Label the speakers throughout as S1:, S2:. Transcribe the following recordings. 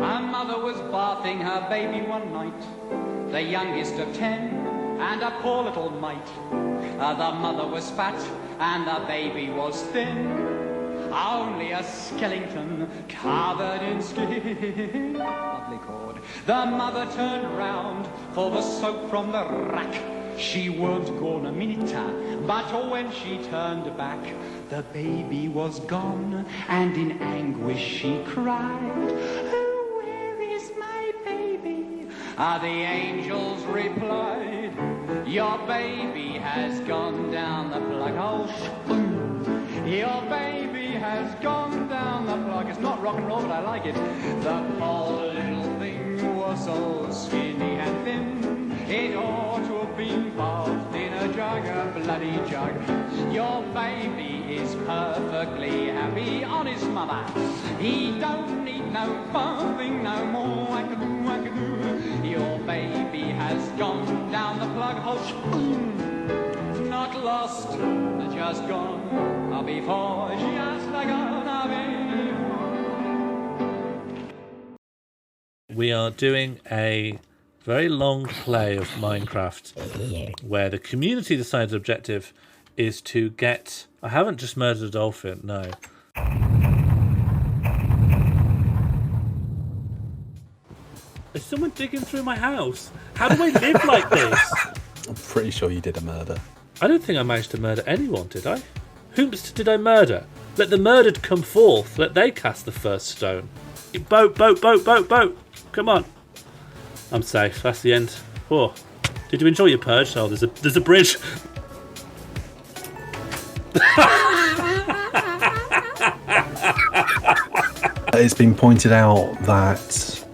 S1: Her mother was bathing her baby one night, the youngest of 10, and a poor little mite. The mother was fat and the baby was thin, only a skeleton covered in skin. Lovely chord. The mother turned round for the soap from the rack. She weren't gonna minute, but when she turned back, the baby was gone, and in anguish she cried, "Oh, where is my baby?" The angels replied, "Your baby has gone down the plug." Oh, your baby has gone down the plug. It's not rock and roll, but I like it. The poor little thing was so skinny and thin, it ought to have been bathed in a jug, a bloody jug. Your baby is perfectly happy on his mother. He don't need no bathing no more. Wackadoo, wackadoo. Your baby has gone down the plug. Hush, not lost, just gone before just gonna be.
S2: We are doing a very long play of Minecraft where the community decides objective is to get... I haven't just murdered a dolphin, no. Is someone digging through my house? How do I live like this?
S3: I'm pretty sure you did a murder.
S2: I don't think I managed to murder anyone, did I? Whom did I murder? Let the murdered come forth. Let they cast the first stone. Boat, boat, boat, boat, boat. Come on. I'm safe. That's the end. Oh, did you enjoy your purge? Oh, there's a bridge.
S3: It's been pointed out that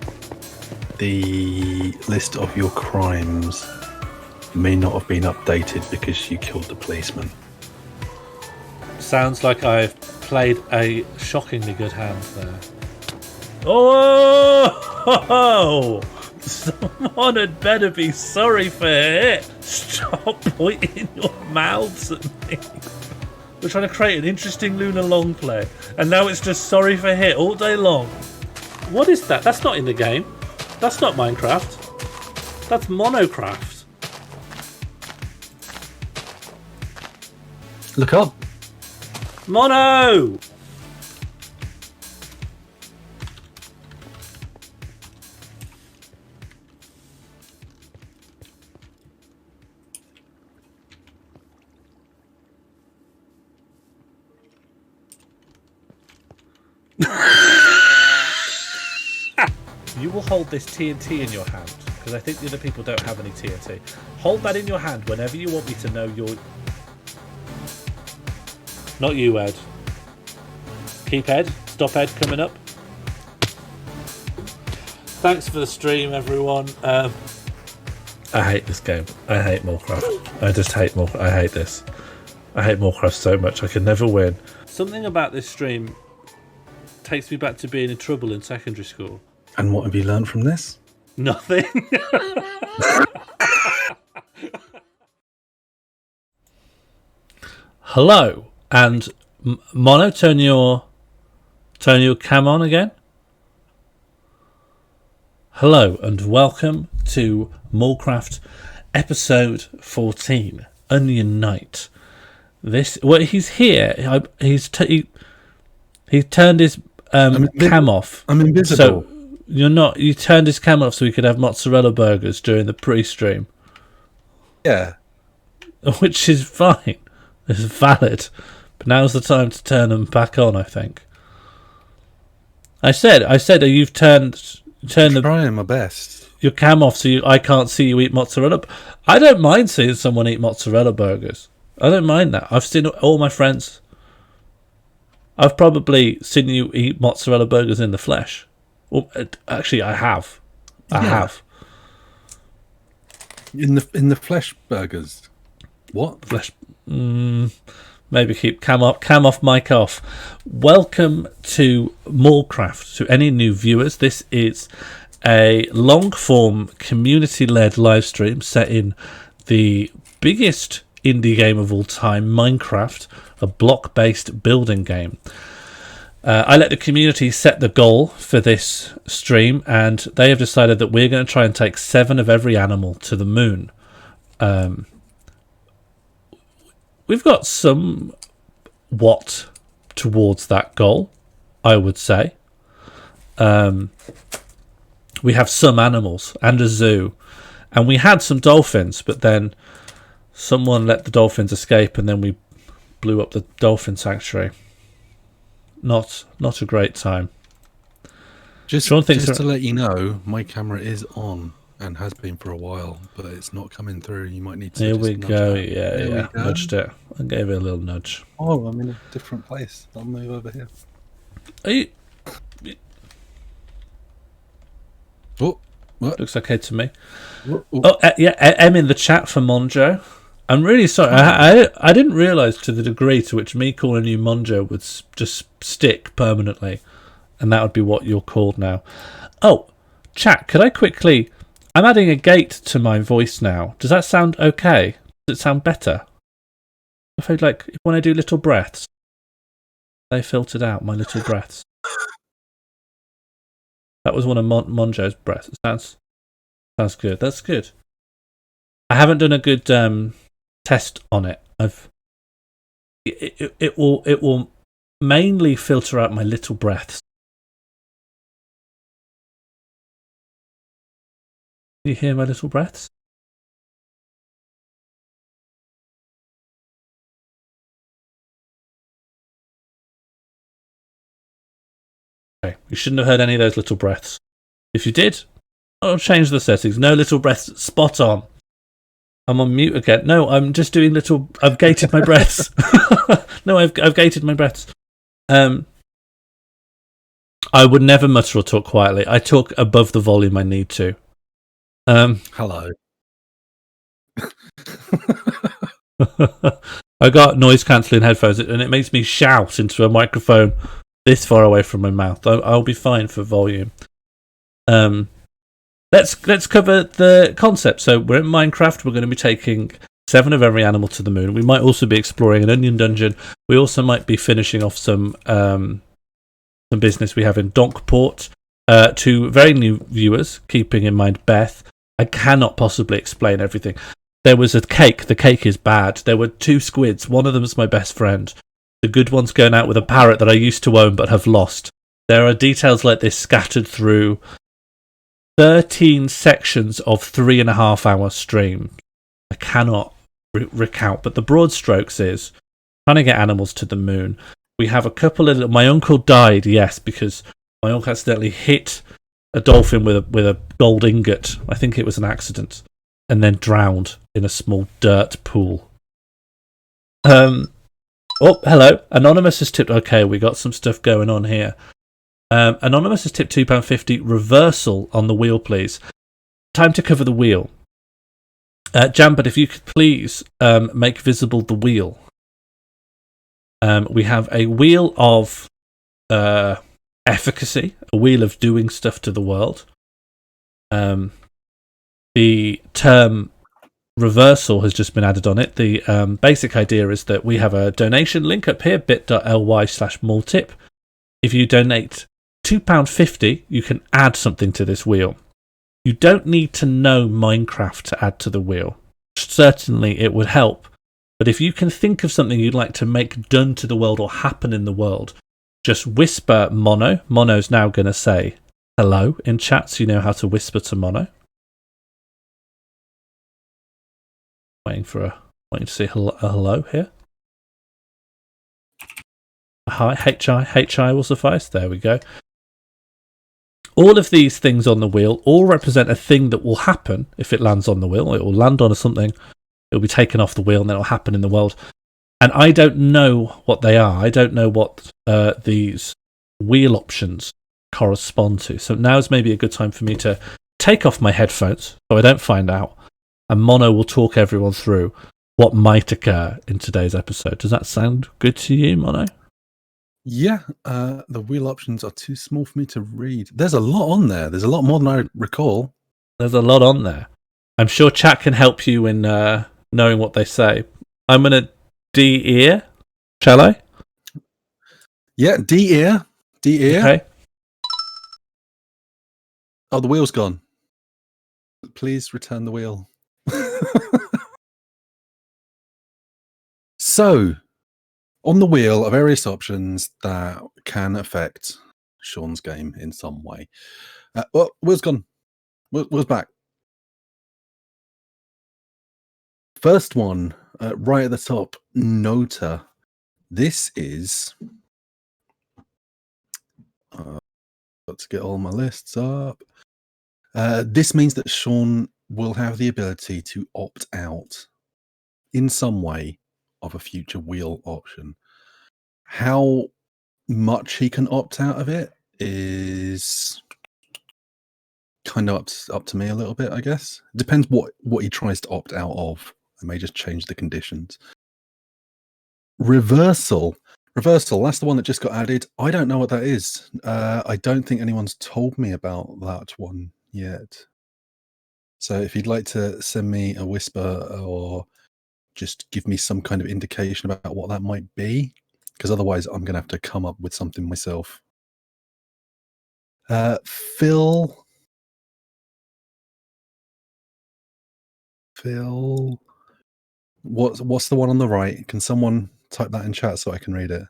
S3: the list of your crimes may not have been updated because you killed the policeman.
S2: Sounds like I've played a shockingly good hand there. Oh! Someone had better be sorry for it. Stop pointing your mouths at me. We're trying to create an interesting Lunar long play, and now it's just sorry for hit all day long. What is that? That's not in the game. That's not Minecraft. That's Morlcraft.
S3: Look up.
S2: Mono! You will hold this TNT in your hand, because I think the other people don't have any TNT. Hold that in your hand whenever you want me to know you're... Not you, Ed. Keep Ed. Stop Ed coming up. Thanks for the stream, everyone. I hate this game. I hate Morlcraft. I just hate Morlcraft. I hate this. I hate Morlcraft so much. I can never win. Something about this stream takes me back to being in trouble in secondary school.
S3: And what have you learned from this?
S2: Nothing. Hello, and Mono, turn your cam on again. Hello, and welcome to Morlcraft episode 14, Onion Night. He's here. He turned his cam off.
S3: I'm invisible.
S2: So you're not. You turned his cam off so we could have mozzarella burgers during the pre-stream.
S3: Yeah,
S2: which is fine. It's valid. But now's the time to turn them back on, I think. I said, you've turned
S3: trying my best.
S2: Your cam off so I can't see you eat mozzarella. I don't mind seeing someone eat mozzarella burgers. I don't mind that. I've seen all my friends. I've probably seen you eat mozzarella burgers in the flesh. Well, actually, I have. I have.
S3: In the flesh burgers. What?
S2: Flesh. Maybe keep cam off, mic off. Welcome to Morlcraft. To any new viewers, this is a long-form, community-led live stream set in the biggest indie game of all time, Minecraft, a block-based building game. I let the community set the goal for this stream, and they have decided that we're going to try and take 7 of every animal to the moon. We've got somewhat towards that goal, I would say. We have some animals and a zoo, and we had some dolphins, but then someone let the dolphins escape, and then we blew up the dolphin sanctuary. Not a great time.
S3: Just to let you know, my camera is on and has been for a while, but it's not coming through. You might need to.
S2: Here we go.
S3: That.
S2: Yeah. Nudged it. I gave it a little nudge.
S3: Oh, I'm in a different place. I'll move over here.
S2: Are you?
S3: Oh, what?
S2: Looks okay to me.
S3: Oh.
S2: Yeah. M in the chat for Monjo. I'm really sorry. I didn't realise to the degree to which me calling you Monjo would just stick permanently, and that would be what you're called now. Oh, chat, could I quickly... I'm adding a gate to my voice now. Does that sound okay? Does it sound better? If I when I do little breaths, they filtered out my little breaths. That was one of Monjo's breaths. It sounds good. That's good. I haven't done a good test on it. It will mainly filter out my little breaths. Do you hear my little breaths? Okay, you shouldn't have heard any of those little breaths. If you did, I'll change the settings. No little breaths. Spot on. I'm on mute again. No, I'm just doing little... I've gated my breaths. No, I've gated my breaths. I would never mutter or talk quietly. I talk above the volume I need to.
S3: Hello.
S2: I got noise cancelling headphones, and it makes me shout into a microphone this far away from my mouth. I'll be fine for volume. Let's cover the concept. So we're in Minecraft. We're going to be taking 7 of every animal to the moon. We might also be exploring an onion dungeon. We also might be finishing off some business we have in Donkport. To very new viewers, keeping in mind Beth, I cannot possibly explain everything. There was a cake. The cake is bad. There were 2 squids. One of them is my best friend. The good one's going out with a parrot that I used to own but have lost. There are details like this scattered through 13 sections of 3.5-hour stream. I cannot recount, but the broad strokes is trying to get animals to the moon. We have a couple of... My uncle died, yes, because my uncle accidentally hit a dolphin with a gold ingot. I think it was an accident, and then drowned in a small dirt pool. Oh, hello. Anonymous has tipped... Okay, we got some stuff going on here. Anonymous has tipped £2.50. Reversal on the wheel, please. Time to cover the wheel. Jambert, if you could please make visible the wheel. We have a wheel of efficacy, a wheel of doing stuff to the world. The term reversal has just been added on it. The basic idea is that we have a donation link up here, bit.ly/morltip. If you donate £2.50, you can add something to this wheel. You don't need to know Minecraft to add to the wheel. Certainly it would help, but if you can think of something you'd like to make done to the world or happen in the world, just whisper Mono. Mono's now going to say hello in chat, so you know how to whisper to Mono. Waiting to say hello here. Hi, HI will suffice. There we go. All of these things on the wheel all represent a thing that will happen if it lands on the wheel. It will land on something, it will be taken off the wheel, and then it will happen in the world. And I don't know what they are. I don't know what these wheel options correspond to. So now's maybe a good time for me to take off my headphones so I don't find out. And Mono will talk everyone through what might occur in today's episode. Does that sound good to you, Mono?
S3: Yeah, the wheel options are too small for me to read. There's a lot on there. There's a lot more than I recall.
S2: There's a lot on there. I'm sure chat can help you in knowing what they say. I'm going to de-ear, shall I?
S3: Yeah, de-ear. Dear?
S2: Okay.
S3: Oh, the wheel's gone. Please return the wheel. So, on the wheel are various options that can affect Sean's game in some way. Well, wheel's gone. Wheel's back. First one, right at the top, Nota. This is... got to get all my lists up. This means that Sean will have the ability to opt out in some way of a future wheel option. How much he can opt out of it is kind of up to me a little bit, I guess. Depends what he tries to opt out of. I may just change the conditions. Reversal, that's the one that just got added. I don't know what that is. I don't think anyone's told me about that one yet. So if you'd like to send me a whisper or just give me some kind of indication about what that might be, because otherwise I'm going to have to come up with something myself. Phil, what's the one on the right? Can someone type that in chat so I can read it?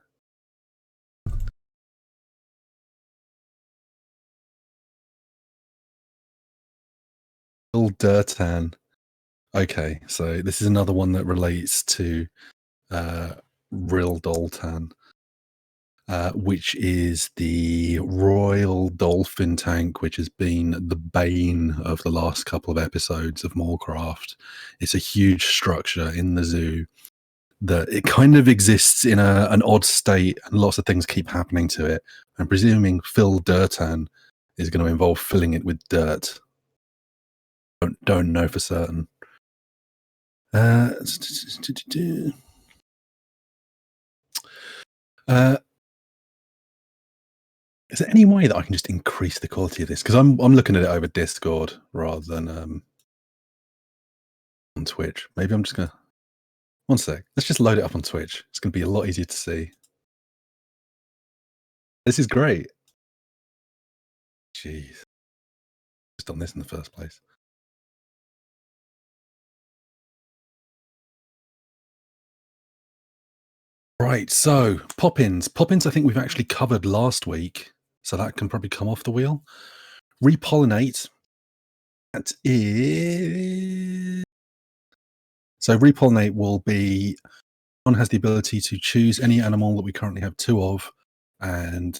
S3: Ryldoltan. Okay, so this is another one that relates to Ryldoltan, which is the royal dolphin tank, which has been the bane of the last couple of episodes of Morlcraft. It's a huge structure in the zoo that it kind of exists in an odd state, and lots of things keep happening to it. I'm presuming Ryldoltan is going to involve filling it with dirt. Don't know for certain. Is there any way that I can just increase the quality of this? Because I'm looking at it over Discord rather than on Twitch. Maybe I'm just gonna... One sec. Let's just load it up on Twitch. It's gonna be a lot easier to see. This is great. Jeez. Just done this in the first place. Right, so pop-ins. Pop-ins I think we've actually covered last week, so that can probably come off the wheel. Repollinate. That is... So repollinate will be... One has the ability to choose any animal that we currently have 2 of and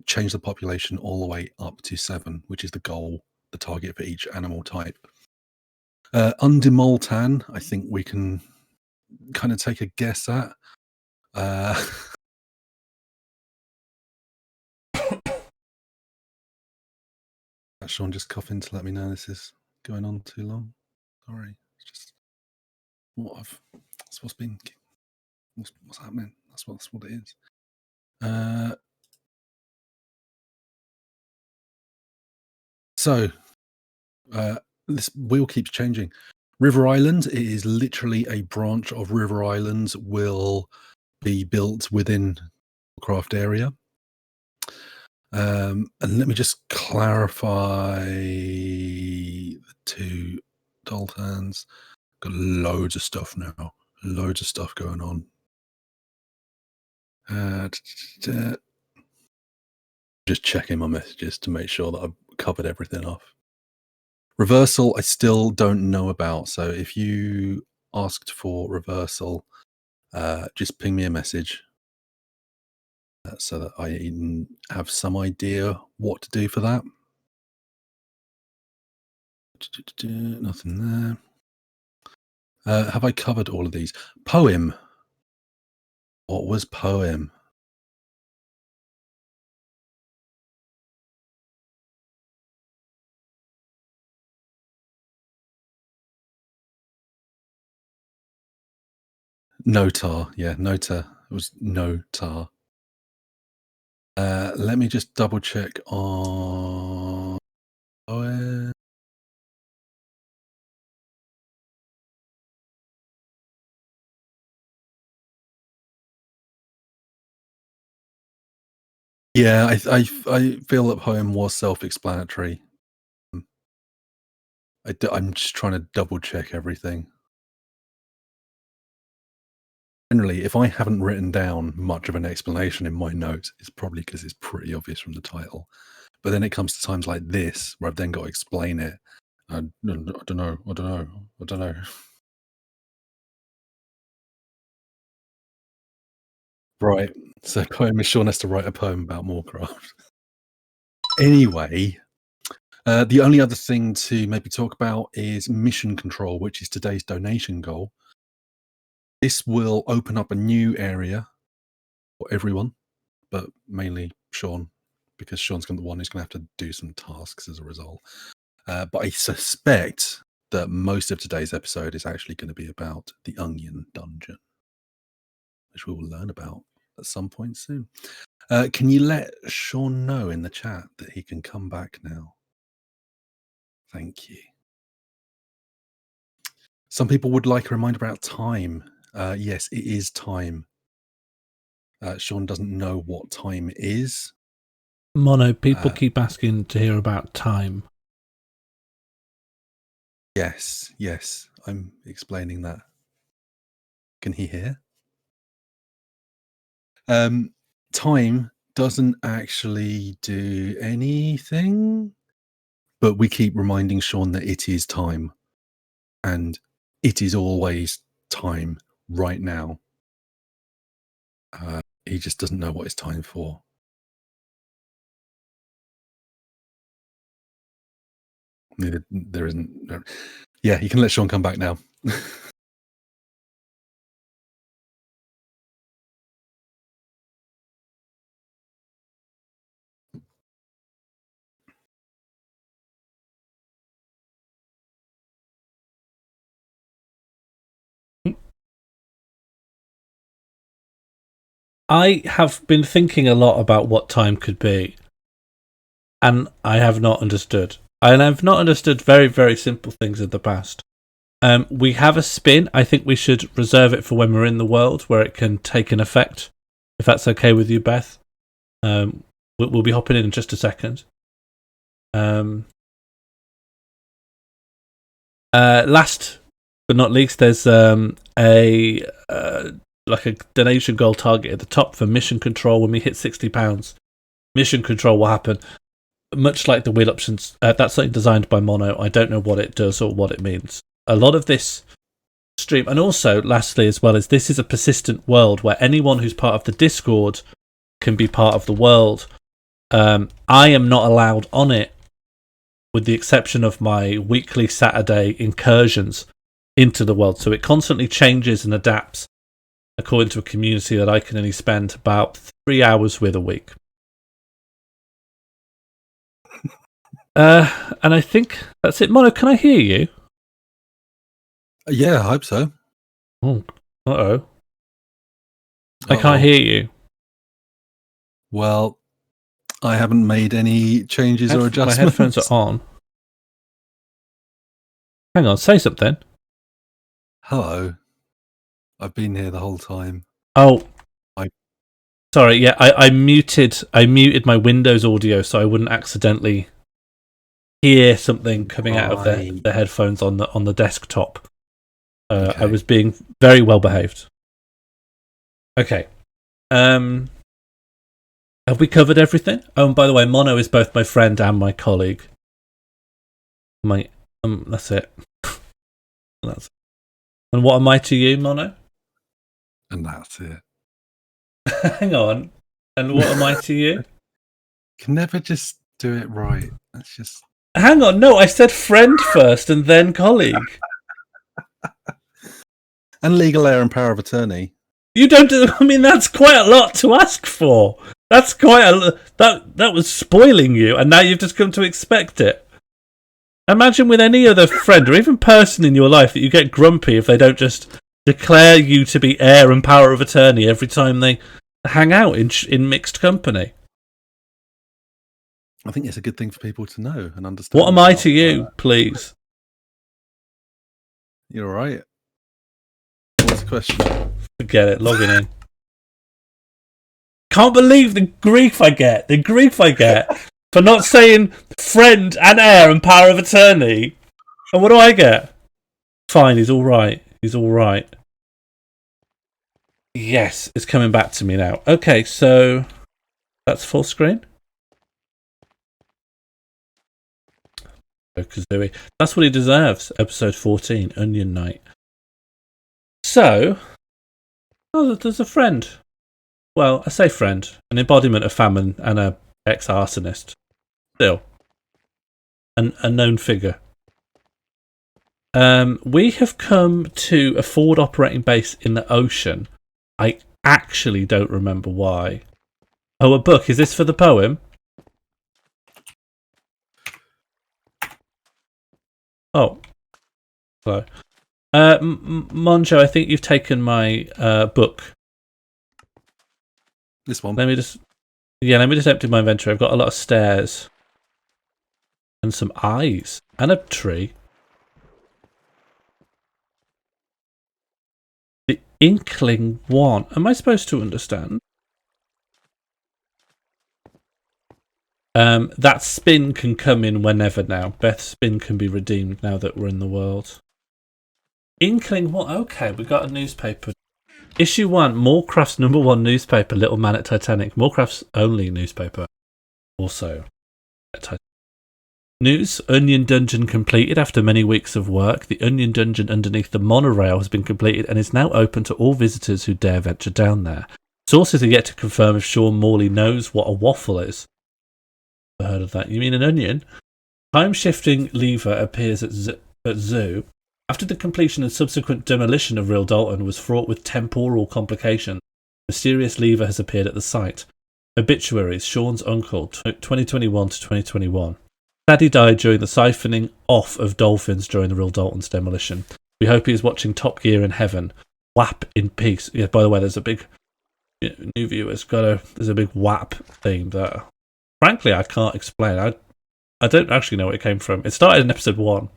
S3: change the population all the way up to 7, which is the goal, the target for each animal type. Undemoltan, I think we can kind of take a guess at. Sean just coughing to let me know this is going on too long. Sorry, it's just that's what's been, what's happening. That's what it is. So this wheel keeps changing. River Island, it is literally a branch of River Islands, will be built within the craft area. And let me just clarify the 2 Doltans. Got loads of stuff now. Loads of stuff going on. Just checking my messages to make sure that I've covered everything off. Reversal, I still don't know about. So if you asked for reversal, just ping me a message so that I have some idea what to do for that. Nothing there. Have I covered all of these? Poem. What was poem? Notar. Yeah, Nota. It was Notar. Let me just double check on poem. Yeah, I feel that poem was self-explanatory. I'm just trying to double check everything. Generally, if I haven't written down much of an explanation in my notes, it's probably because it's pretty obvious from the title. But then it comes to times like this where I've then got to explain it. I don't know. Right. So poem is Sean has to write a poem about Morlcraft. Anyway, the only other thing to maybe talk about is mission control, which is today's donation goal. This will open up a new area for everyone, but mainly Sean, because Sean's the one who's going to have to do some tasks as a result. But I suspect that most of today's episode is actually going to be about the Onion Dungeon, which we will learn about at some point soon. Can you let Sean know in the chat that he can come back now? Thank you. Some people would like a reminder about time. Yes, it is time. Sean doesn't know what time is.
S2: Mono, people keep asking to hear about time.
S3: Yes, I'm explaining that. Can he hear? Time doesn't actually do anything, but we keep reminding Sean that it is time, and it is always time right now. He just doesn't know what it's time for. There isn't. Yeah, you can let Sean come back now.
S2: I have been thinking a lot about what time could be, and I have not understood. And I've not understood very, very simple things in the past. We have a spin. I think we should reserve it for when we're in the world, where it can take an effect, if that's okay with you, Beth. We'll be hopping in just a second. Last but not least, there's a donation goal target at the top for mission control. When we hit £60, mission control will happen. Much like the wheel options, that's something designed by Mono. I don't know what it does or what it means. A lot of this stream, and also lastly as well, is this is a persistent world where anyone who's part of the Discord can be part of the world. I am not allowed on it, with the exception of my weekly Saturday incursions into the world. So it constantly changes and adapts according to a community that I can only spend about 3 hours with a week. And I think that's it. Mono, can I hear you?
S3: Yeah, I hope so.
S2: Oh, uh-oh. I can't hear you.
S3: Well, I haven't made any changes or adjustments.
S2: My headphones are on. Hang on, say something.
S3: Hello. I've been here the whole time.
S2: Oh. Sorry, yeah, I muted my Windows audio so I wouldn't accidentally hear something coming out of the headphones on the desktop. Okay. I was being very well behaved. Okay. Have we covered everything? Oh, and by the way, Mono is both my friend and my colleague. That's it. And what am I to you, Mono?
S3: And that's it.
S2: Hang on. And what am I to you?
S3: Can never just do it right. That's just.
S2: Hang on. No, I said friend first and then colleague.
S3: And legal heir and power of attorney.
S2: You don't. I mean, that's quite a lot to ask for. That's quite a that was spoiling you, and now you've just come to expect it. Imagine with any other friend or even person in your life that you get grumpy if they don't just declare you to be heir and power of attorney every time they hang out in mixed company.
S3: I think it's a good thing for people to know and understand.
S2: What am I to you, please?
S3: You're all right. What's the question?
S2: Forget it. Logging in. Can't believe the grief I get. The grief I get for not saying friend and heir and power of attorney. And what do I get? Fine, he's all right. He's all right. Yes, it's coming back to me now. Okay, so that's full screen. Kazooie. That's what he deserves. Episode 14, Onion Night. So, there's a friend. Well, I say friend, an embodiment of famine and a ex-arsonist. Still, a known figure. We have come to a forward operating base in the ocean. I actually don't remember why. Oh, a book. Is this for the poem? Oh. Hello. Monjo, I think you've taken my book.
S3: This one.
S2: Let me just empty my inventory. I've got a lot of stairs. And some eyes. And a tree. The Inkling 1. Am I supposed to understand? That spin can come in whenever now. Beth's spin can be redeemed now that we're in the world. Inkling 1. Okay, we got a newspaper. Issue 1, Morlcraft's #1 newspaper, Little Man at Titanic. Morlcraft's only newspaper. Also at Titanic. News, Onion Dungeon completed after many weeks of work. The Onion Dungeon underneath the monorail has been completed and is now open to all visitors who dare venture down there. Sources are yet to confirm if Sean Morley knows what a waffle is. I've heard of that. You mean an onion? Time-shifting lever appears at zoo. After the completion and subsequent demolition of Ryldoltan was fraught with temporal complications, a mysterious lever has appeared at the site. Obituaries, Sean's uncle, 2021 to 2021. Daddy died during the siphoning off of dolphins during the Ryldoltan's demolition. We hope he is watching Top Gear in heaven. WAP in peace. Yeah, by the way, there's a big new viewers there's a big WAP theme that frankly I can't explain. I don't actually know where it came from. It started in episode 1.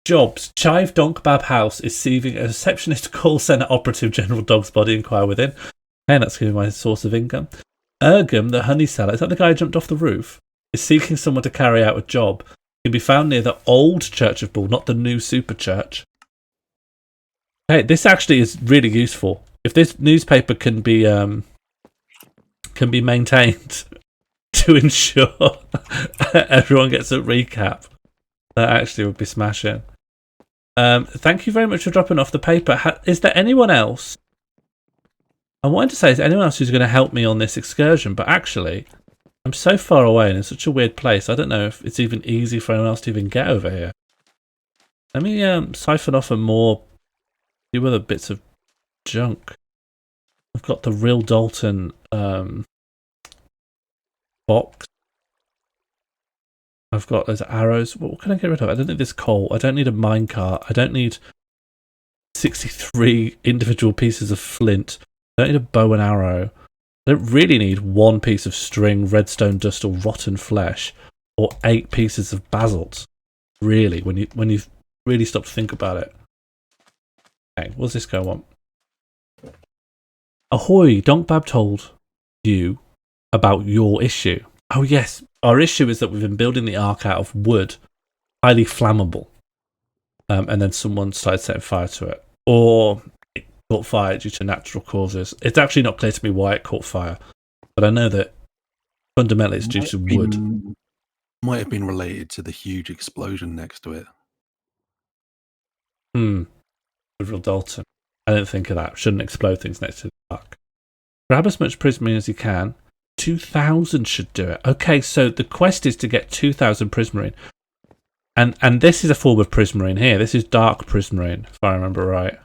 S2: Jobs. Chive Donkbab House is receiving a receptionist call centre operative. General Dog's Body, inquire within. Hey, that's giving my source of income. Ergum, the honey seller. Is that the guy who jumped off the roof? Is seeking someone to carry out a job. Can be found near the old Church of Bull, not the new super church. Hey, this actually is really useful. If this newspaper can be maintained to ensure everyone gets a recap, that actually would be smashing. Thank you very much for dropping off the paper. Is there anyone else? I wanted to say, is there anyone else who's going to help me on this excursion? But actually, I'm so far away and in such a weird place. I don't know if it's even easy for anyone else to even get over here. Let me siphon off a few other bits of junk. I've got the Ryldoltan box. I've got those arrows. What can I get rid of? I don't need this coal. I don't need a minecart. I don't need 63 individual pieces of flint. I don't need a bow and arrow. I don't really need one piece of string, redstone dust, or rotten flesh, or 8 pieces of basalt. Really, when you really stop to think about it. Okay, what's this guy want? Ahoy! Donkbab told you about your issue. Oh yes, our issue is that we've been building the ark out of wood, highly flammable, and then someone started setting fire to it, or it caught fire due to natural causes. It's actually not clear to me why it caught fire, but I know that fundamentally it's due to wood.
S3: Might have been related to the huge explosion next to it.
S2: With Ryldoltan. I didn't think of that. Shouldn't explode things next to the ark. Grab as much prismarine as you can. 2,000 should do it. Okay, so the quest is to get 2,000 prismarine. And this is a form of prismarine here. This is dark prismarine, if I remember right.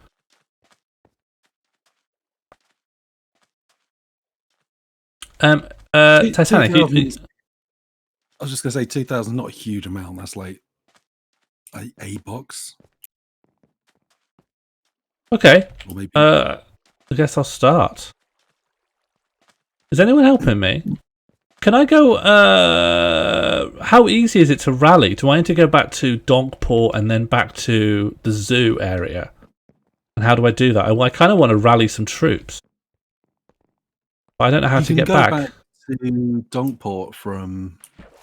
S2: Titanic.
S3: I was just going to say 2,000, not a huge amount. That's like a box.
S2: Okay.
S3: Or maybe
S2: I guess I'll start. Is anyone helping me? Can I go... how easy is it to rally? Do I need to go back to Donkport and then back to the zoo area? And how do I do that? I kind of want to rally some troops. But I don't know how to get
S3: go
S2: back.
S3: to Donkport from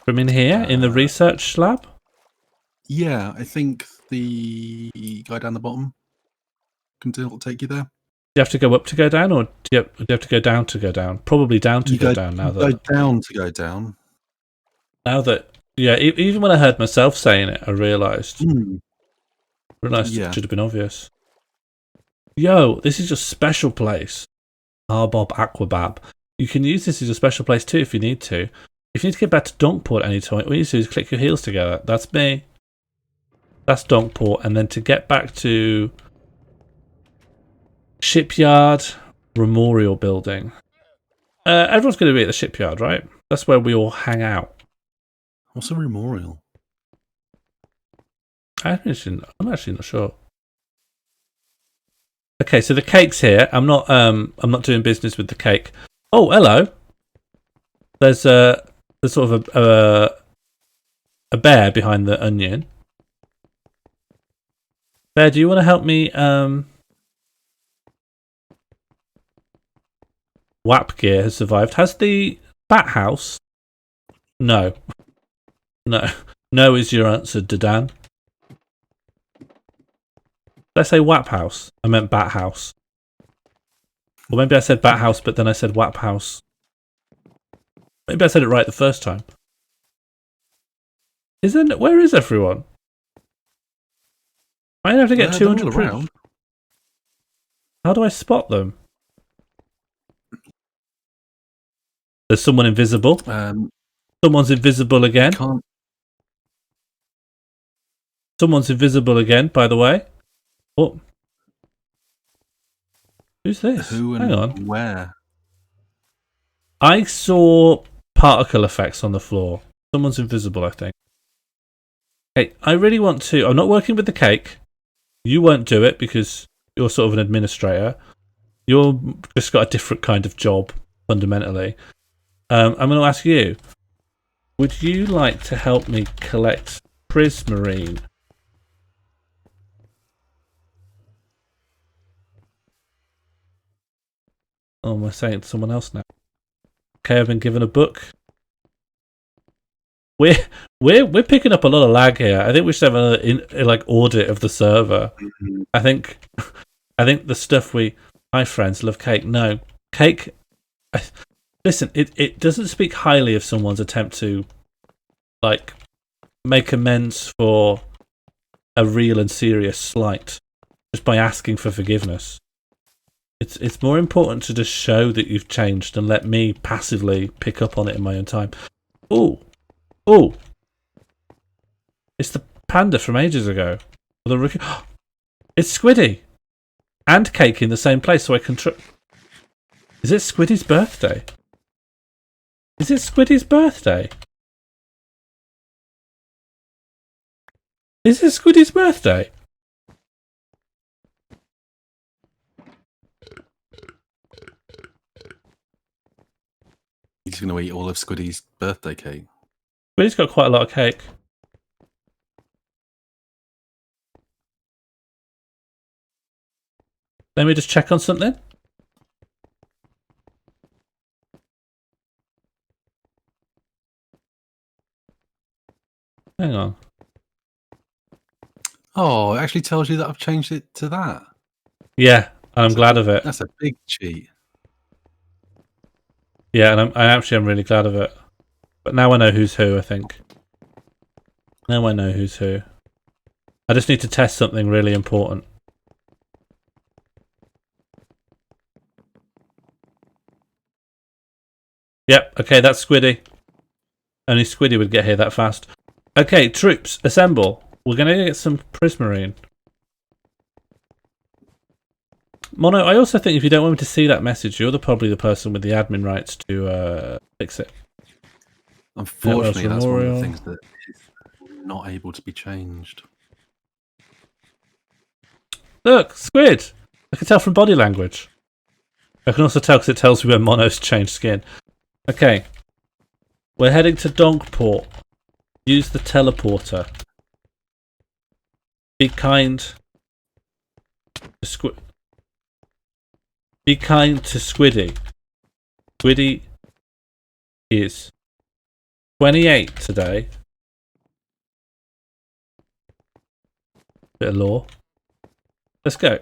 S2: in here, in the research lab?
S3: Yeah, I think the guy down the bottom can take you there.
S2: Do you have to go up to go down, or do you have to go down to go down? Probably down to go down now.
S3: Go down to go down.
S2: Now that, yeah, even when I heard myself saying it, I realised. It should have been obvious. Yo, this is your special place. Arbob Aquabab. You can use this as a special place too if you need to. If you need to get back to Donkport any time, all you do is click your heels together. That's me. That's Donkport. And then to get back to Shipyard Memorial Building. Everyone's going to be at the shipyard, right? That's where we all hang out.
S3: What's a memorial?
S2: I'm actually not sure. Okay, so the cake's here. I'm not doing business with the cake. Oh, hello. There's sort of a bear behind the onion. Bear, do you want to help me? WAP gear has survived. Has the bat house? No. No is your answer, Dadan. Did I say WAP house? I meant bat house. Or maybe I said bat house, but then I said WAP house. Maybe I said it right the first time. Where is everyone? I have to get 200 around. How do I spot them? There's someone invisible. Someone's invisible again. Someone's invisible again, by the way. Oh. Who's this? Hang on.
S3: Where?
S2: I saw particle effects on the floor. Someone's invisible, I think. Okay, I really want to... I'm not working with the cake. You won't do it because you're sort of an administrator. You're just got a different kind of job, fundamentally. I'm going to ask you. Would you like to help me collect prismarine? Oh, am I saying to someone else now? Okay, I've been given a book. We're picking up a lot of lag here. I think we should have another audit of the server. I think the stuff my friends love cake. No, cake. Listen, it doesn't speak highly of someone's attempt to make amends for a real and serious slight just by asking for forgiveness. It's more important to just show that you've changed and let me passively pick up on it in my own time. Oh, it's the panda from ages ago. It's Squiddy and Cake in the same place, so I can. Is it Squiddy's birthday? Is it Squiddy's birthday? Is it Squiddy's birthday?
S3: He's going to eat all of Squiddy's birthday cake.
S2: Squiddy's got quite a lot of cake. Let me just check on something. Hang on.
S3: Oh, it actually tells you that I've changed it to that.
S2: Yeah, and I'm glad of it.
S3: That's a big cheat.
S2: Yeah, and I'm really glad of it. But now I know who's who, I think. Now I know who's who. I just need to test something really important. Yep, okay, that's Squiddy. Only Squiddy would get here that fast. Okay, troops, assemble. We're going to get some prismarine. Mono, I also think if you don't want me to see that message, you're probably the person with the admin rights to fix it.
S3: Unfortunately, that's one of the things that is not able to be changed.
S2: Look, squid! I can tell from body language. I can also tell because it tells me when Mono's changed skin. Okay. We're heading to Donkport. Use the teleporter. Be kind to Be kind to Squiddy. Squiddy is 28 today. Bit of lore. Let's go.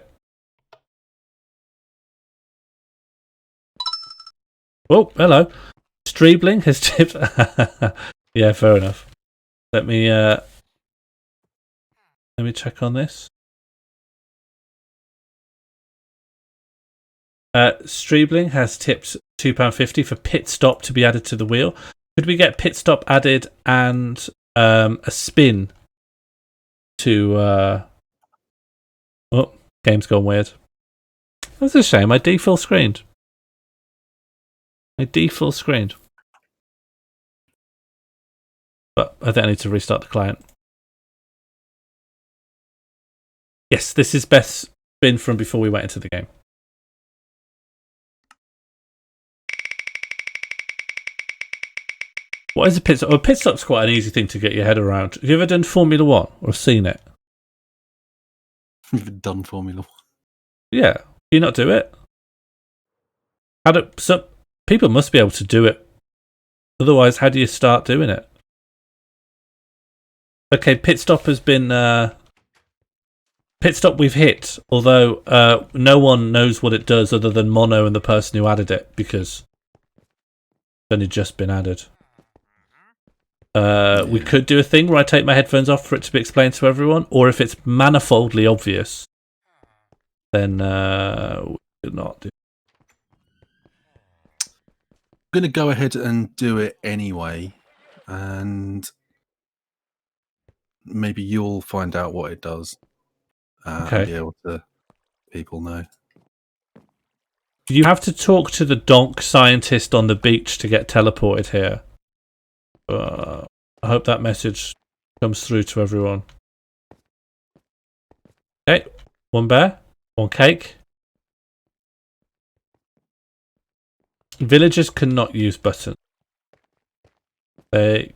S2: Oh, hello. Streebling has tipped. Yeah, fair enough. Let me check on this. Streebling has tipped £2.50 for pit stop to be added to the wheel. Could we get pit stop added and a spin to oh, game's gone weird. That's a shame. My default screened. But I think I need to restart the client. Yes, this is best spin from before we went into the game. What is a pit stop? A pit stop's quite an easy thing to get your head around. Have you ever done Formula 1 or seen it?
S3: You've done Formula 1.
S2: Yeah. Do you not do it? So people must be able to do it. Otherwise, how do you start doing it? Okay, pit stop has been... pit stop we've hit, although no one knows what it does other than Mono and the person who added it, because it's only just been added. We could do a thing where I take my headphones off for it to be explained to everyone, or if it's manifoldly obvious, then we could not do.
S3: I'm going to go ahead and do it anyway, and maybe you'll find out what it does.
S2: Okay.
S3: And be able to people know.
S2: You have to talk to the donk scientist on the beach to get teleported here. I hope that message comes through to everyone. Okay, 1 bear, 1 cake. Villagers cannot use buttons. They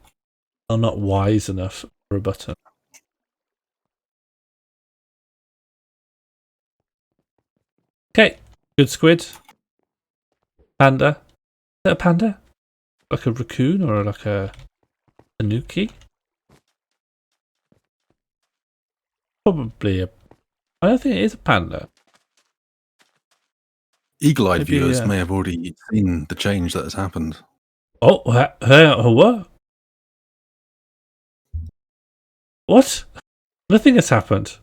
S2: are not wise enough for a button. Okay, good squid. Panda. Is that a panda? Like a raccoon or like a tanuki? Probably a... I don't think it is a panda.
S3: Eagle-eyed
S2: Maybe,
S3: viewers may have already seen the change that has happened.
S2: Oh, what? What? Nothing has happened.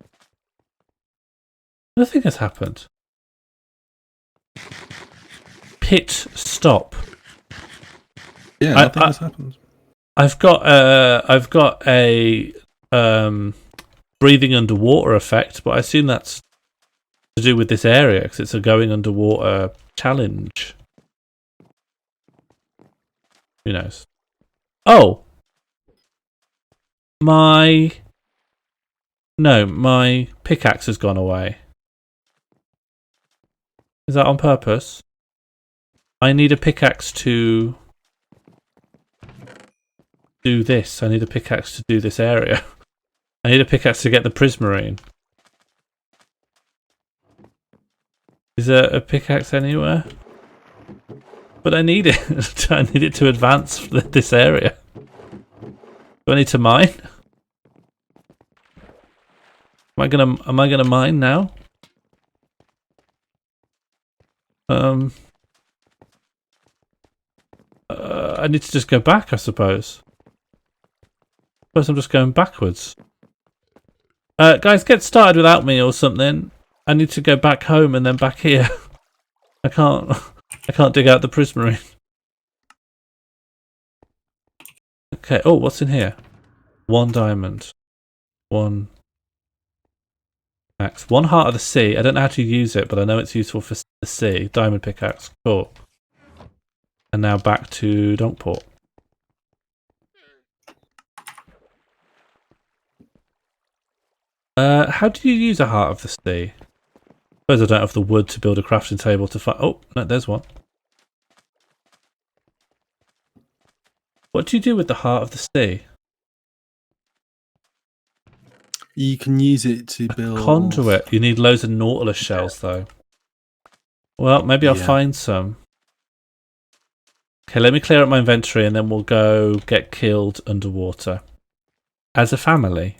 S2: Nothing has happened. Pit stop.
S3: Yeah, nothing has happened.
S2: I've got a breathing underwater effect, but I assume that's to do with this area because it's a going underwater challenge. Who knows? Oh, my pickaxe has gone away. Is that on purpose? I need a pickaxe to do this. I need a pickaxe to do this area. I need a pickaxe to get the prismarine. Is there a pickaxe anywhere? But I need it. I need it to advance this area. Do I need to mine? Am I gonna mine now? I need to just go back, I suppose. I'm just going backwards. Guys, get started without me or something. I need to go back home and then back here. I can't dig out the prismarine. Okay. Oh, what's in here? 1 diamond. 1 axe. 1 heart of the sea. I don't know how to use it, but I know it's useful for the sea. Diamond pickaxe. Cool. And now back to Donkport. How do you use a heart of the sea? I suppose I don't have the wood to build a crafting table to fight. Oh, no, there's one. What do you do with the heart of the sea?
S3: You can use it to build...
S2: Conduit. You need loads of nautilus shells, though. Well, maybe I'll find some. Okay, let me clear up my inventory and then we'll go get killed underwater. As a family.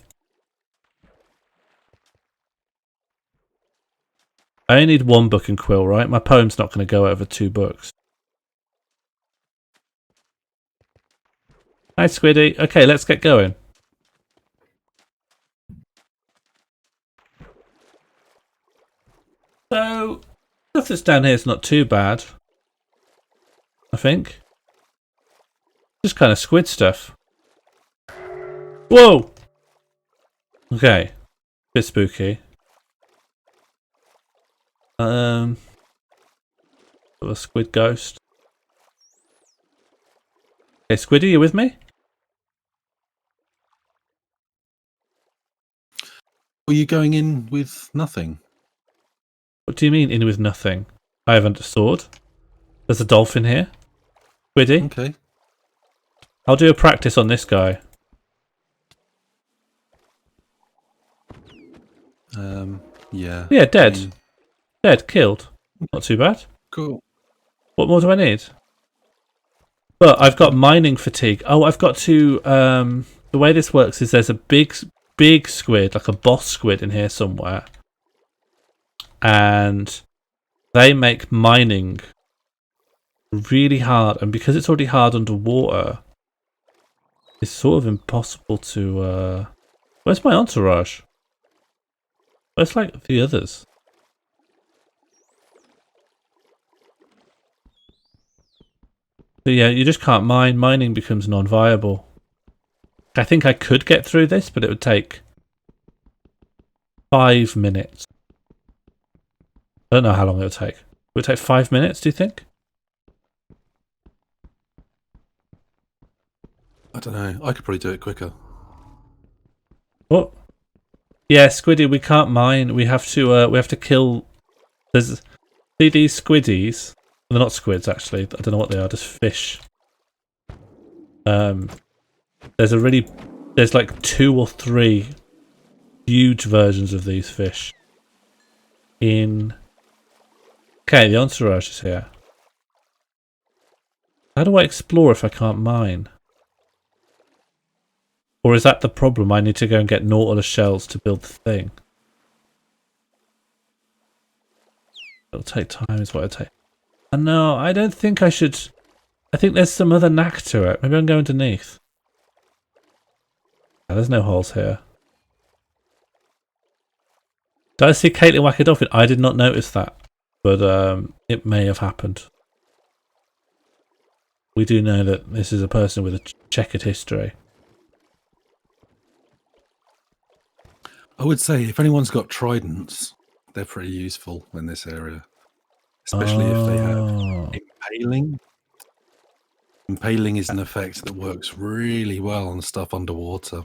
S2: I only need 1 book and quill, right? My poem's not going to go over 2 books. Hi, Squiddy. Okay, let's get going. So, stuff that's down here is not too bad. I think. Just kind of squid stuff. Whoa! Okay. Bit spooky. A squid ghost. Okay, Squiddy, you with me?
S3: Were you going in with nothing?
S2: What do you mean, in with nothing? I haven't a sword. There's a dolphin here. Squiddy.
S3: Okay.
S2: I'll do a practice on this guy.
S3: Yeah.
S2: Yeah, dead.
S3: I mean,
S2: Dead, killed. Not too bad.
S3: cool.
S2: What more do I need? But I've got mining fatigue. Oh, I've got to... the way this works is there's a big squid, like a boss squid in here somewhere. And they make mining really hard. And because it's already hard underwater, it's sort of impossible to... Where's my entourage? Where's, like, the others? So yeah, you just can't mine. Mining becomes non-viable. I think I could get through this, but it would take 5 minutes. I don't know how long it would take. Would it take 5 minutes, do you think?
S3: I don't know. I could probably do it quicker.
S2: What? Yeah, Squiddy, we can't mine. We have to kill... See these squiddies? They're not squids, actually. I don't know what they are, just fish. There's like 2 or 3 huge versions of these fish. Okay, the entourage is here. How do I explore if I can't mine? Or is that the problem? I need to go and get nautilus shells to build the thing. It'll take time is what it'll take. No, I don't think I should... I think there's some other knack to it. Maybe I'll go underneath. Yeah, there's no holes here. Did I see Caitlin whack a dolphin? I did not notice that. But it may have happened. We do know that this is a person with a checkered history.
S3: I would say if anyone's got tridents, they're pretty useful in this area. Especially if they have impaling. Impaling is an effect that works really well on stuff underwater.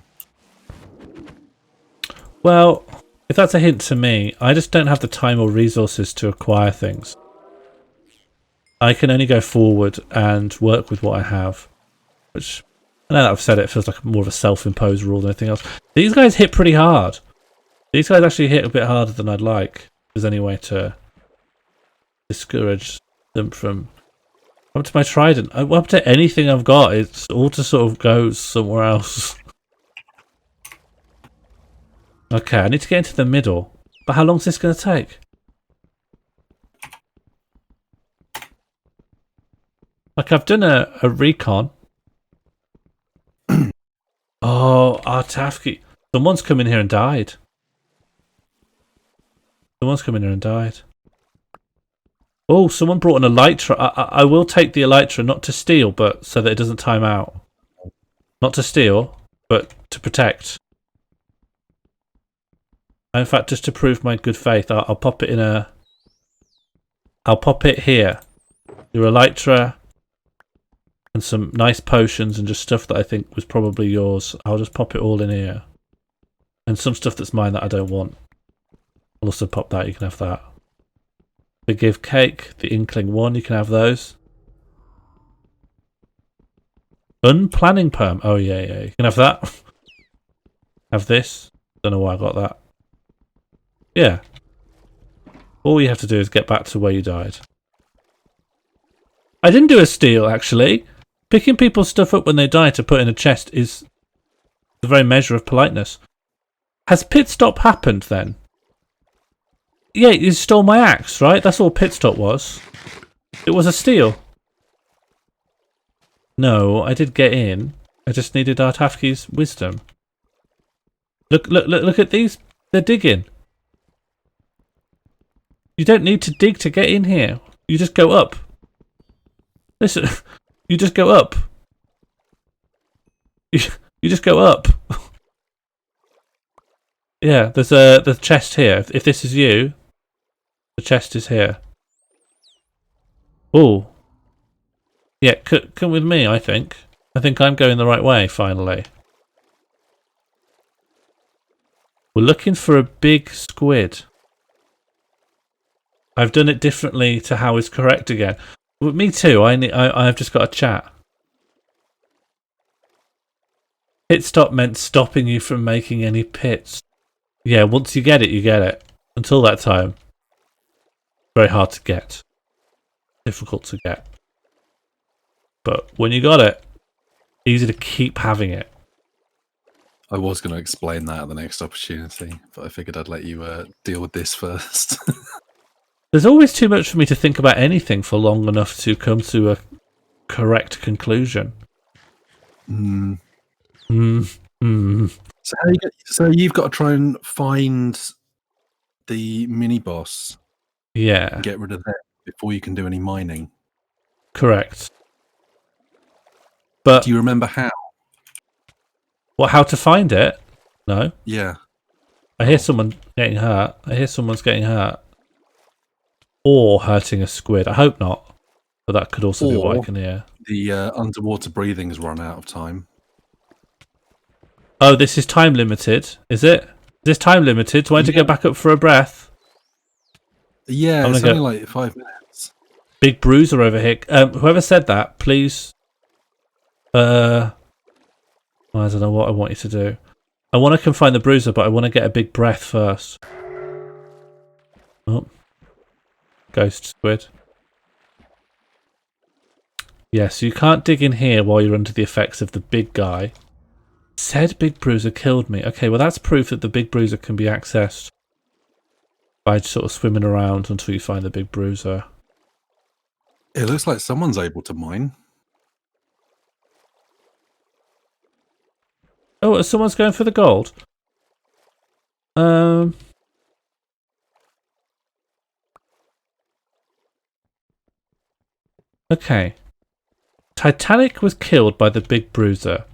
S2: Well, if that's a hint to me, I just don't have the time or resources to acquire things. I can only go forward and work with what I have. Which, I know that I've said it feels like more of a self-imposed rule than anything else. These guys hit pretty hard. These guys actually hit a bit harder than I'd like. If there's any way to discourage them from... Up to my trident. Up to anything I've got. It's all to sort of go somewhere else. Okay, I need to get into the middle. But how long is this going to take? Like, I've done a recon. Oh, Artafki. Someone's come in here and died. Someone's come in here and died. Oh, someone brought an elytra. I will take the elytra, not to steal, but so that it doesn't time out. Not to steal, but to protect. In fact, just to prove my good faith, I'll pop it in a... I'll pop it here. Your elytra and some nice potions and just stuff that I think was probably yours. I'll just pop it all in here. And some stuff that's mine that I don't want. I'll also pop that, you can have that. Forgive Cake, the Inkling 1, you can have those. Unplanning Perm. Oh, yeah, you can have that. Have this. Don't know why I got that. Yeah. All you have to do is get back to where you died. I didn't do a steal, actually. Picking people's stuff up when they die to put in a chest is the very measure of politeness. Has pit stop happened then? Yeah, you stole my axe, right? That's all pit stop was. It was a steal. No, I did get in. I just needed Artafki's wisdom. Look at these. They're digging. You don't need to dig to get in here. You just go up. Listen, you just go up. You just go up. Yeah, there's the chest here. If this is you, the chest is here. Oh. Yeah, come with me, I think. I think I'm going the right way, finally. We're looking for a big squid. I've done it differently to how is correct again. Well, me too. I've just got a chat. Pit stop meant stopping you from making any pits. Yeah, once you get it, you get it. Until that time, very hard to get. Difficult to get. But when you got it, easy to keep having it.
S3: I was going to explain that at the next opportunity, but I figured I'd let you deal with this first.
S2: There's always too much for me to think about anything for long enough to come to a correct conclusion.
S3: So you've got to try and find the mini boss.
S2: Yeah.
S3: And get rid of that before you can do any mining.
S2: Correct. But
S3: do you remember how?
S2: What? How to find it? No.
S3: Yeah.
S2: I hear someone getting hurt. I hear someone's getting hurt. Or hurting a squid. I hope not. But that could also be what I can hear.
S3: The underwater breathing's run out of time.
S2: Oh, this is time limited, is it? Is this time limited? Do I need to go back up for a breath?
S3: Yeah, it's only like 5 minutes.
S2: Big bruiser over here. Whoever said that, please. I don't know what I want you to do. I want to confine the bruiser, but I want to get a big breath first. Oh. Ghost squid. Yes, you can't dig in here while you're under the effects of the big guy. Said big bruiser killed me. Okay, well that's proof that the big bruiser can be accessed by sort of swimming around until you find the big bruiser.
S3: It looks like someone's able to mine.
S2: Oh, someone's going for the gold. Okay. Titanic was killed by the big bruiser.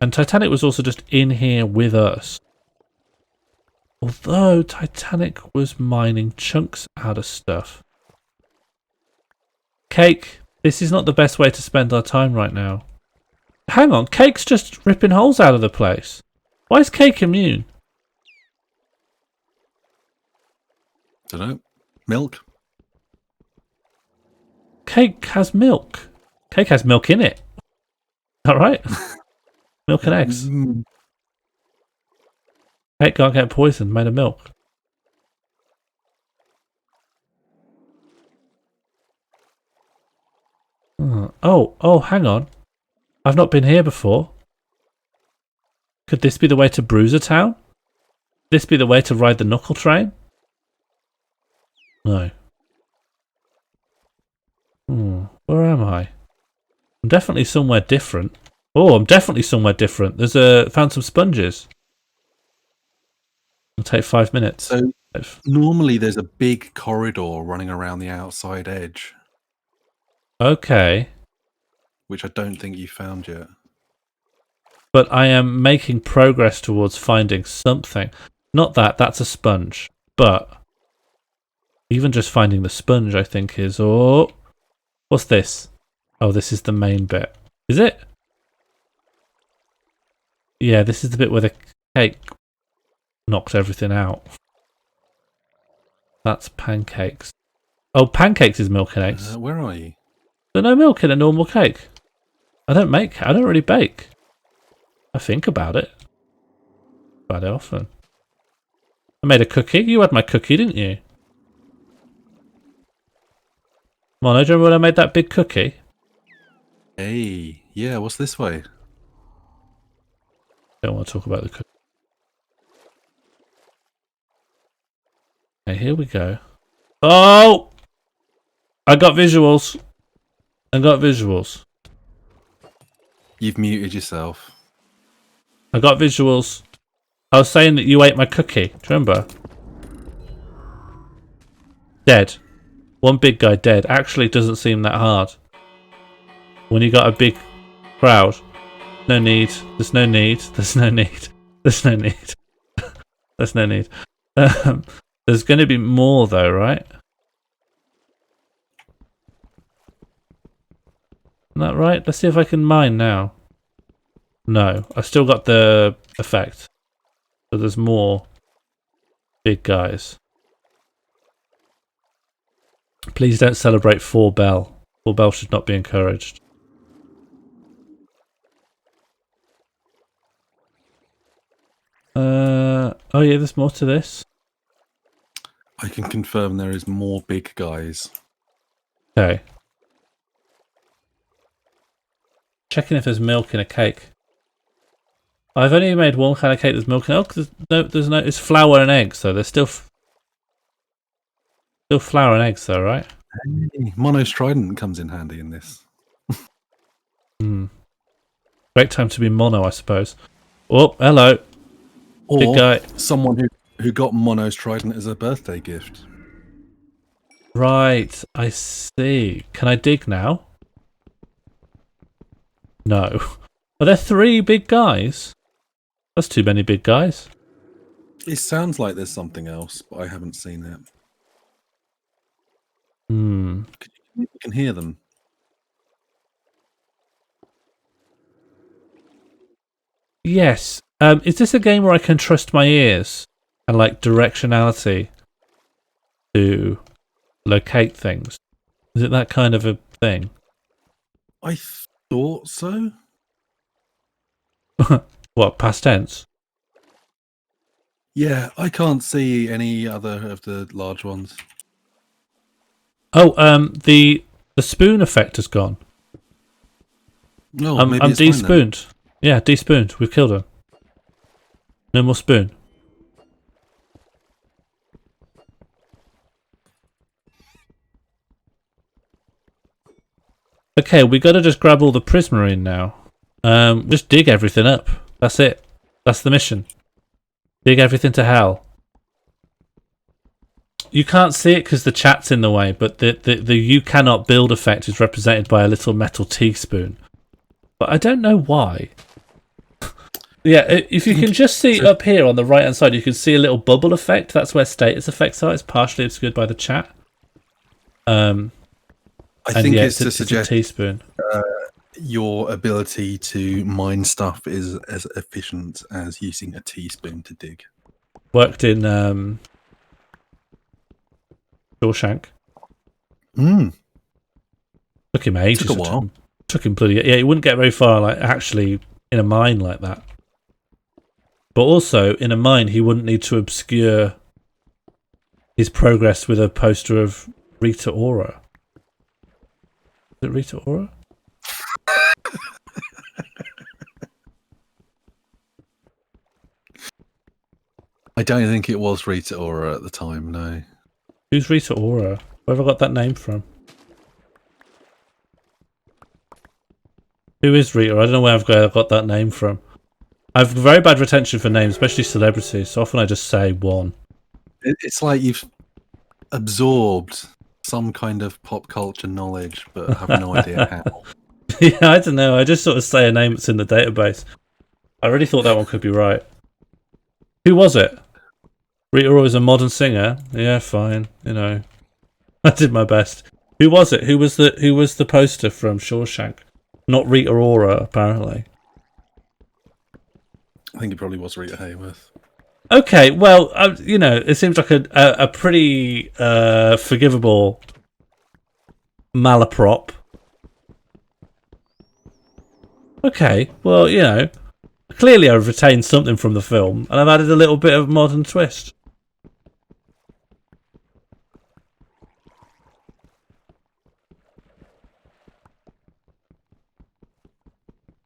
S2: And Titanic was also just in here with us. Although Titanic was mining chunks out of stuff. Cake, this is not the best way to spend our time right now. Hang on, Cake's just ripping holes out of the place. Why is Cake immune?
S3: Dunno. Milk?
S2: Cake has milk. Cake has milk in it. Alright. Milk and eggs. Cake can't get poisoned made of milk. Oh, hang on. I've not been here before. Could this be the way to Bruiser Town? This be the way to ride the knuckle train? No. Where am I? I'm definitely somewhere different. Oh, I'm definitely somewhere different. Found some sponges. It'll take 5 minutes.
S3: So normally there's a big corridor running around the outside edge.
S2: Okay.
S3: Which I don't think you found yet.
S2: But I am making progress towards finding something. Not that, that's a sponge. But even just finding the sponge, I think is... Oh, what's this? Oh, this is the main bit. Is it? Yeah, this is the bit where the cake knocked everything out. That's pancakes. Oh, pancakes is milk and eggs.
S3: Where are you?
S2: There's no milk in a normal cake. I don't really bake. I think about it. Quite often. I made a cookie. You had my cookie, didn't you? Mono, do you remember when I made that big cookie?
S3: Hey, yeah, what's this way?
S2: Don't want to talk about the cookie. Okay, here we go. Oh! I got visuals.
S3: You've muted yourself.
S2: I got visuals. I was saying that you ate my cookie. Do you remember? Dead. One big guy dead. Actually, it doesn't seem that hard. When you got a big crowd. No need. There's no need. There's no need. There's no need. There's no need. There's going to be more though, right? Isn't that right? Let's see if I can mine now. No, I still got the effect. So there's more big guys. Please don't celebrate 4 Bell. 4 Bell should not be encouraged. Oh yeah, there's more to this.
S3: I can confirm there is more big guys.
S2: Okay. Checking if there's milk in a cake. I've only made one kind of cake that's milk in it. Oh, there's no, it's flour and eggs, so there's still flour and eggs though, right?
S3: Hey, Mono's trident comes in handy in this.
S2: Great time to be mono, I suppose. Oh, hello.
S3: Or
S2: big guy.
S3: Someone who got Mono's trident as a birthday gift.
S2: Right, I see. Can I dig now? No. Are there 3 big guys? That's too many big guys.
S3: It sounds like there's something else, but I haven't seen it. You can hear them.
S2: Yes. Is this a game where I can trust my ears and like directionality to locate things? Is it that kind of a thing?
S3: I thought so.
S2: What, past tense?
S3: Yeah, I can't see any other of the large ones.
S2: Oh, the spoon effect has gone.
S3: No,
S2: I'm
S3: maybe it's fine then.
S2: despooned. Yeah, despooned. We've killed him. No more spoon. Okay, we got to just grab all the prismarine now. Just dig everything up. That's it. That's the mission. Dig everything to hell. You can't see it because the chat's in the way, but the you cannot build effect is represented by a little metal teaspoon. But I don't know why. Yeah, if you can just see up here on the right hand side, you can see a little bubble effect. That's where status effects are. It's partially obscured by the chat.
S3: I think
S2: yeah,
S3: it's to suggest
S2: a teaspoon.
S3: Your ability to mine stuff is as efficient as using a teaspoon to dig.
S2: Worked in Shawshank. Took him ages.
S3: Took a while.
S2: Took him bloody... Yeah, he wouldn't get very far, like, actually, in a mine like that. But also, in a mine, he wouldn't need to obscure his progress with a poster of Rita Ora. Is it Rita Ora?
S3: I don't think it was Rita Ora at the time, no.
S2: Who's Rita Ora? Where have I got that name from? Who is Rita? I don't know where I've got that name from. I have very bad retention for names, especially celebrities. So often I just say one.
S3: It's like you've absorbed some kind of pop culture knowledge, but have no idea how.
S2: Yeah, I don't know. I just sort of say a name that's in the database. I really thought that one could be right. Who was it? Rita Ora is a modern singer. Yeah, fine. You know, I did my best. Who was it? Who was the poster from Shawshank? Not Rita Ora, apparently.
S3: I think it probably was Rita Hayworth.
S2: Okay, well, you know, it seems like a pretty forgivable malaprop. Okay, well, you know, clearly I've retained something from the film, and I've added a little bit of modern twist.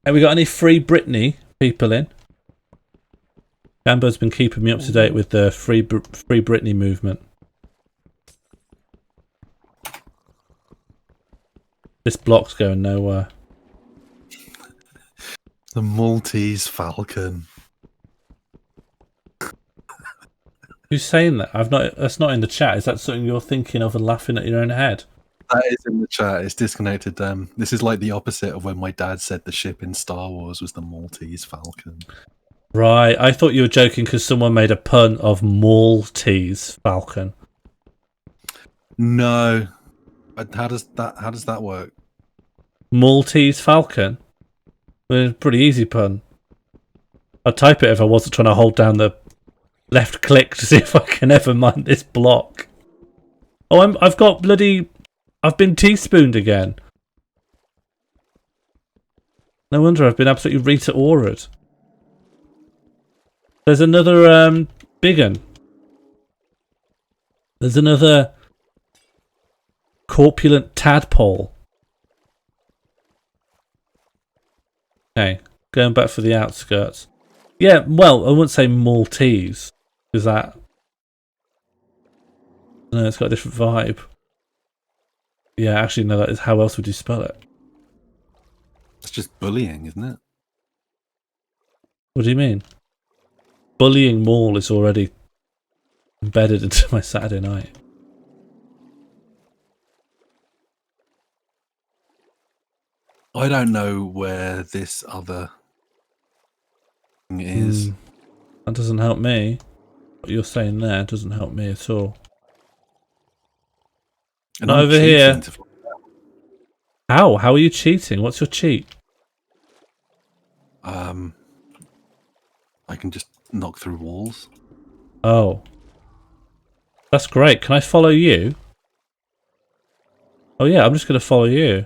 S2: Have we got any Free Britney people in? Gambo's been keeping me up to date with the Free Britney movement. This block's going nowhere.
S3: The Maltese Falcon.
S2: Who's saying that? That's not in the chat. Is that something you're thinking of and laughing at your own head?
S3: That is in the chat. It's disconnected. This is like the opposite of when my dad said the ship in Star Wars was the Maltese Falcon.
S2: Right. I thought you were joking because someone made a pun of Maltese Falcon.
S3: No. How does that work?
S2: Maltese Falcon? Well, pretty easy pun. I'd type it if I wasn't trying to hold down the left click to see if I can ever mind this block. Oh, I've been teaspooned again. No wonder I've been absolutely Rita-Ora'd. There's another big one. There's another corpulent tadpole. Okay, going back for the outskirts. Yeah, well, I wouldn't say Maltese, because that... No, it's got a different vibe. Yeah, actually, no, that is... How else would you spell it?
S3: It's just bullying, isn't it?
S2: What do you mean? Bullying Mall is already embedded into my Saturday night.
S3: I don't know where this other thing is.
S2: That doesn't help me. What you're saying there doesn't help me at all.
S3: And
S2: Not
S3: I'm
S2: over here.
S3: cheating to find out.
S2: How? How are you cheating? What's your cheat?
S3: I can just knock through walls.
S2: Oh. That's great. Can I follow you? Oh yeah, I'm just going to follow you.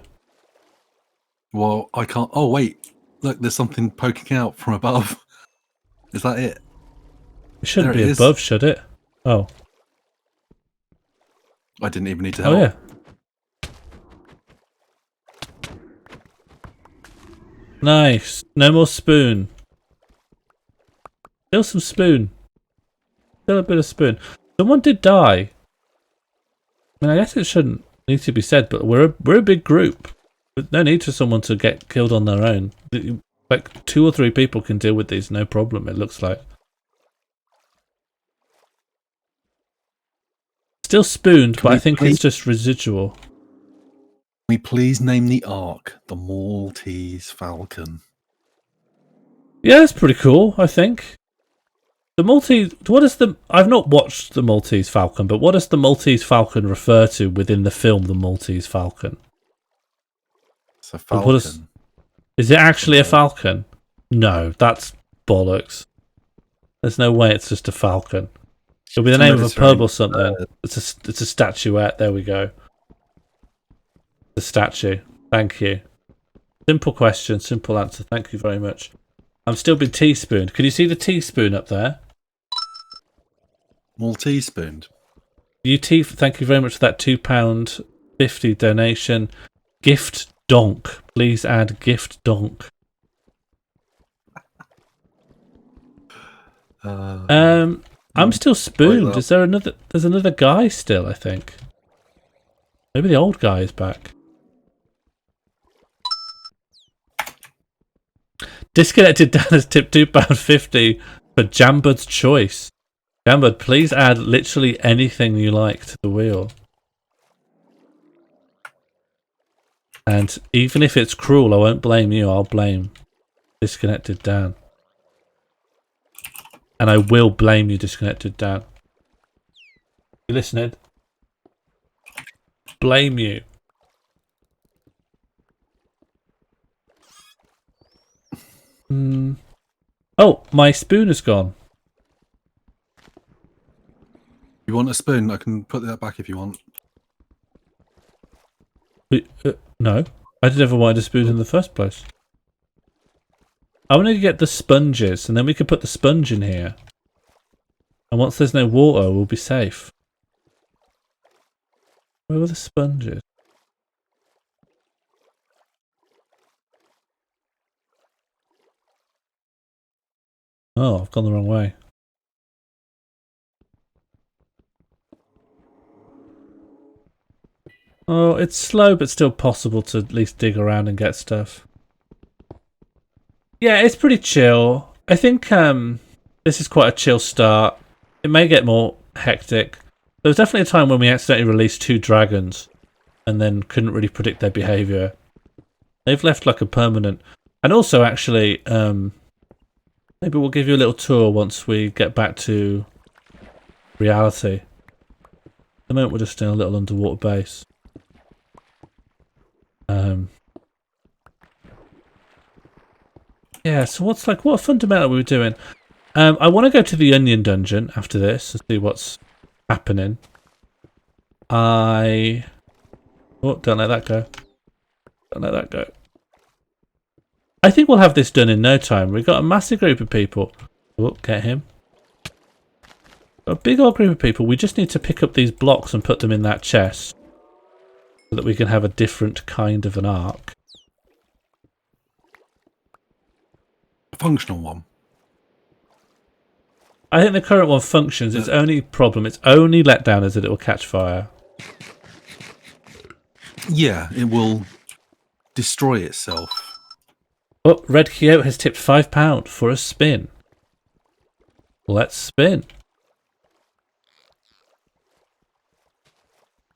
S3: Well, I can't. Oh, wait. Look, there's something poking out from above. Is that it?
S2: It shouldn't
S3: There
S2: be
S3: it is.
S2: above, should it? Oh.
S3: I didn't even need to
S2: Oh
S3: help.
S2: yeah. Nice. No more spoon. Still some spoon. Still a bit of spoon. Someone did die. I mean, I guess it shouldn't need to be said, but we're a big group. No need for someone to get killed on their own. Like 2 or 3 people can deal with these, no problem. It looks like. Still spooned, but I think it's just residual.
S3: Can we please name the Ark the Maltese Falcon?
S2: Yeah, that's pretty cool, I think. The Maltese... What is the... I've not watched the Maltese Falcon, but what does the Maltese Falcon refer to within the film The Maltese Falcon?
S3: It's a falcon.
S2: Is it actually a falcon? No, that's bollocks. There's no way it's just a falcon. It'll be the name of a pub or something. It's a statuette. There we go. The statue. Thank you. Simple question, simple answer. Thank you very much. I'm still being teaspooned. Can you see the teaspoon up there?
S3: Maltese spooned.
S2: Thank you very much for that £2.50 donation. Gift donk. Please add gift donk. I'm still spooned. Is there another? There's another guy still, I think. Maybe the old guy is back. Disconnected Dan has tipped £2.50 for Jambud's choice. Jambud, please add literally anything you like to the wheel. And even if it's cruel, I won't blame you. I'll blame Disconnected Dan. And I will blame you, Disconnected Dan. You listening? Blame you. Oh, my spoon is gone.
S3: You want a spoon? I can put that back if you want.
S2: No, I never wanted a spoon in the first place. I wanted to get the sponges, and then we could put the sponge in here. And once there's no water, we'll be safe. Where were the sponges? Oh, I've gone the wrong way. Oh, it's slow, but still possible to at least dig around and get stuff. Yeah, it's pretty chill. I think this is quite a chill start. It may get more hectic. There was definitely a time when we accidentally released 2 dragons and then couldn't really predict their behaviour. They've left like a permanent... And also, actually, maybe we'll give you a little tour once we get back to reality. At the moment, we're just in a little underwater base. Yeah, so what fundamental we were doing? I want to go to the Onion Dungeon after this and see what's happening. Oh, don't let that go. Don't let that go. I think we'll have this done in no time. We've got a massive group of people. Oh, get him. A big old group of people. We just need to pick up these blocks and put them in that chest so that we can have a different kind of an arc.
S3: A functional one.
S2: I think the current one functions. Its only problem, its only letdown is that it will catch fire.
S3: Yeah, it will destroy itself.
S2: Oh, Red Kyoto has tipped £5 for a spin. Let's spin.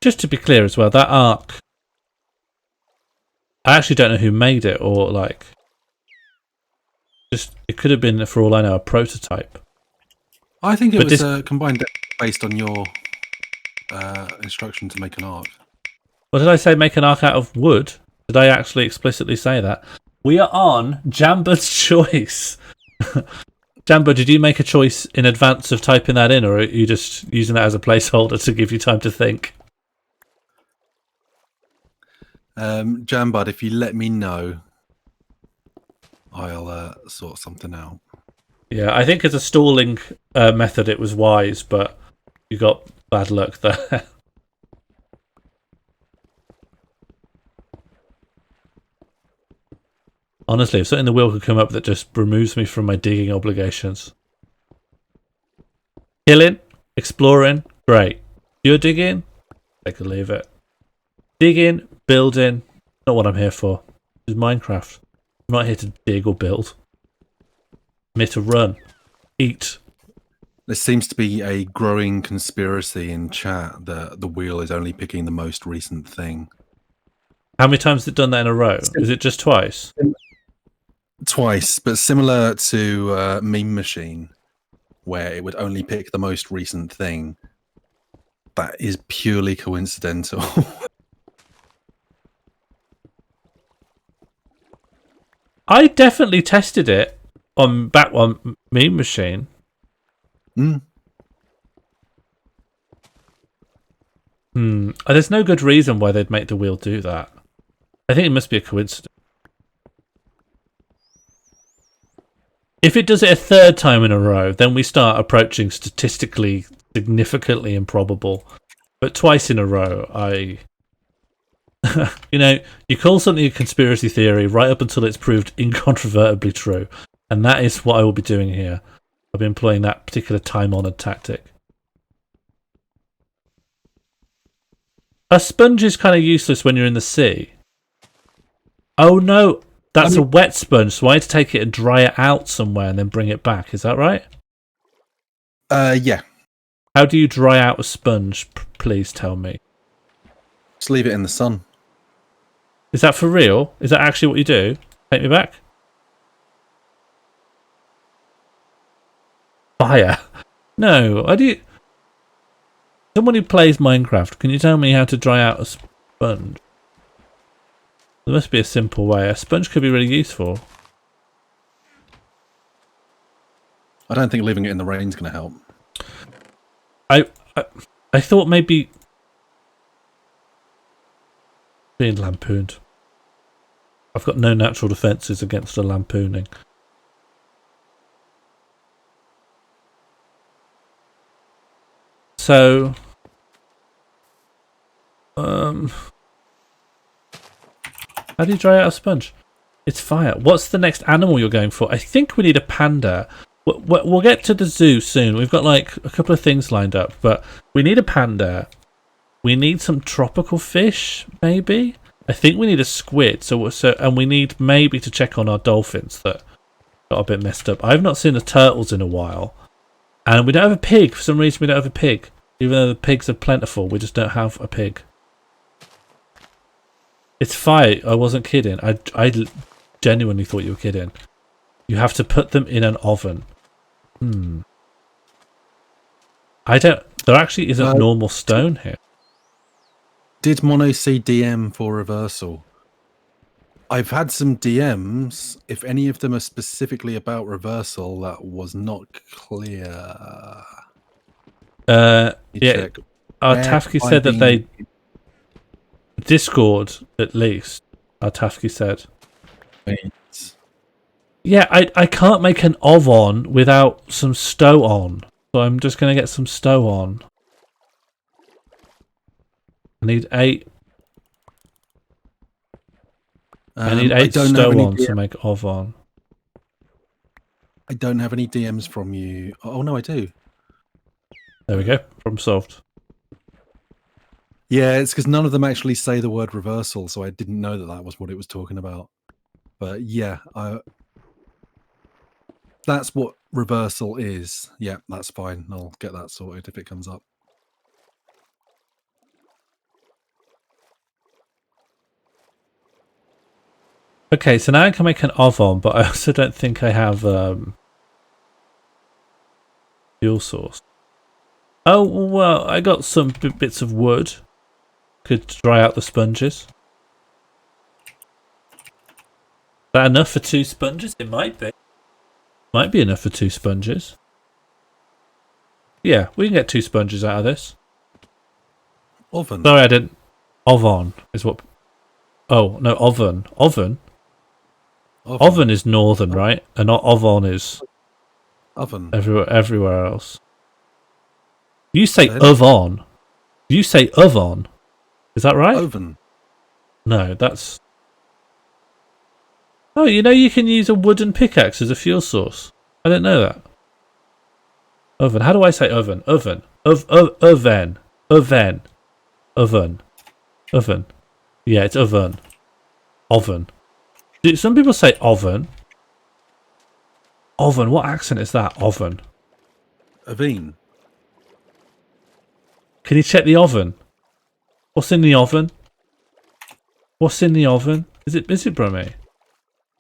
S2: Just to be clear as well, that arc... I actually don't know who made it, or like... It could have been, for all I know, a prototype.
S3: I think it was a combined deck based on your instruction to make an arc.
S2: What did I say? Make an arc out of wood? Did I actually explicitly say that? We are on Jamber's choice. Jamber, did you make a choice in advance of typing that in, or are you just using that as a placeholder to give you time to think?
S3: Jambud, if you let me know, I'll sort something out.
S2: Yeah, I think as a stalling method it was wise, but you got bad luck there. Honestly, if something in the wheel could come up that just removes me from my digging obligations. Killing, exploring, great. You're digging, I could leave it. Digging, building, not what I'm here for. This is Minecraft. I'm not here to dig or build. I'm here to run, eat.
S3: There seems to be a growing conspiracy in chat that the wheel is only picking the most recent thing.
S2: How many times has it done that in a row? Is it just twice?
S3: Twice, but similar to Meme Machine, where it would only pick the most recent thing. That is purely coincidental.
S2: I definitely tested it on Meme Machine. There's no good reason why they'd make the wheel do that. I think it must be a coincidence. If it does it a third time in a row, then we start approaching statistically significantly improbable. But twice in a row, you know, you call something a conspiracy theory right up until it's proved incontrovertibly true. And that is what I will be doing here. I'll be employing that particular time-honoured tactic. A sponge is kind of useless when you're in the sea. Oh no, that's a wet sponge, so I had to take it and dry it out somewhere and then bring it back. Is that right?
S3: Yeah.
S2: How do you dry out a sponge? Please tell me.
S3: Just leave it in the sun.
S2: Is that for real? Is that actually what you do? Take me back? Fire. No, I do. Someone who plays Minecraft, can you tell me how to dry out a sponge? There must be a simple way. A sponge could be really useful.
S3: I don't think leaving it in the rain is going to help.
S2: I thought maybe being lampooned. I've got no natural defences against a lampooning. So, how do you dry out a sponge? It's fire. What's the next animal you're going for? I think we need a panda. We'll get to the zoo soon. We've got like a couple of things lined up, but we need a panda. We need some tropical fish, maybe. I think we need a squid. And we need maybe to check on our dolphins that got a bit messed up. I've not seen the turtles in a while, and we don't have a pig. For some reason, we don't have a pig, even though the pigs are plentiful. We just don't have a pig. It's fire. I wasn't kidding. I genuinely thought you were kidding. You have to put them in an oven. I don't. There actually isn't normal stone here.
S3: Did Mono see DM for reversal? I've had some DMs. If any of them are specifically about reversal, that was not clear.
S2: Yeah. Tafki said that they Discord at least. Tafki said.
S3: Wait.
S2: Yeah, I can't make an oven without some stow on, so I'm just gonna get some stow on. I need 8. I need 8 stow on to make oven.
S3: I don't have any DMs from you. Oh no, I do.
S2: There we go. Problem solved.
S3: Yeah, it's because none of them actually say the word reversal, so I didn't know that that was what it was talking about. But yeah, that's what reversal is. Yeah, that's fine. I'll get that sorted if it comes up.
S2: Okay, so now I can make an oven, but I also don't think I have fuel source. Oh, well, I got some bits of wood. Could dry out the sponges. Is that enough for 2 sponges? It might be. Might be enough for 2 sponges. Yeah, we can get 2 sponges out of this.
S3: Oven.
S2: Sorry, I didn't. Oven is what. Oh, no, oven. Oven? Oven is northern, right? And not oven is
S3: oven.
S2: Everywhere else. You say oven. You say oven. Is that right?
S3: Oven.
S2: No, that's. Oh, you know you can use a wooden pickaxe as a fuel source. I didn't know that. Oven. How do I say oven? Oven. Oven. Oven. Oven. Oven. Yeah, it's oven. Oven. Some people say oven. Oven. What accent is that? Oven.
S3: Oven.
S2: Can you check the oven? What's in the oven? What's in the oven? Is it Brummy?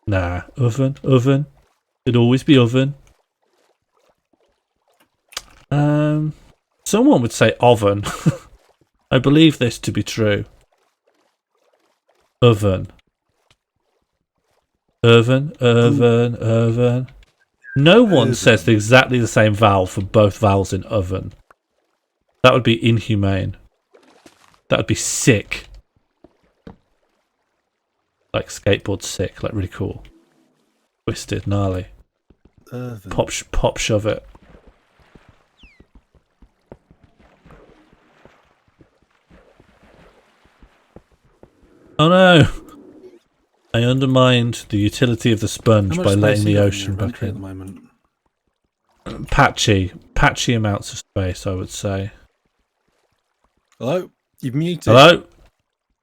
S2: Nah, oven. It'd always be oven. Someone would say oven. I believe this to be true. Oven. Oven. No one says exactly the same vowel for both vowels in oven. That would be inhumane. That would be sick. Like skateboard sick, like really cool. Twisted, gnarly. Pop shove it. Oh no! I undermined the utility of the sponge by letting the ocean back in. At the moment? Patchy amounts of space, I would say.
S3: Hello? You've muted.
S2: Hello?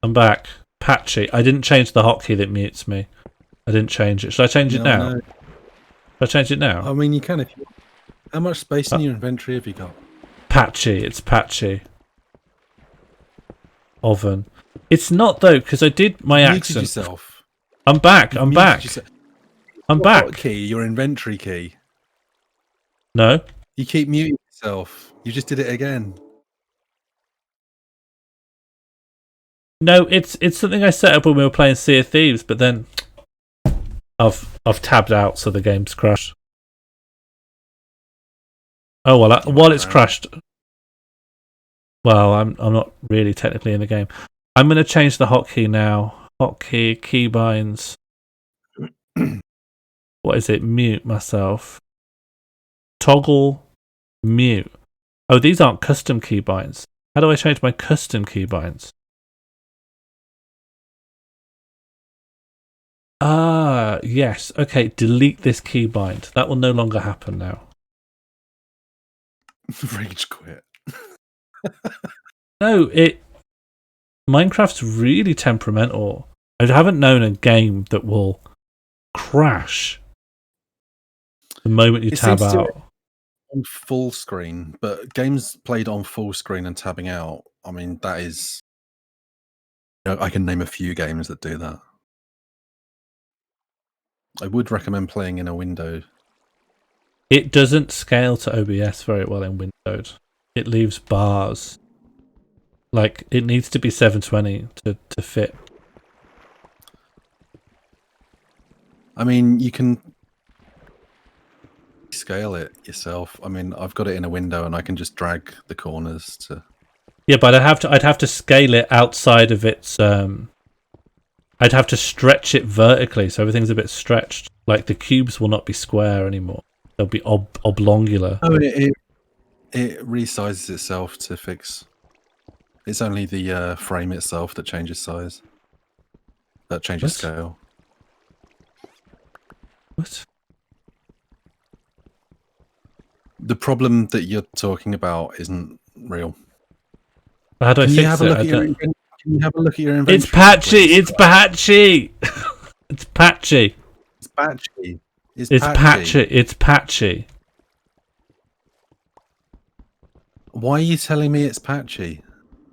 S2: I'm back. Patchy. I didn't change the hotkey that mutes me. I didn't change it. Should I change it now? No. Should I change it now?
S3: I mean, you can if you want. How much space in your inventory have you got?
S2: Patchy. It's patchy. Oven. It's not though, because I did my accent.
S3: Yourself.
S2: I'm back. I'm back. I'm back.
S3: Hotkey, your inventory key.
S2: No.
S3: You keep muting yourself. You just did it again.
S2: No, it's something I set up when we were playing Sea of Thieves, but then I've tabbed out, so the game's crashed. Oh well, while it's crashed. Well, I'm not really technically in the game. I'm going to change the hotkey now. Hotkey keybinds. What is it? Mute myself. Toggle mute. Oh, these aren't custom keybinds. How do I change my custom keybinds? Ah, yes. Okay, delete this keybind. That will no longer happen now.
S3: Rage quit.
S2: No, Minecraft's really temperamental. I haven't known a game that will crash the moment you tab
S3: seems to
S2: out.
S3: on full screen, but games played on full screen and tabbing out, I mean, that is... I can name a few games that do that. I would recommend playing in a window.
S2: It doesn't scale to OBS very well in windowed. It leaves bars. Like, it needs to be 720 to fit.
S3: I mean, you can scale it yourself. I mean, I've got it in a window and I can just drag the corners to...
S2: Yeah, but I'd have to scale it outside of its I'd have to stretch it vertically, so everything's a bit stretched. Like the cubes will not be square anymore; they'll be oblongular.
S3: Oh, it resizes itself to fix. It's only the frame itself that changes size. That changes scale.
S2: What?
S3: The problem that you're talking about isn't real.
S2: How do I fix it?
S3: Can you have a look at your inventory?
S2: It's patchy. It's patchy. It's patchy.
S3: It's patchy.
S2: It's patchy. It's patchy.
S3: Why are you telling me it's patchy?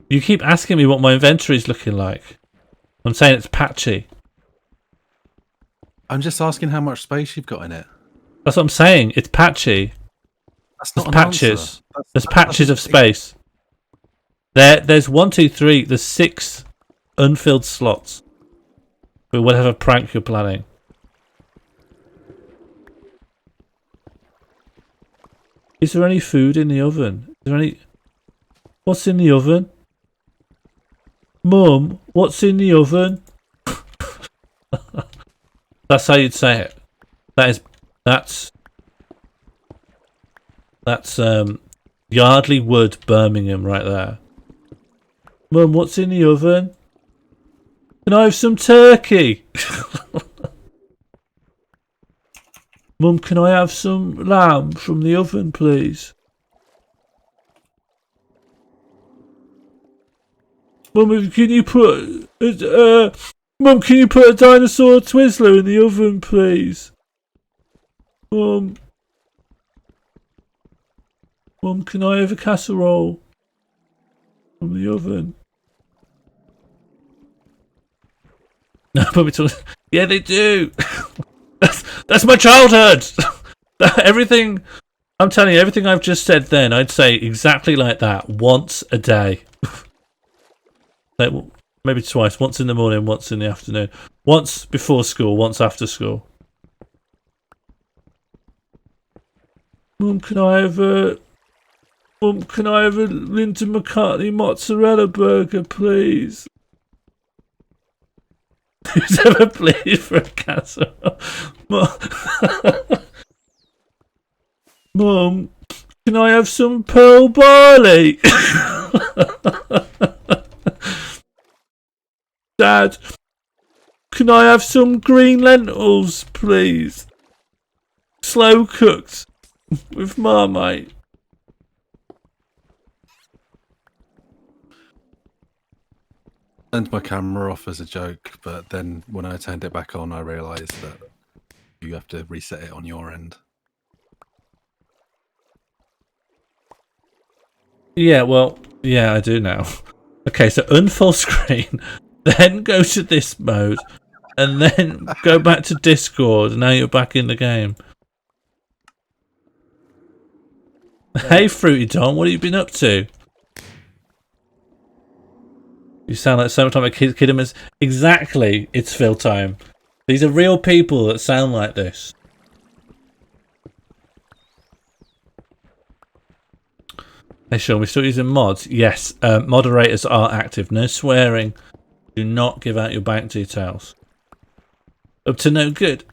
S2: You keep asking me what my inventory is looking like. I'm saying it's patchy.
S3: I'm just asking how much space you've got in it.
S2: That's what I'm saying. It's patchy.
S3: That's not
S2: There's patches.
S3: Answer.
S2: There's patches of space. There's 1, 2, 3. There's 6 unfilled slots for whatever prank you're planning. Is there any food in the oven? Is there any? What's in the oven? Mum, what's in the oven? That's how you'd say it. That's Yardley Wood, Birmingham, right there. Mum, what's in the oven? Can I have some turkey? Mum, can I have some lamb from the oven, please? Mum, can you put Mum, can you put a dinosaur Twizzler in the oven, please? Mum, can I have a casserole from the oven? No, yeah, they do. That's my childhood. Everything I'm telling you, everything I've just said. Then I'd say exactly like that once a day. Like, maybe twice. Once in the morning, once in the afternoon. Once before school, once after school. Mum, can I have a Linda McCartney mozzarella burger, please? Who's ever played for a casserole? Mum, can I have some pearl barley? Dad, can I have some green lentils, please? Slow cooked with Marmite.
S3: Turned my camera off as a joke, but then when I turned it back on, I realised that you have to reset it on your end.
S2: Yeah, well, yeah, I do now. Okay, so unfull screen, then go to this mode, and then go back to Discord. Now you're back in the game. Hey, Fruity Tom, what have you been up to? You sound like so much like a kid. Exactly, it's Phil time. These are real people that sound like this. Hey, Sean, we're still using mods? Yes, moderators are active. No swearing. Do not give out your bank details. Up to no good.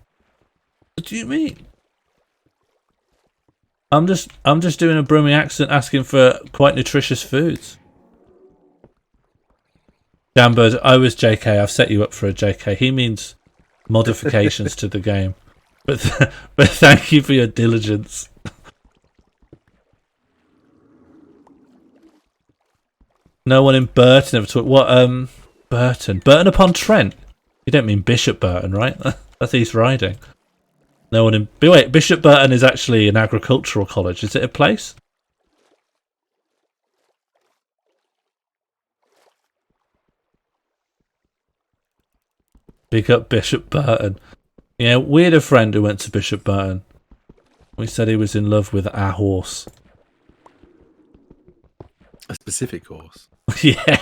S2: What do you mean? I'm just doing a Brummie accent asking for quite nutritious foods. Jambird, I was JK. I've set you up for a JK. He means modifications to the game. But thank you for your diligence. No one in Burton ever talked. What? Burton. Burton upon Trent. You don't mean Bishop Burton, right? That's East Riding. No one in. Wait, Bishop Burton is actually an agricultural college. Is it a place? Big up Bishop Burton. Yeah, we had a friend who went to Bishop Burton. We said he was in love with our horse.
S3: A specific horse.
S2: Yeah.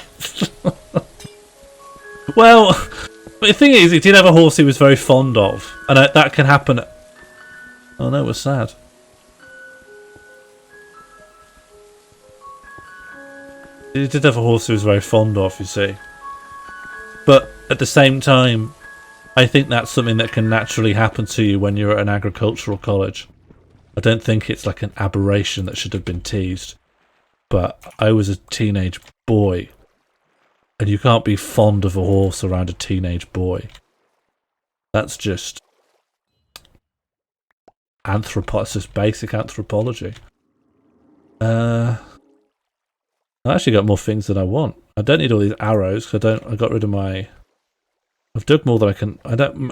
S2: Well, but the thing is, he did have a horse he was very fond of, and that can happen. Oh no, it was sad. He did have a horse he was very fond of, you see. But at the same time, I think that's something that can naturally happen to you when you're at an agricultural college. I don't think it's like an aberration that should have been teased. But I was a teenage boy, and you can't be fond of a horse around a teenage boy. That's just it's just basic anthropology. I actually got more things than I want. I don't need all these arrows because I got rid of my. I've dug more than I can. I don't.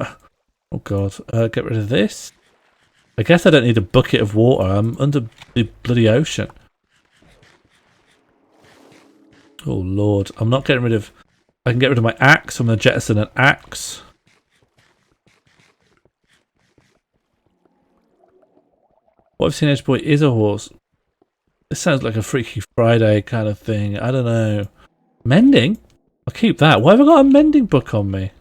S2: Oh god, get rid of this. I guess I don't need a bucket of water. I'm under the bloody ocean. Oh lord, I'm not getting rid of. I can get rid of my axe. I'm going to jettison an axe. What if Teenage Boy is a horse? This sounds like a Freaky Friday kind of thing. I don't know. Mending? I'll keep that. Why have I got a mending book on me?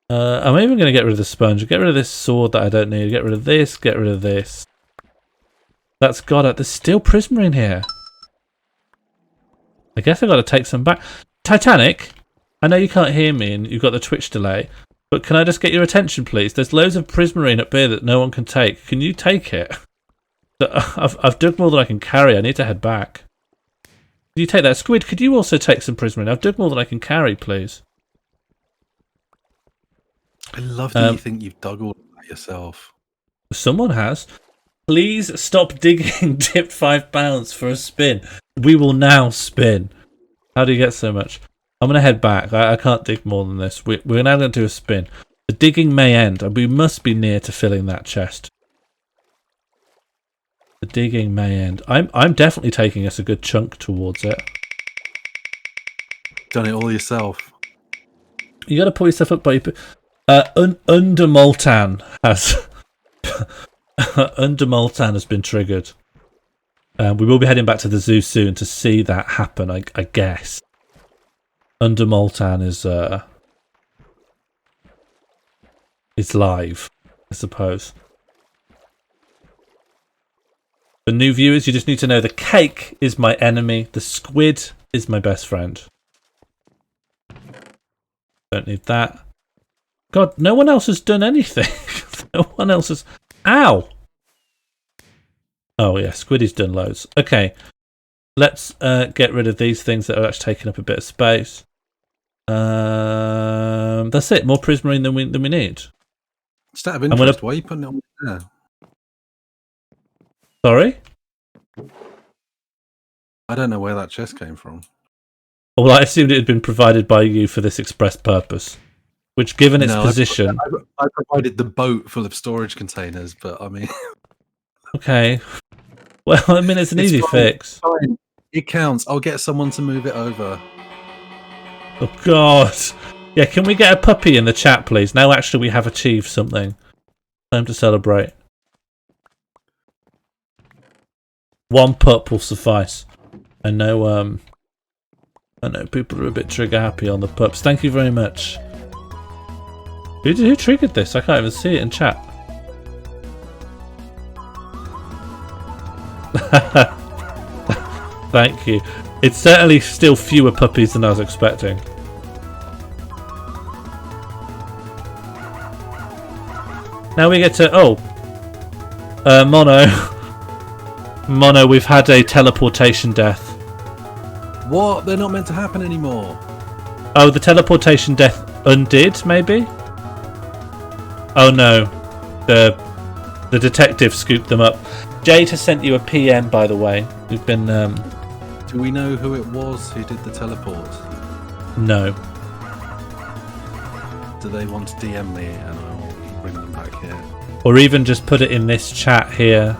S2: I'm even going to get rid of the sponge. Get rid of this sword that I don't need. Get rid of this. Get rid of this. That's got it. There's still prismarine here. I guess I got to take some back. Titanic, I know you can't hear me and you've got the Twitch delay, but can I just get your attention, please? There's loads of prismarine up here that no one can take. Can you take it? I've dug more than I can carry. I need to head back. Can you take that? Squid, could you also take some prismarine? I've dug more than I can carry, please.
S3: I love that you think you've dug all of that yourself.
S2: Someone has. Please stop digging. Tipped £5 for a spin. We will now spin. How do you get so much? I'm going to head back. I can't dig more than this. We're now going to do a spin. The digging may end, and we must be near to filling that chest. The digging may end. I'm definitely taking us a good chunk towards it.
S3: Done it all yourself.
S2: You got to pull yourself up by your... Undermoltan has... Undermoltan has been triggered. We will be heading back to the zoo soon to see that happen, I guess. Undermoltan is live, I suppose. For new viewers, you just need to know the cake is my enemy, the squid is my best friend. Don't need that. God, no one else has done anything. No one else has... Ow! Oh yeah, Squiddy's done loads. Okay, let's get rid of these things that are actually taking up a bit of space. That's it. More prismarine than we need.
S3: Just out of interest, why are you putting it on there?
S2: Sorry?
S3: I don't know where that chest came from.
S2: Well, I assumed it had been provided by you for this express purpose. Which, given its position...
S3: I provided the boat full of storage containers, but I mean...
S2: Okay. Well, I mean, it's an easy fix.
S3: Fine. It counts. I'll get someone to move it over.
S2: Oh, God. Yeah, can we get a puppy in the chat, please? Now, actually, we have achieved something. Time to celebrate. One pup will suffice. I know people are a bit trigger happy on the pups. Thank you very much. Who triggered this? I can't even see it in chat. Thank you. It's certainly still fewer puppies than I was expecting. Now we get to... Oh. Mono. Mono, we've had a teleportation death.
S3: What? They're not meant to happen anymore.
S2: Oh, the teleportation death undid, maybe? Oh no, the detective scooped them up. Jade has sent you a PM, by the way. We've been...
S3: Do we know who it was who did the teleport?
S2: No.
S3: Do they want to DM me and I'll bring them back here?
S2: Or even just put it in this chat here.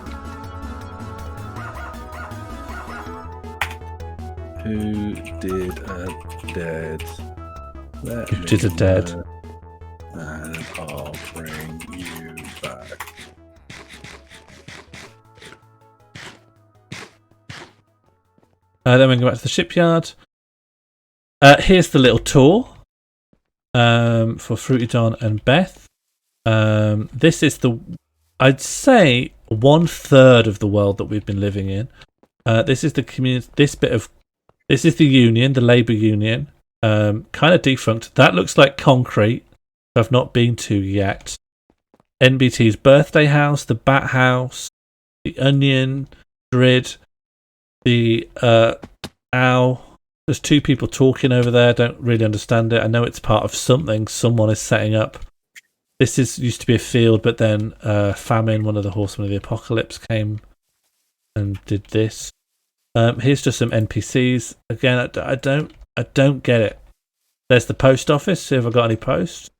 S3: Who did a dead?
S2: Who did a dead?
S3: And I'll bring you back.
S2: Then we can go back to the shipyard. Here's the little tour for Fruity Dawn and Beth. This is I'd say 1/3 of the world that we've been living in. This is the community. This is the union, the labour union. Kind of defunct. That looks like concrete. I've not been to yet. NBT's birthday house, the Bat House, the Onion, Grid, the Ow. There's two people talking over there. Don't really understand it. I know it's part of something someone is setting up. This used to be a field, but then famine, one of the horsemen of the apocalypse, came and did this. Here's just some NPCs. Again, I don't get it. There's the post office. See if I got any posts.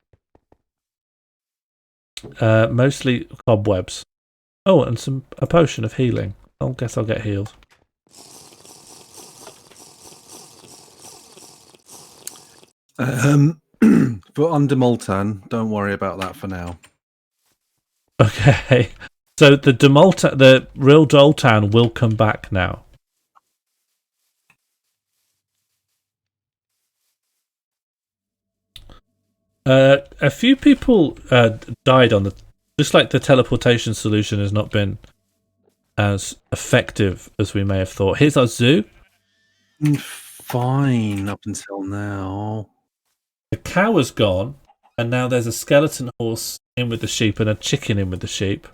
S2: Mostly cobwebs. Oh, and a potion of healing. I guess I'll get healed.
S3: For under Morlcraftians, don't worry about that for now.
S2: Okay. So the Ryldoltan will come back now. A few people died on just like the teleportation solution has not been as effective as we may have thought. Here's our zoo.
S3: Fine up until now.
S2: The cow is gone, and now there's a skeleton horse in with the sheep and a chicken in with the sheep.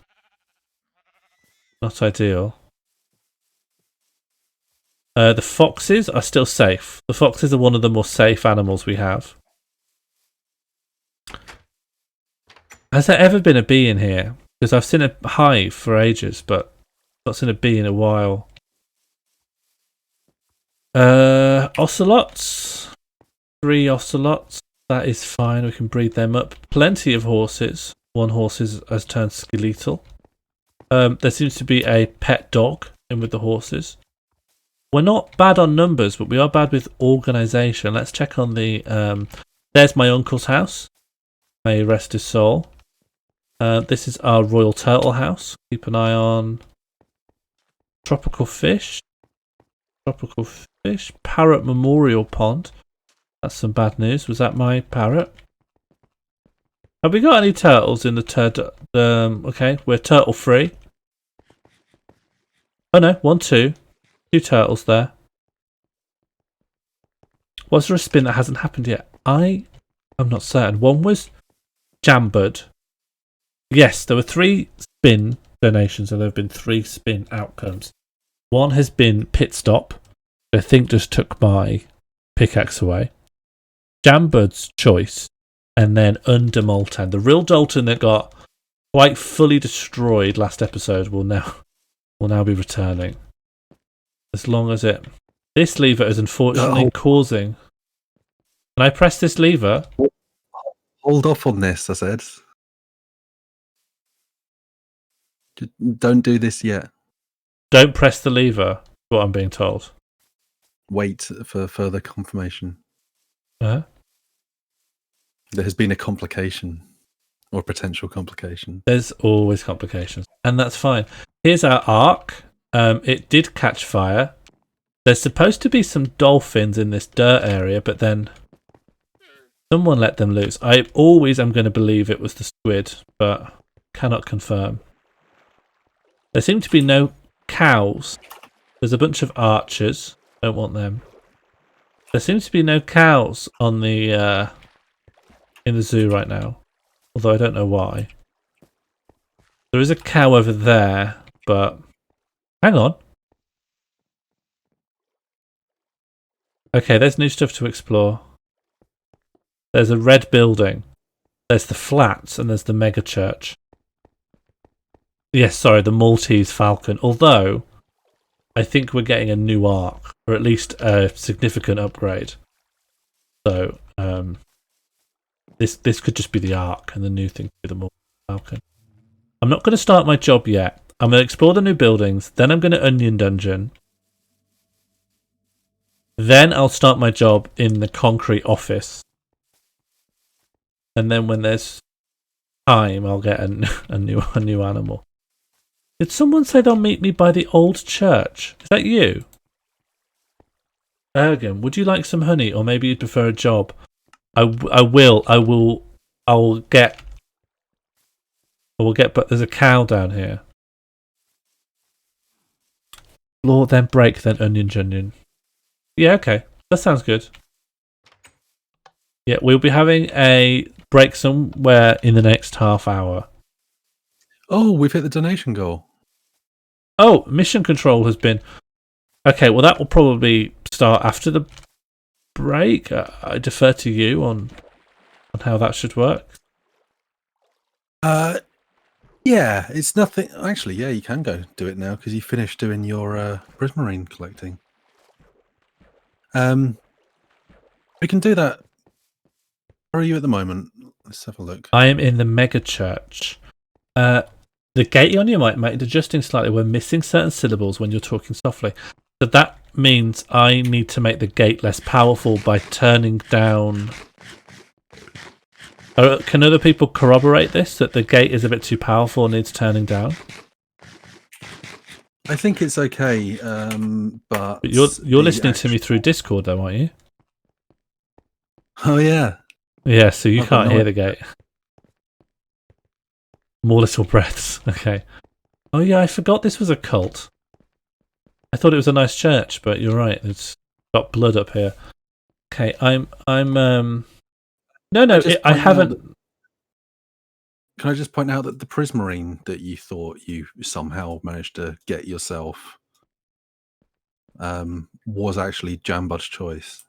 S2: Not ideal. The foxes are still safe. The foxes are one of the more safe animals we have. Has there ever been a bee in here? Because I've seen a hive for ages, but I've not seen a bee in a while. Ocelots. 3 ocelots. That is fine. We can breed them up. Plenty of horses. One horse has turned skeletal. There seems to be a pet dog in with the horses. We're not bad on numbers, but we are bad with organisation. Let's check on the... there's my uncle's house. May he rest his soul. This is our Royal Turtle house. Keep an eye on tropical fish. Tropical fish. Parrot Memorial Pond. That's some bad news. Was that my parrot? Have we got any turtles in the turtle? Okay, we're turtle free. Oh no, 1, 2. 2 turtles there. Was there a spin that hasn't happened yet? I'm not certain. One was Jambud. Yes, there were 3 spin donations, and there have been 3 spin outcomes. One has been Pit Stop. I think just took my pickaxe away. Jambud's Choice, and then Under Morlcraftians. The Ryldoltan that got quite fully destroyed last episode will now be returning. As long as this lever is unfortunately causing. Can I press this lever?
S3: Hold off on this, I said. Don't do this yet.
S2: Don't press the lever, is what I'm being told.
S3: Wait for further confirmation.
S2: Uh-huh.
S3: There has been a complication or potential complication.
S2: There's always complications, and that's fine. Here's our ark. It did catch fire. There's supposed to be some dolphins in this dirt area, but then someone let them loose. I always am going to believe it was the squid, but cannot confirm. There seem to be no cows. There's a bunch of archers. Don't want them. There seems to be no cows on the in the zoo right now, although I don't know why. There is a cow over there, but hang on. Okay, there's new stuff to explore. There's a red building. There's the flats, and there's the mega church. Yes, sorry, the Maltese Falcon. Although, I think we're getting a new arc, or at least a significant upgrade. So, this could just be the arc, and the new thing could be the Maltese Falcon. I'm not going to start my job yet. I'm going to explore the new buildings, then I'm going to Onion Dungeon. Then I'll start my job in the concrete office. And then when there's time, I'll get a new animal. Did someone say they'll meet me by the old church? Is that you? Ergen, would you like some honey, or maybe you'd prefer a job? I'll get. But there's a cow down here. Explore, then break, then onion. Yeah, okay, that sounds good. Yeah, we'll be having a break somewhere in the next half hour.
S3: Oh, we've hit the donation goal.
S2: Oh, mission control has been... Okay, well that will probably start after the break. I defer to you on how that should work.
S3: Yeah, it's nothing... Actually, yeah, you can go do it now because you finished doing your prismarine collecting. We can do that. Where are you at the moment? Let's have a look.
S2: I am in the mega church. The gate on your mic might be adjusting slightly. We're missing certain syllables when you're talking softly. So that means I need to make the gate less powerful by turning down... Can other people corroborate this, that the gate is a bit too powerful and needs turning down?
S3: I think it's okay, but
S2: you're listening to me through Discord though, aren't you?
S3: Oh yeah.
S2: Yeah, so you can't hear the gate. More little breaths. Okay. Oh yeah, I forgot this was a cult. I thought it was a nice church, but you're right. It's got blood up here. Okay, I'm No, I haven't.
S3: Can I just point out that the prismarine that you thought you somehow managed to get yourself was actually Jambud's choice?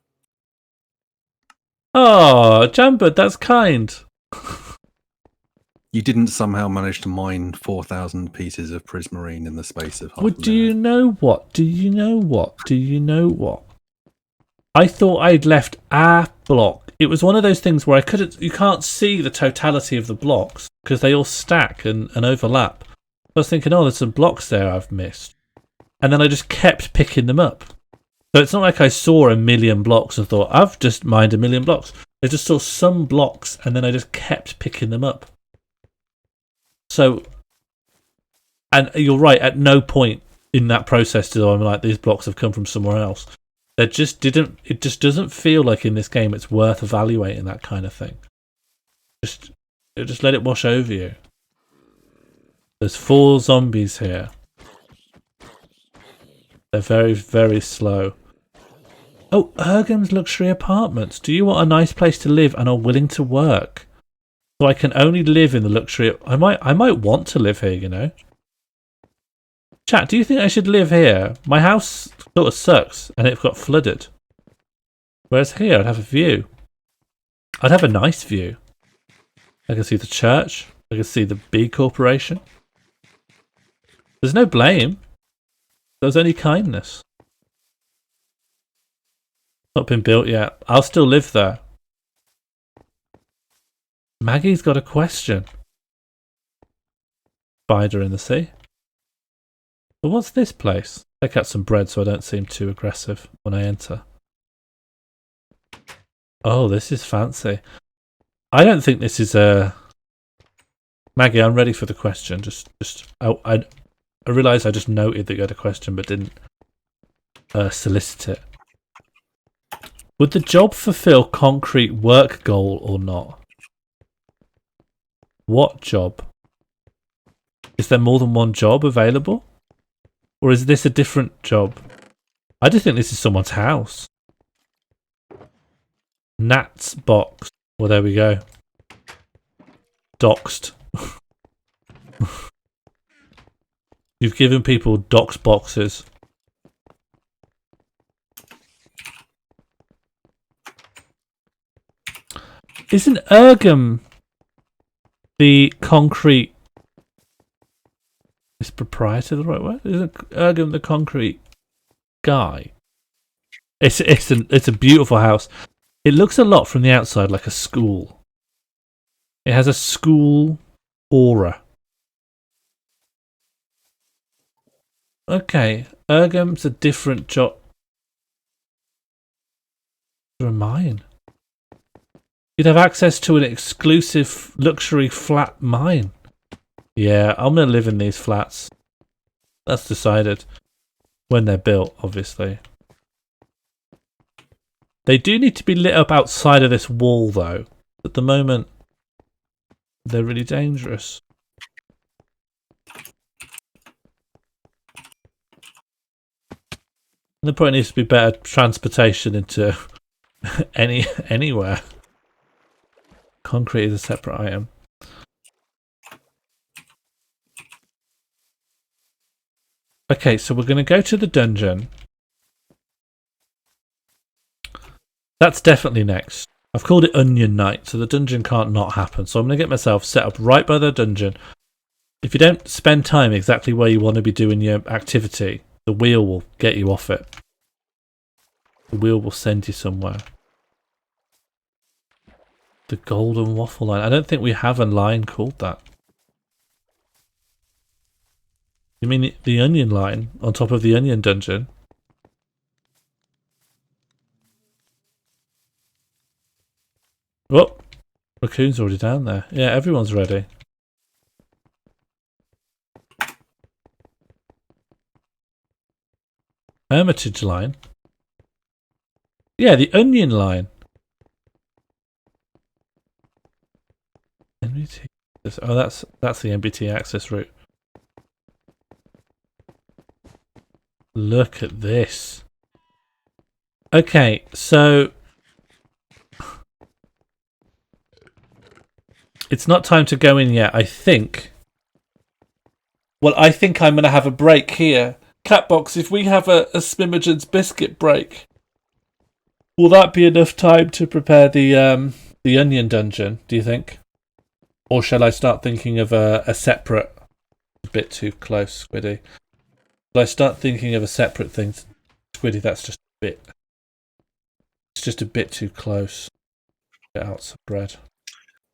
S2: Oh, Jambud, that's kind.
S3: You didn't somehow manage to mine 4,000 pieces of prismarine in the space of half
S2: Well,
S3: a minute.
S2: do you know what? I thought I'd left a block. It was one of those things where you can't see the totality of the blocks because they all stack and overlap. I was thinking, oh, there's some blocks there I've missed. And then I just kept picking them up. So it's not like I saw 1,000,000 blocks and thought, I've just mined 1,000,000 blocks. I just saw some blocks and then I just kept picking them up. So, and you're right, at no point in that process did I'm like, these blocks have come from somewhere else. It just doesn't feel like in this game it's worth evaluating that kind of thing. Just let it wash over you. There's 4 zombies here. They're very, very slow. Oh, Ergem's Luxury Apartments. Do you want a nice place to live and are willing to work? So I can only live in the luxury... I might want to live here, you know. Chat, do you think I should live here? My house sort of sucks and it got flooded. Whereas here I'd have a view. I'd have a nice view. I can see the church. I can see the B Corporation. There's no blame. There's only kindness. Not been built yet. I'll still live there. Maggie's got a question. Spider in the sea. But what's this place? Take out some bread so I don't seem too aggressive when I enter. Oh, this is fancy. I don't think this is a... Maggie, I'm ready for the question. I realised I just noted that you had a question but didn't solicit it. Would the job fulfill concrete work goal or not? What job? Is there more than one job available? Or is this a different job? I just think this is someone's house. Nat's box. Well, there we go. Doxed. You've given people dox boxes. Isn't Urgum the concrete? Is proprietor the right word? Isn't Urgum the concrete guy? It's a beautiful house. It looks a lot from the outside like a school. It has a school aura. Okay, Urgum's a different job. For a mine. You'd have access to an exclusive luxury flat mine. Yeah, I'm gonna live in these flats. That's decided. When they're built, obviously. They do need to be lit up outside of this wall, though. At the moment, they're really dangerous. The point needs to be better transportation into anywhere. Concrete is a separate item. Okay, so we're going to go to the dungeon. That's definitely next. I've called it Onion Night, so the dungeon can't not happen. So I'm going to get myself set up right by the dungeon. If you don't spend time exactly where you want to be doing your activity, the wheel will get you off it. The wheel will send you somewhere. The Golden Waffle Line. I don't think we have a line called that. You mean the Onion Line on top of the Onion Dungeon? Oh, Raccoon's already down there. Yeah, everyone's ready. Hermitage Line. Yeah, the Onion Line. NBT. Oh, that's the NBT access route. Look at this. Okay, so it's not time to go in yet, I think. Well, I think I'm going to have a break here. Catbox, if we have a Smimogen's Biscuit Break, will that be enough time to prepare the Onion Dungeon, do you think? Or shall I start thinking of a separate... A bit too close, Squiddy. Shall I start thinking of a separate thing? Squiddy, that's just a bit... It's just a bit too close. Get out some bread.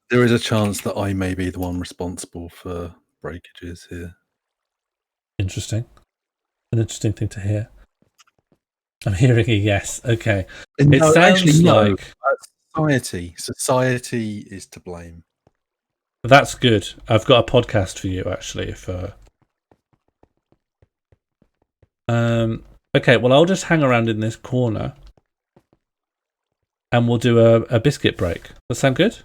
S3: There is a chance that I may be the one responsible for breakages here.
S2: Interesting. An interesting thing to hear. I'm hearing a yes. Okay.
S3: And
S2: it
S3: no,
S2: sounds
S3: actually, no.
S2: like...
S3: Society is to blame.
S2: That's good. I've got a podcast for you, actually. Okay, well, I'll just hang around in this corner. And we'll do a biscuit break. Does that sound good?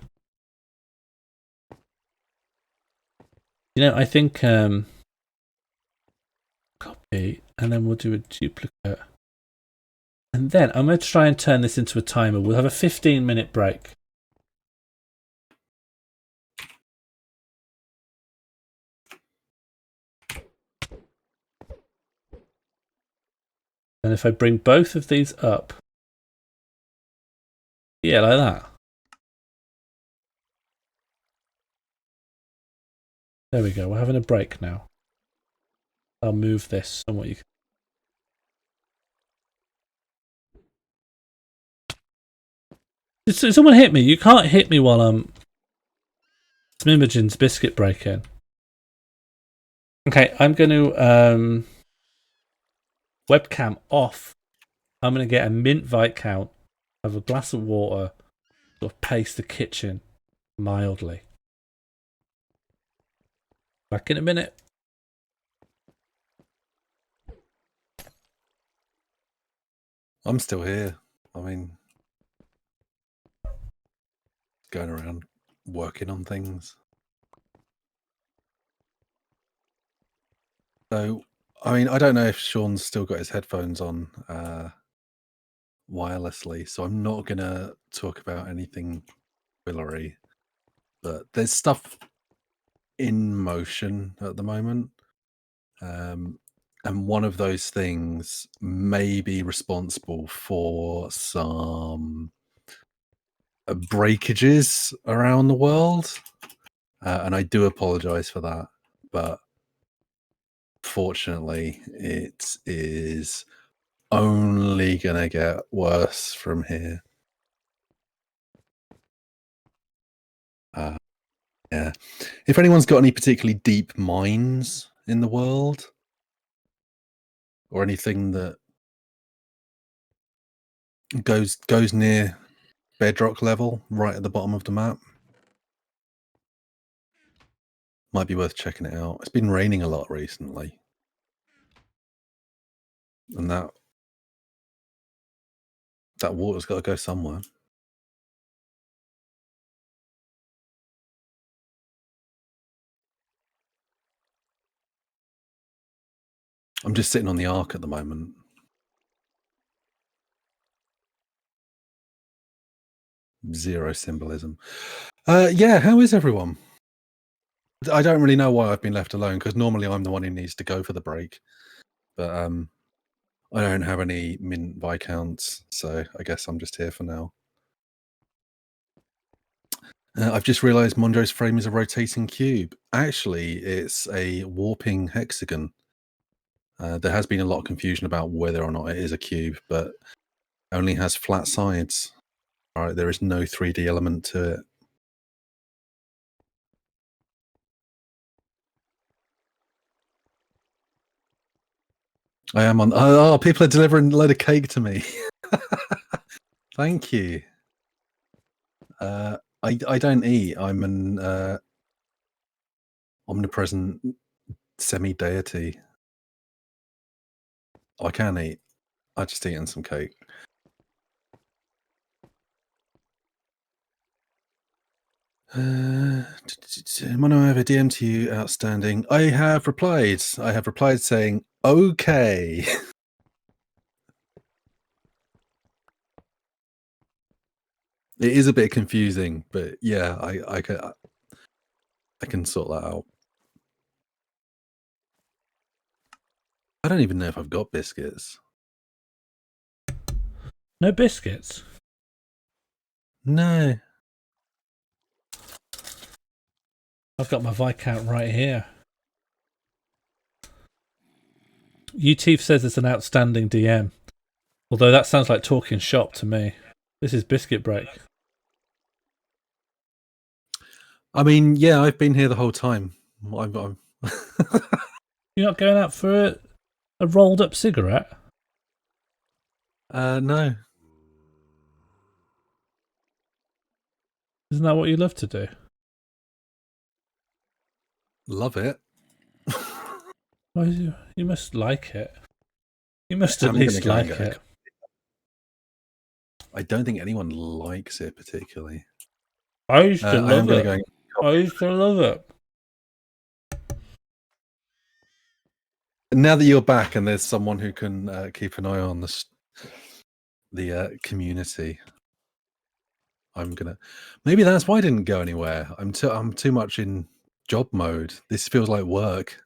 S2: You know, I think... copy, and then we'll do a duplicate. And then I'm going to try and turn this into a timer. We'll have a 15-minute break. And if I bring both of these up, yeah, like that. There we go. We're having a break now. I'll move this somewhat. You can... Someone hit me. You can't hit me while I'm Smimogen's Biscuit breaking. Okay, I'm going to webcam off. I'm going to get a mint Viscount, have a glass of water, sort of pace the kitchen mildly. Back in a minute.
S3: I'm still here. I mean, going around working on things. So, I mean, I don't know if Sean's still got his headphones on wirelessly, so I'm not going to talk about anything Willery, but there's stuff in motion at the moment. And one of those things may be responsible for some breakages around the world, and I do apologize for that, but fortunately it is only gonna get worse from here. Yeah, if anyone's got any particularly deep mines in the world or anything that goes near bedrock level right at the bottom of the map, might be worth checking it out. It's been raining a lot recently, and that water's got to go somewhere. I'm just sitting on the ark at the moment. Zero symbolism. Yeah, how is everyone? I don't really know why I've been left alone, because normally I'm the one who needs to go for the break, but I don't have any mint viscounts, so I guess I'm just here for now. I've just realised Mondro's frame is a rotating cube. Actually, it's a warping hexagon. There has been a lot of confusion about whether or not it is a cube, but it only has flat sides. All right, there is no 3D element to it. I am on. Oh, people are delivering a load of cake to me. Thank you. I don't eat. I'm an omnipresent semi-deity. Oh, I can eat. I just eaten some cake. Mono, I have a DM to you. Outstanding. I have replied. Saying, okay. It is a bit confusing, but yeah, I can sort that out. I don't even know if I've got biscuits.
S2: No biscuits?
S3: No.
S2: I've got my Viscount right here. UTeef says it's an outstanding DM. Although that sounds like talking shop to me. This is Biscuit Break.
S3: I mean, yeah, I've been here the whole time.
S2: You're not going out for a rolled up cigarette?
S3: No.
S2: Isn't that what you love to do?
S3: Love it.
S2: Well, you must like it. You must at least like it.
S3: I don't think anyone likes it particularly.
S2: I used to love it. I used to love it.
S3: Now that you're back and there's someone who can keep an eye on the community, I'm gonna. Maybe that's why I didn't go anywhere. I'm too much in job mode. This feels like work.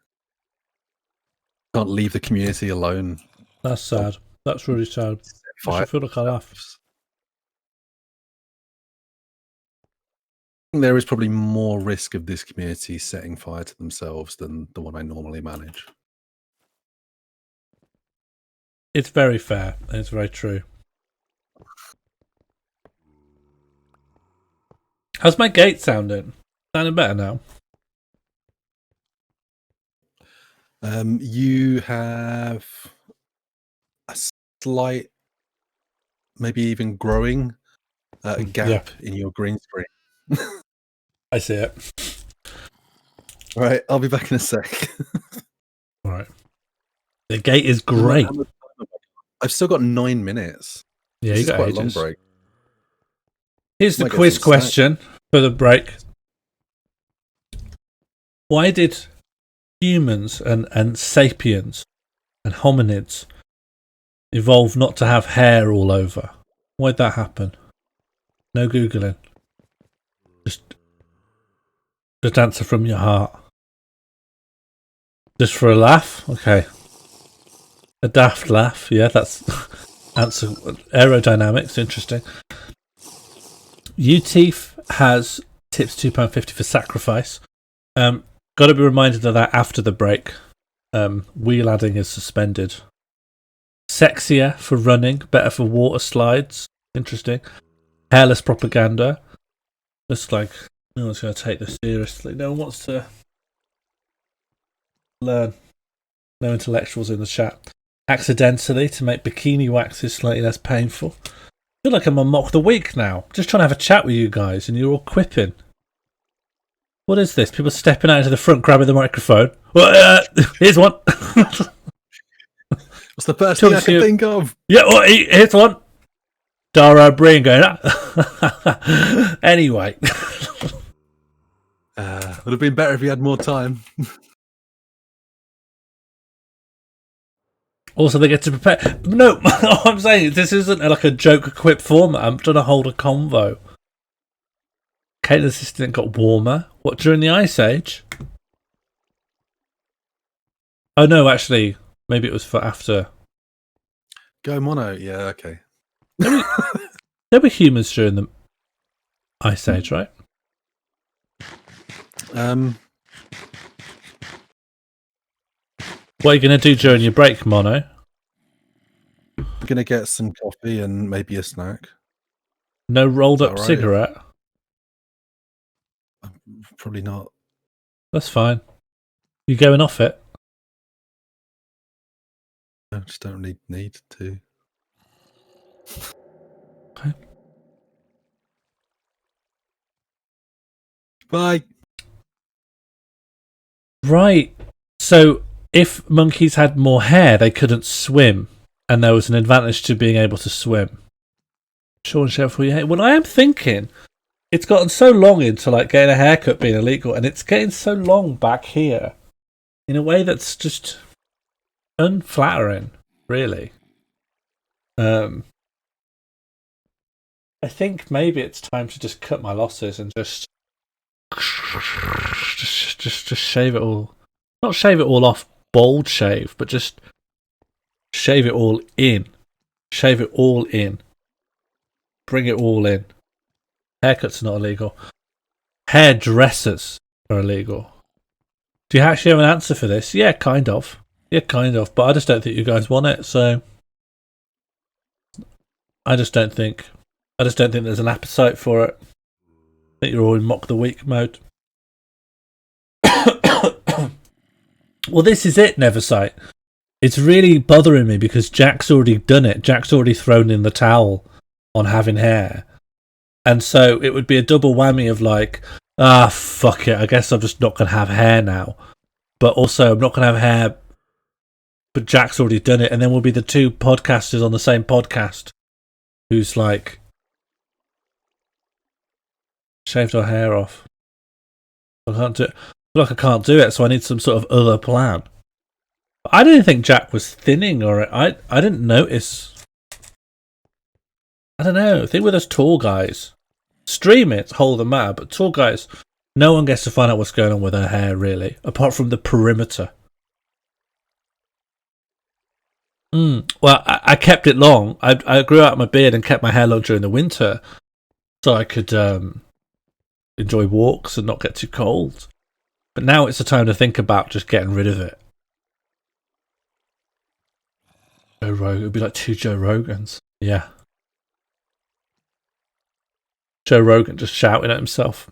S3: Can't leave the community alone.
S2: That's sad. That's really sad. I should feel like I laugh.
S3: There is probably more risk of this community setting fire to themselves than the one I normally manage.
S2: It's very fair. It's very true. How's my gate sounding? Sounding better now?
S3: You have a slight, maybe even growing gap in your green screen.
S2: I see it.
S3: Right, I'll be back in a sec.
S2: All right. The gate is great.
S3: I've still got 9 minutes.
S2: Yeah,
S3: this
S2: you got
S3: quite
S2: ages.
S3: a long break.
S2: Here's the quiz question for the break. Why did humans and sapiens and hominids evolve not to have hair all over? Why'd that happen? No Googling. Just answer from your heart. Just for a laugh? Okay. A daft laugh. Yeah, that's answer. Aerodynamics, interesting. Uteef has tips £2.50 for sacrifice. Got to be reminded of that after the break. Wheel adding is suspended. Sexier for running, better for water slides. Interesting. Hairless propaganda. Just like no one's going to take this seriously. No one wants to learn. No intellectuals in the chat. Accidentally to make bikini waxes slightly less painful. I feel like I'm on Mock the Week now. Just trying to have a chat with you guys, and you're all quipping. What is this? People stepping out into the front, grabbing the microphone. Well, here's one.
S3: What's the first thing I can think of?
S2: Yeah, well, here's one. Dara Breen going, ah. Anyway.
S3: Would have been better if you had more time.
S2: Also, they get to prepare. No, what I'm saying is this isn't like a joke quip format. I'm trying to hold a convo. Caitlin's assistant got warmer. What, during the Ice Age? Oh, no, actually, maybe it was for after.
S3: Go mono, yeah, okay.
S2: There were humans during the Ice Age, right? What are you going to do during your break, Mono?
S3: I'm going to get some coffee and maybe a snack.
S2: No rolled up cigarette?
S3: Probably not.
S2: That's fine. You going off it?
S3: I just don't need to.
S2: Okay.
S3: Bye. Right.
S2: So, if monkeys had more hair, they couldn't swim, and there was an advantage to being able to swim. Sean, shout for your hair. Well, I am thinking it's gotten so long into like getting a haircut being illegal, and it's getting so long back here in a way that's just unflattering, really. I think maybe it's time to just cut my losses and just shave it all. Not shave it all off, bald shave, but just shave it all in. Shave it all in. Bring it all in. Haircuts are not illegal. Hairdressers are illegal. Do you actually have an answer for this? Yeah, kind of. Yeah, kind of. But I just don't think you guys want it, so I just don't think there's an appetite for it. I think you're all in Mock the Week mode. Well, this is it, Neversight. It's really bothering me because Jack's already done it. Jack's already thrown in the towel on having hair. And so it would be a double whammy of like, fuck it. I guess I'm just not going to have hair now. But also, I'm not going to have hair, but Jack's already done it. And then we'll be the two podcasters on the same podcast who's like, shaved our hair off. I can't do it. I feel like I can't do it, so I need some sort of other plan. I didn't think Jack was thinning, or I didn't notice. I don't know. I think with us tall guys, stream it, hold the matter, but tall guys, no one gets to find out what's going on with her hair, really, apart from the perimeter. Well, I kept it long. I grew out my beard and kept my hair long during the winter, so I could enjoy walks and not get too cold. But now it's the time to think about just getting rid of it. Joe Rogan. It would be like two Joe Rogans. Yeah. Joe Rogan just shouting at himself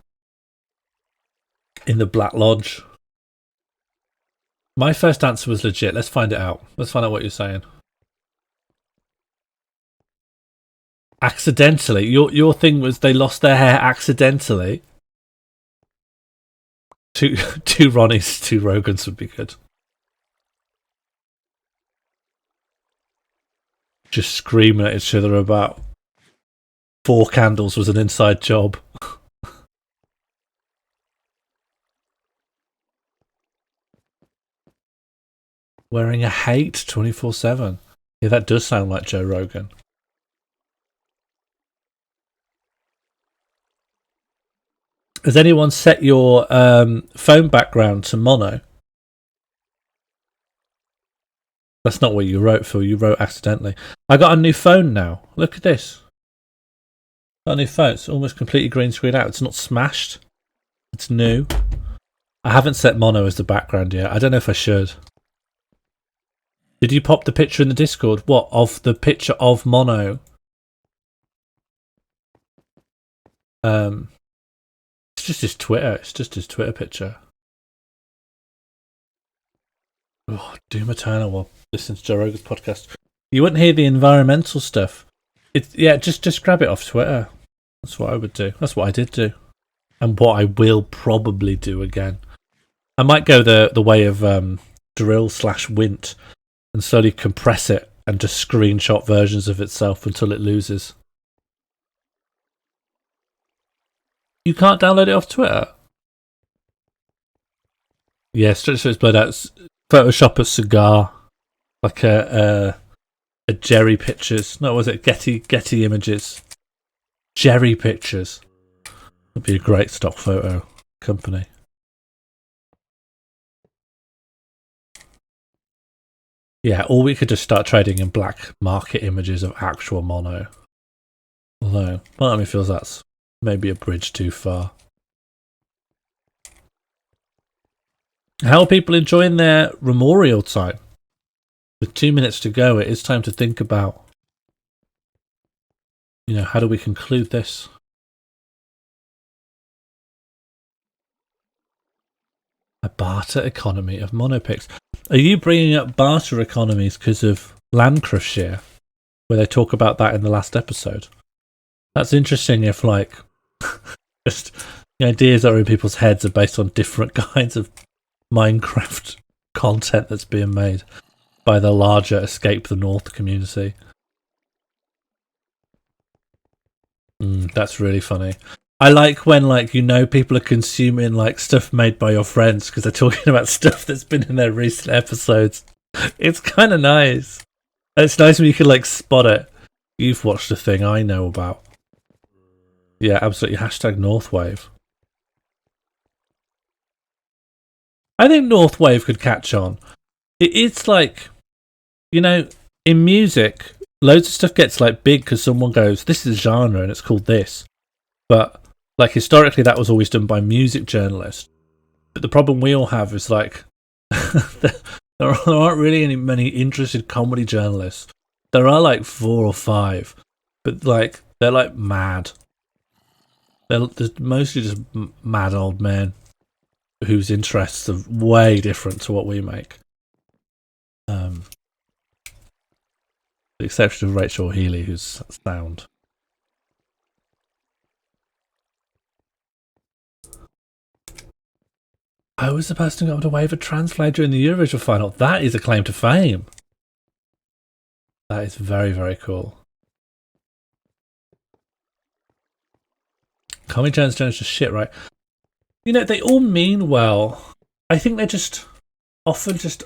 S2: in the Black Lodge. My first answer was legit. Let's find it out. Let's find out what you're saying. Accidentally. Your thing was they lost their hair accidentally. Two Ronnies, two Rogans would be good. Just screaming at each other about 4 candles was an inside job. Wearing a hate 24/7. Yeah, that does sound like Joe Rogan. Has anyone set your phone background to mono? That's not what you wrote, Phil. You wrote accidentally. I got a new phone now. Look at this. Got a new phone. It's almost completely green screened out. It's not smashed. It's new. I haven't set mono as the background yet. I don't know if I should. Did you pop the picture in the Discord? What, of the picture of mono? It's just his Twitter. It's just his Twitter picture. Oh, Doom Eternal while listening to Joe Rogan's podcast. You wouldn't hear the environmental stuff. Yeah, just grab it off Twitter. That's what I would do. That's what I did do. And what I will probably do again. I might go the way of drill/wint and slowly compress it and just screenshot versions of itself until it loses. You can't download it off Twitter? Yeah, Stretch it's blurred out. Photoshop a cigar. Like a Jerry Pictures. No, was it Getty Images? Jerry Pictures. Would be a great stock photo company. Yeah, or we could just start trading in black market images of actual mono. Although, part of me feels that's maybe a bridge too far. How are people enjoying their memorial time? With 2 minutes to go, it is time to think about, how do we conclude this? A barter economy of monopics. Are you bringing up barter economies because of Lancashire, where they talk about that in the last episode? That's interesting if, just the ideas that are in people's heads are based on different kinds of Minecraft content that's being made by the larger Escape the North community. That's really funny. I like when, people are consuming, stuff made by your friends because they're talking about stuff that's been in their recent episodes. It's kind of nice. It's nice when you can, spot it. You've watched a thing I know about. Yeah, absolutely. Hashtag Northwave. I think Northwave could catch on. It's in music, loads of stuff gets, big because someone goes, this is a genre and it's called this. But historically, that was always done by music journalists. But the problem we all have is there aren't really many interested comedy journalists. There are 4 or 5, but they're mad. They're mostly just mad old men whose interests are way different to what we make. The exception of Rachel Healy, who's sound. I was the person who got to wave a trans flag during the Eurovision final. That is a claim to fame. That is very, very cool. Comedy journalists are just shit, right? They all mean well. I think they're just often just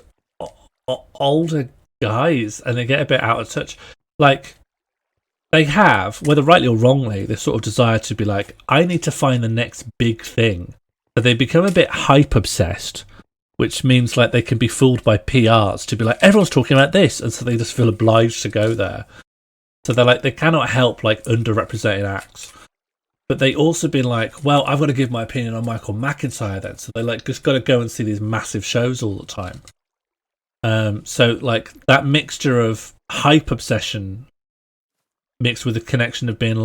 S2: older guys and they get a bit out of touch. They have, whether rightly or wrongly, this sort of desire to be I need to find the next big thing. So they become a bit hype obsessed, which means they can be fooled by PRs to be everyone's talking about this, and so they just feel obliged to go there. So they're they cannot help underrepresented acts. But they also been well, I've got to give my opinion on Michael McIntyre then. So they just got to go and see these massive shows all the time. So that mixture of hype obsession mixed with the connection of being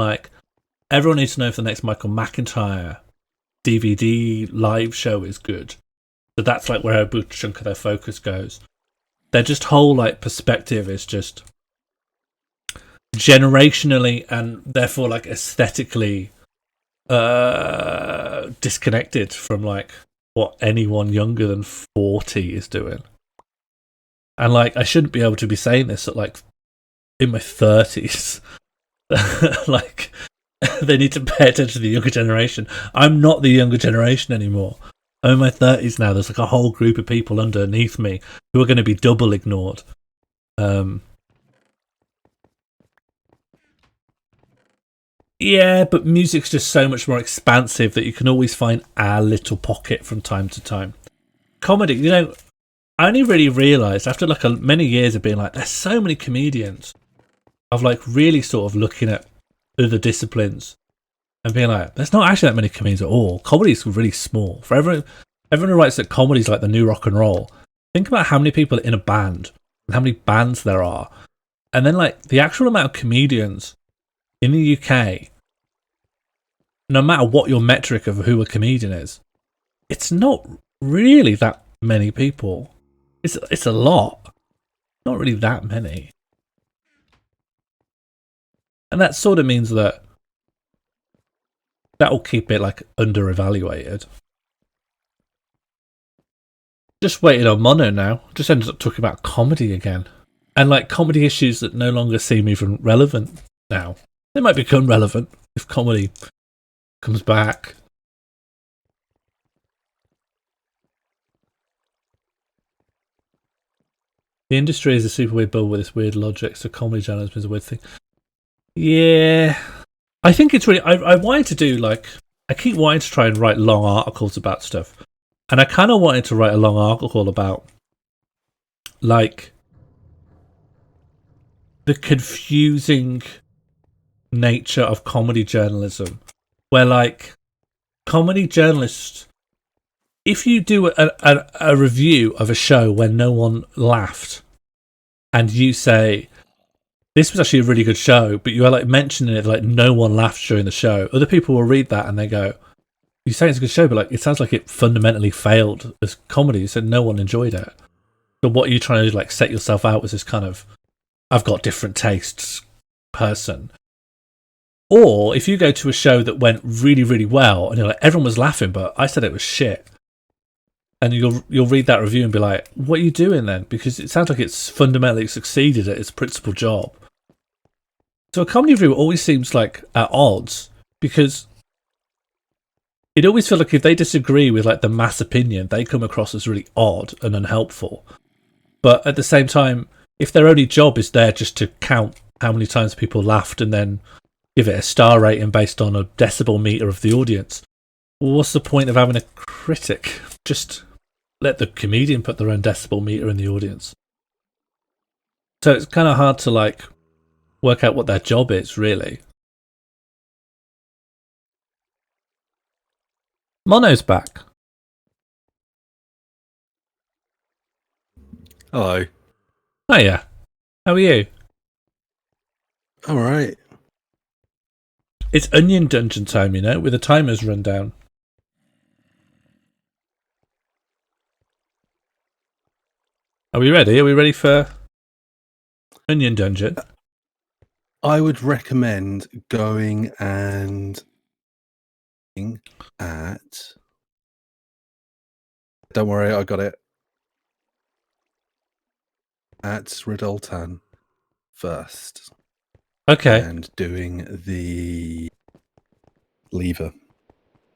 S2: everyone needs to know if the next Michael McIntyre DVD live show is good. So that's where a big chunk of their focus goes. Their just whole perspective is just generationally and therefore aesthetically disconnected from what anyone younger than 40 is doing. And I shouldn't be able to be saying this at in my 30s. They need to pay attention to the younger generation. I'm not the younger generation anymore. I'm in my 30s now. There's a whole group of people underneath me who are going to be double ignored. Yeah, but music's just so much more expansive that you can always find a little pocket from time to time. Comedy, I only really realised after many years of being there's so many comedians. Of really sort of looking at other disciplines and being like, there's not actually that many comedians at all. Comedy is really small. For everyone who writes that comedy is like the new rock and roll, think about how many people are in a band and how many bands there are. And then like the actual amount of comedians in the UK, no matter what your metric of who a comedian is, it's not really that many people. It's a lot. Not really that many. And that sort of means that will keep it like under-evaluated. Just waiting on Mono now. Just ended up talking about comedy again. And like comedy issues that no longer seem even relevant now. They might become relevant if comedy comes back. The industry is a super weird bubble with this weird logic, so comedy journalism is a weird thing. Yeah. I think it's really... I wanted to do like... I keep wanting to try and write long articles about stuff. And I kind of wanted to write a long article about like the confusing nature of comedy journalism, where like comedy journalists, if you do a review of a show when no one laughed and you say this was actually a really good show, but you are like mentioning it like no one laughed during the show, other people will read that and they go, you say it's a good show, but like it sounds like it fundamentally failed as comedy. You said no one enjoyed it. So what are you trying to do, like set yourself out as this kind of I've got different tastes person? Or if you go to a show that went really, really well and you're like everyone was laughing, but I said it was shit, and you'll read that review and be like, what are you doing then? Because it sounds like it's fundamentally succeeded at its principal job. So a comedy review always seems like at odds, because it always feels like if they disagree with like the mass opinion, they come across as really odd and unhelpful. But at the same time, if their only job is there just to count how many times people laughed and then give it a star rating based on a decibel meter of the audience, well, what's the point of having a critic? Just let the comedian put their own decibel meter in the audience. So it's kind of hard to like work out what their job is, really. Mono's back.
S3: Hello.
S2: Hiya. How are you?
S3: All right.
S2: It's Onion Dungeon time, you know, with the timers run down. Are we ready? Are we ready for Onion Dungeon?
S3: I would recommend going and at... Don't worry, I got it. At Ryldoltan first.
S2: Okay.
S3: And doing the lever.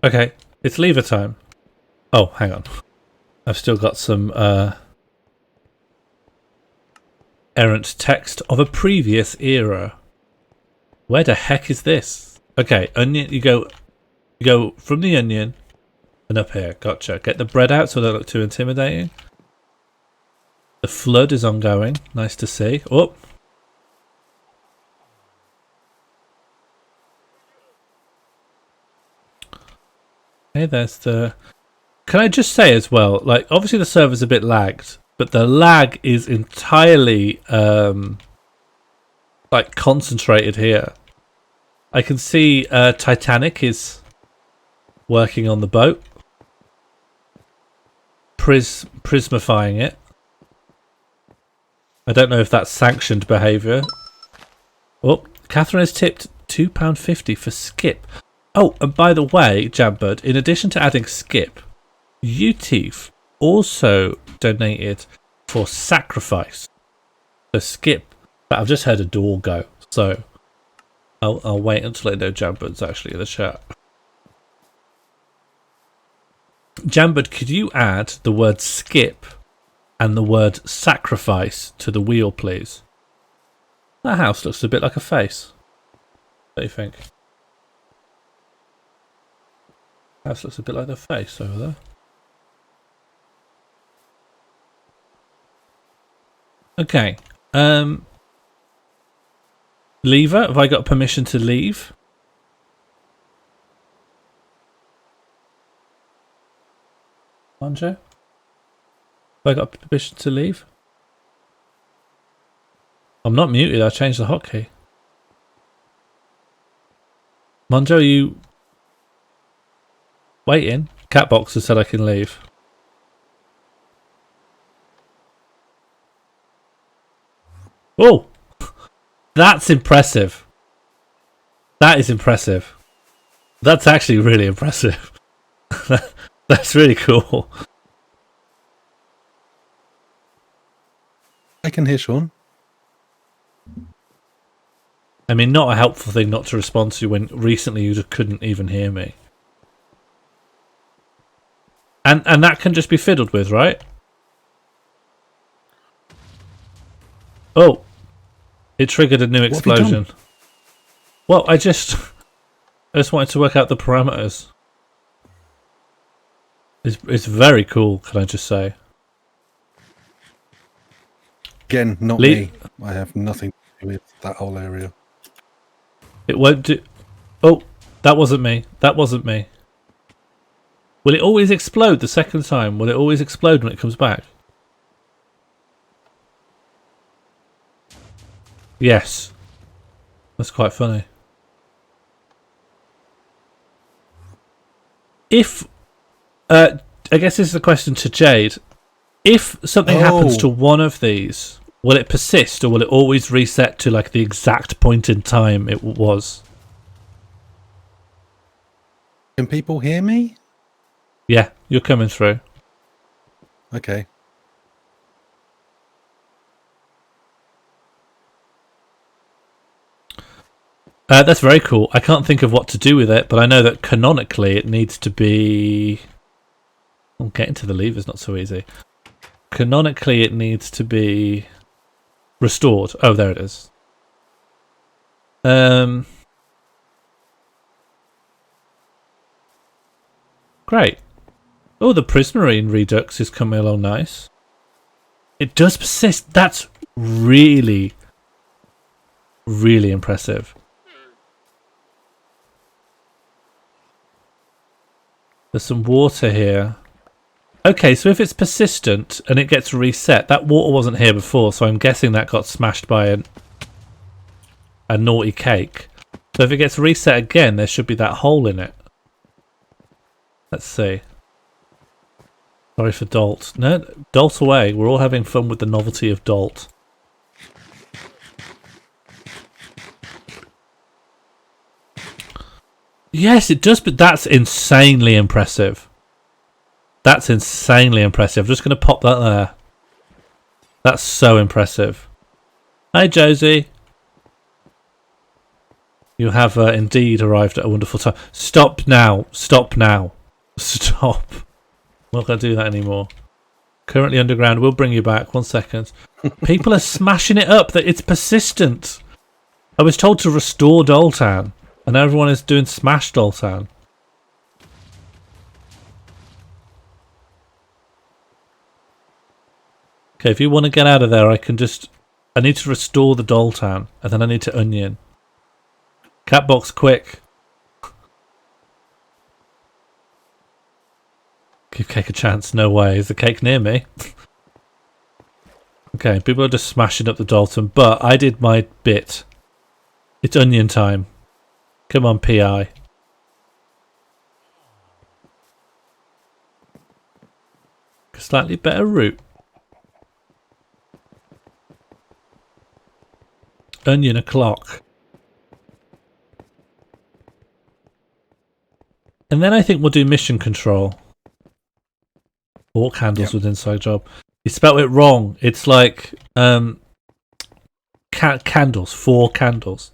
S2: Okay. It's lever time. Oh, hang on. I've still got some errant text of a previous era. Where the heck is this? Okay, onion. You go from the onion and up here. Gotcha. Get the bread out so they don't look too intimidating. The flood is ongoing. Nice to see. Oh. Okay, there's the... Can I just say as well, like, obviously the server's a bit lagged, but the lag is entirely, like, concentrated here. I can see Titanic is working on the boat. Prismifying it. I don't know if that's sanctioned behaviour. Oh, Catherine has tipped £2.50 for Skip. Oh, and by the way, Jambird, in addition to adding Skip, Uteef also donated for Sacrifice. So Skip, but I've just heard a door go, so I'll wait until I know Jambird's actually in the chat. Jambird, could you add the word Skip and the word Sacrifice to the wheel, please? That house looks a bit like a face. What do you think? House looks a bit like the face over there. Okay. Lever, have I got permission to leave? Monjo? Have I got permission to leave? I'm not muted, I changed the hotkey. Monjo, are you waiting? Catbox has said I can leave. Oh! That's impressive. That is impressive. That's actually really impressive. That's really cool.
S3: I can hear Sean.
S2: I mean, not a helpful thing not to respond to when recently you just couldn't even hear me. And that can just be fiddled with, right? Oh, it triggered a new explosion. Well, I just wanted to work out the parameters. It's very cool, can I just say?
S3: Again, not me. I have nothing to do with that whole area.
S2: It won't do. Oh, that wasn't me. That wasn't me. Will it always explode the second time? Will it always explode when it comes back? Yes. That's quite funny. If... I guess this is a question to Jade. If something happens to one of these, will it persist or will it always reset to like the exact point in time it was?
S3: Can people hear me?
S2: Yeah, you're coming through.
S3: Okay.
S2: That's very cool. I can't think of what to do with it, but I know that canonically it needs to be... Well, getting to the lever's not so easy. Canonically it needs to be restored. Oh, there it is. Great. Oh, the Prismarine Redux is coming along nice. It does persist. That's really, really impressive. There's some water here. Okay, so if it's persistent and it gets reset, that water wasn't here before, so I'm guessing that got smashed by a naughty cake. So if it gets reset again, there should be that hole in it. Let's see. Sorry for Dolt. No, Dolt away. We're all having fun with the novelty of Dolt. Yes, it does, but that's insanely impressive. That's insanely impressive. I'm just going to pop that there. That's so impressive. Hi, Josie. You have indeed arrived at a wonderful time. Stop now. Stop now. Stop. I'm not going to do that anymore. Currently underground. We'll bring you back. 1 second. People are smashing it up. That it's persistent. I was told to restore Ryldoltan, and everyone is doing smash Ryldoltan. Okay, if you want to get out of there, I can just... I need to restore the Ryldoltan, and then I need to onion. Catbox, quick. Give cake a chance. No way. Is the cake near me? Okay, people are just smashing up the Ryldoltan, but I did my bit. It's onion time. Come on, PI. A slightly better route. Onion o'clock. And then I think we'll do mission control. Or candles with inside job. You spelled it wrong. It's like candles. 4 candles.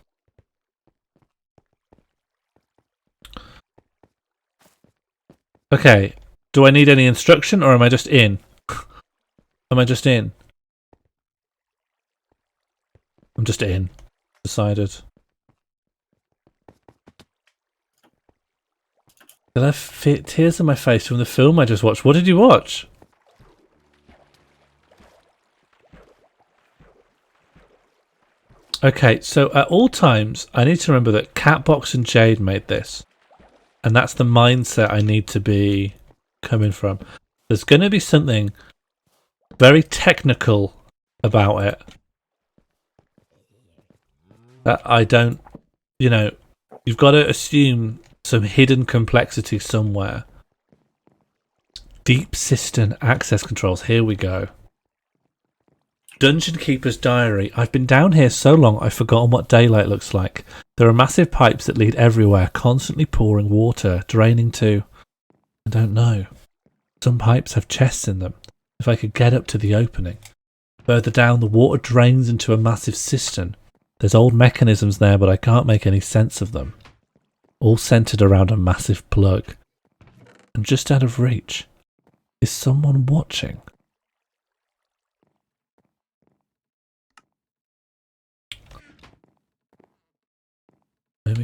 S2: Okay. Do I need any instruction or am I just in? Am I just in? I'm just in. Decided. Did I have tears on my face from the film I just watched? What did you watch? Okay, so at all times, I need to remember that Catbox and Jade made this. And that's the mindset I need to be coming from. There's going to be something very technical about it that I don't, you've got to assume some hidden complexity somewhere. Deep cistern access controls. Here we go. Dungeon Keeper's Diary. I've been down here so long I've forgotten what daylight looks like. There are massive pipes that lead everywhere, constantly pouring water, draining to... I don't know. Some pipes have chests in them. If I could get up to the opening. Further down, the water drains into a massive cistern. There's old mechanisms there, but I can't make any sense of them. All centered around a massive plug. And just out of reach. Is someone watching? It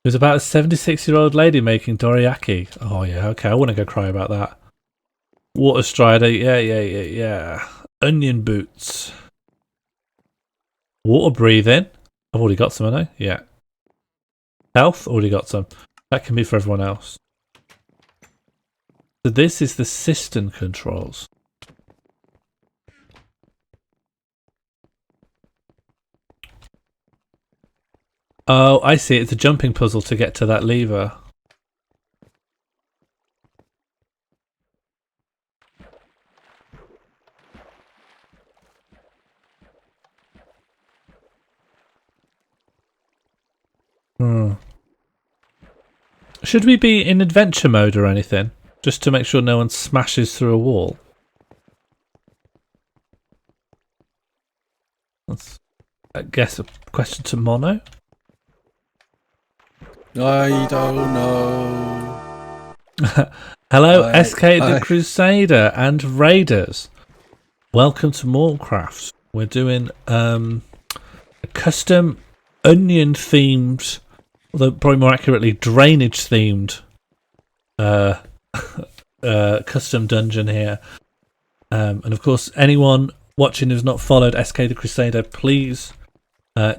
S2: was about a 76-year-old lady making dorayaki. Oh yeah, okay, I want to go cry about that. Water strider, yeah. Onion boots. Water breathing. I've already got some, haven't I? Yeah. Health, already got some. That can be for everyone else. So this is the cistern controls. Oh, I see. It's a jumping puzzle to get to that lever. Should we be in adventure mode or anything? Just to make sure no one smashes through a wall? That's, I guess, a question to Mono?
S3: I don't know.
S2: Hello, SK the Crusader and Raiders. Welcome to Morlcraft. We're doing a custom onion themed, although probably more accurately drainage themed custom dungeon here. And of course, anyone watching who's not followed SK the Crusader, please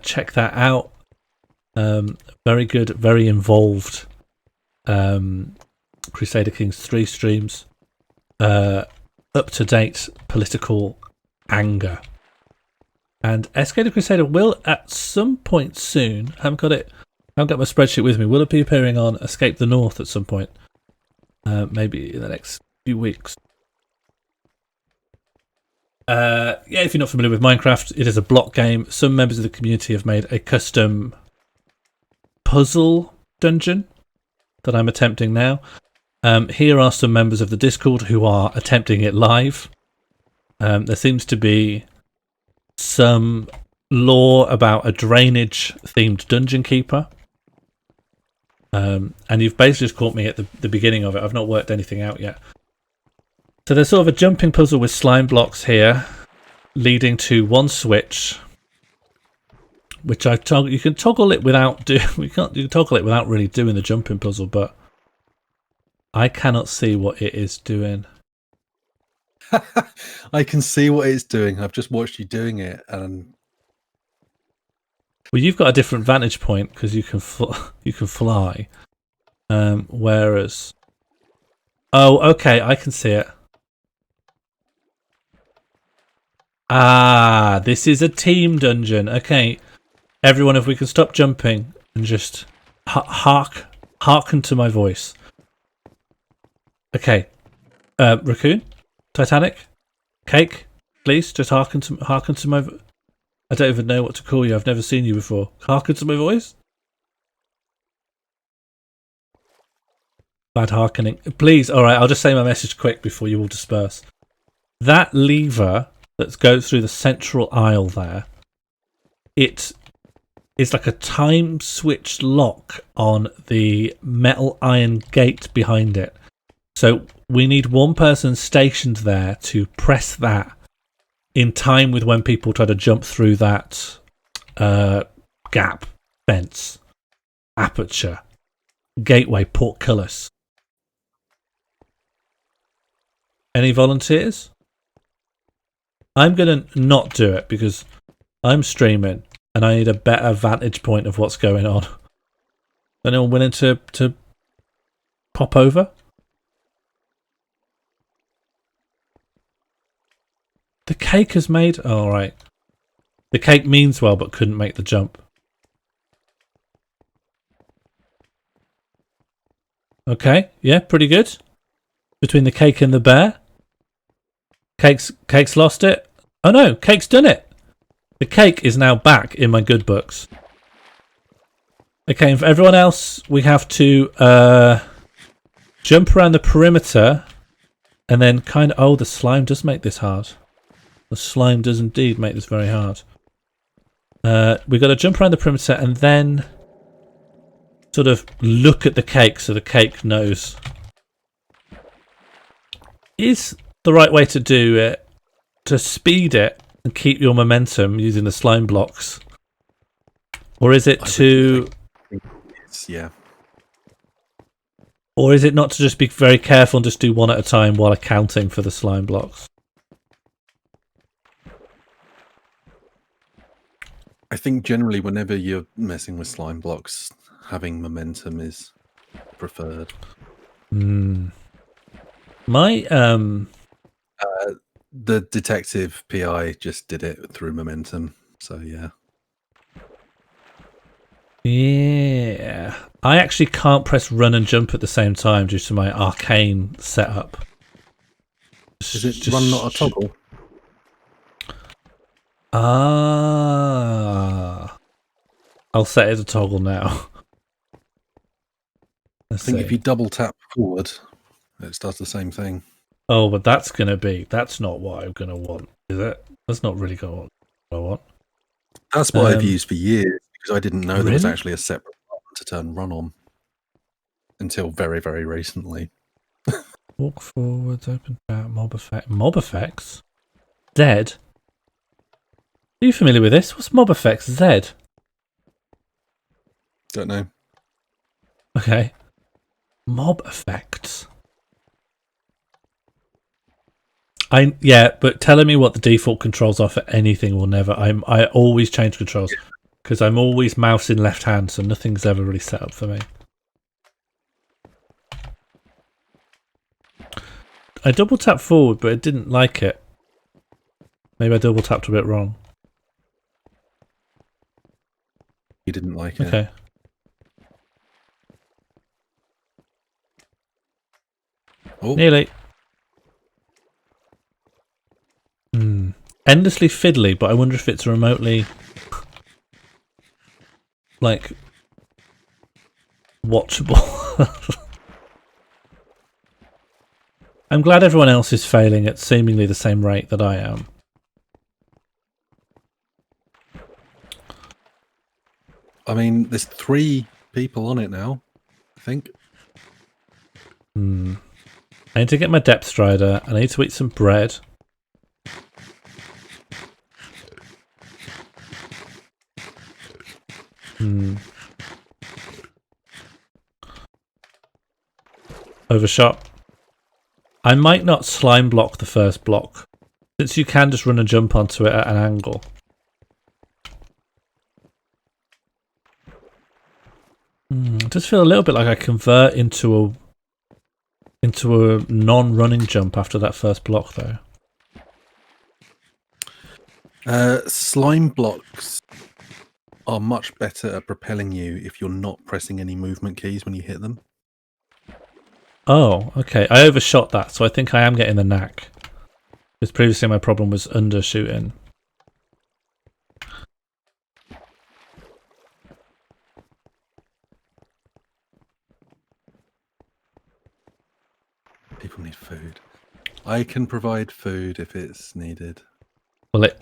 S2: check that out. Very good, very involved Crusader Kings 3 streams. Up-to-date political anger. And SK the Crusader will at some point soon, I haven't got my spreadsheet with me, will it be appearing on Escape the North at some point? Maybe in the next few weeks. Yeah, if you're not familiar with Minecraft, it is a block game. Some members of the community have made a custom puzzle dungeon that I'm attempting now. Here are some members of the Discord who are attempting it live. There seems to be some lore about a drainage themed dungeon keeper. And you've basically just caught me at the beginning of it. I've not worked anything out yet. So there's sort of a jumping puzzle with slime blocks here, leading to one switch, which you can toggle it without you can toggle it without really doing the jumping puzzle, but I cannot see what it is doing.
S3: I can see what it's doing. I've just watched you doing it, and
S2: well, you've got a different vantage point because you can fly, whereas okay, I can see it. Ah, this is a team dungeon. Okay, everyone, if we can stop jumping and just hearken to my voice. Okay, Raccoon, Titanic, Cake, please just hearken to my. I don't even know what to call you. I've never seen you before. Hearken to my voice. Bad hearkening, please. All right, I'll just say my message quick before you all disperse. That lever that goes through the central aisle there, it is like a time switch lock on the metal iron gate behind it. So we need one person stationed there to press that in time with when people try to jump through that gap, fence, aperture, gateway, portcullis. Any volunteers? I'm going to not do it because I'm streaming and I need a better vantage point of what's going on. Anyone willing to pop over? cake has made... Oh, right. The cake means well, but couldn't make the jump. Okay, yeah, pretty good. Between the cake and the bear. Cake's lost it. Oh no, cake's done it. The cake is now back in my good books. Okay, and for everyone else, we have to jump around the perimeter and then kind of... Oh, the slime does make this hard. The slime does indeed make this very hard. We've got to jump around the perimeter and then sort of look at the cake so the cake knows. Is the right way to do it to speed it and keep your momentum using the slime blocks? Or is it to...
S3: Yeah.
S2: Or is it not to just be very careful and just do one at a time while accounting for the slime blocks?
S3: I think generally whenever you're messing with slime blocks, having momentum is preferred.
S2: My
S3: The detective PI just did it through momentum, so yeah.
S2: Yeah. I actually can't press run and jump at the same time due to my arcane setup.
S3: Is it run not a toggle?
S2: Ah. I'll set it as a toggle now.
S3: I think if you double tap forward, it does the same thing.
S2: Oh, but that's not what I'm gonna want, is it? That's not really what I want.
S3: That's what I've used for years, because I didn't know there was
S2: Really?
S3: actually a separate button to turn run on until very, very recently.
S2: Walk forwards, open chat, mob effect. Mob effects? Z? Are you familiar with this? What's mob effects? Z?
S3: Don't know.
S2: Okay. Mob effects. Yeah, but telling me what the default controls are for anything will never. I always change controls because I'm always mouse in left hand, so nothing's ever really set up for me. I double tapped forward, but it didn't like it. Maybe I double tapped a bit wrong.
S3: You didn't like it.
S2: Okay.
S3: Oh.
S2: Nearly. Endlessly fiddly, but I wonder if it's remotely like watchable. I'm glad everyone else is failing at seemingly the same rate that I am.
S3: I mean, there's 3 people on it now, I think.
S2: I need to get my depth strider. I need to eat some bread. Overshot. I might not slime block the first block, since you can just run and jump onto it at an angle. I just feel a little bit like I convert into a non-running jump after that first block, though.
S3: Slime blocks are much better at propelling you if you're not pressing any movement keys when you hit them.
S2: Oh, okay. I overshot that, so I think I am getting the knack. Because previously my problem was undershooting.
S3: People need food. I can provide food if it's needed.
S2: Well, it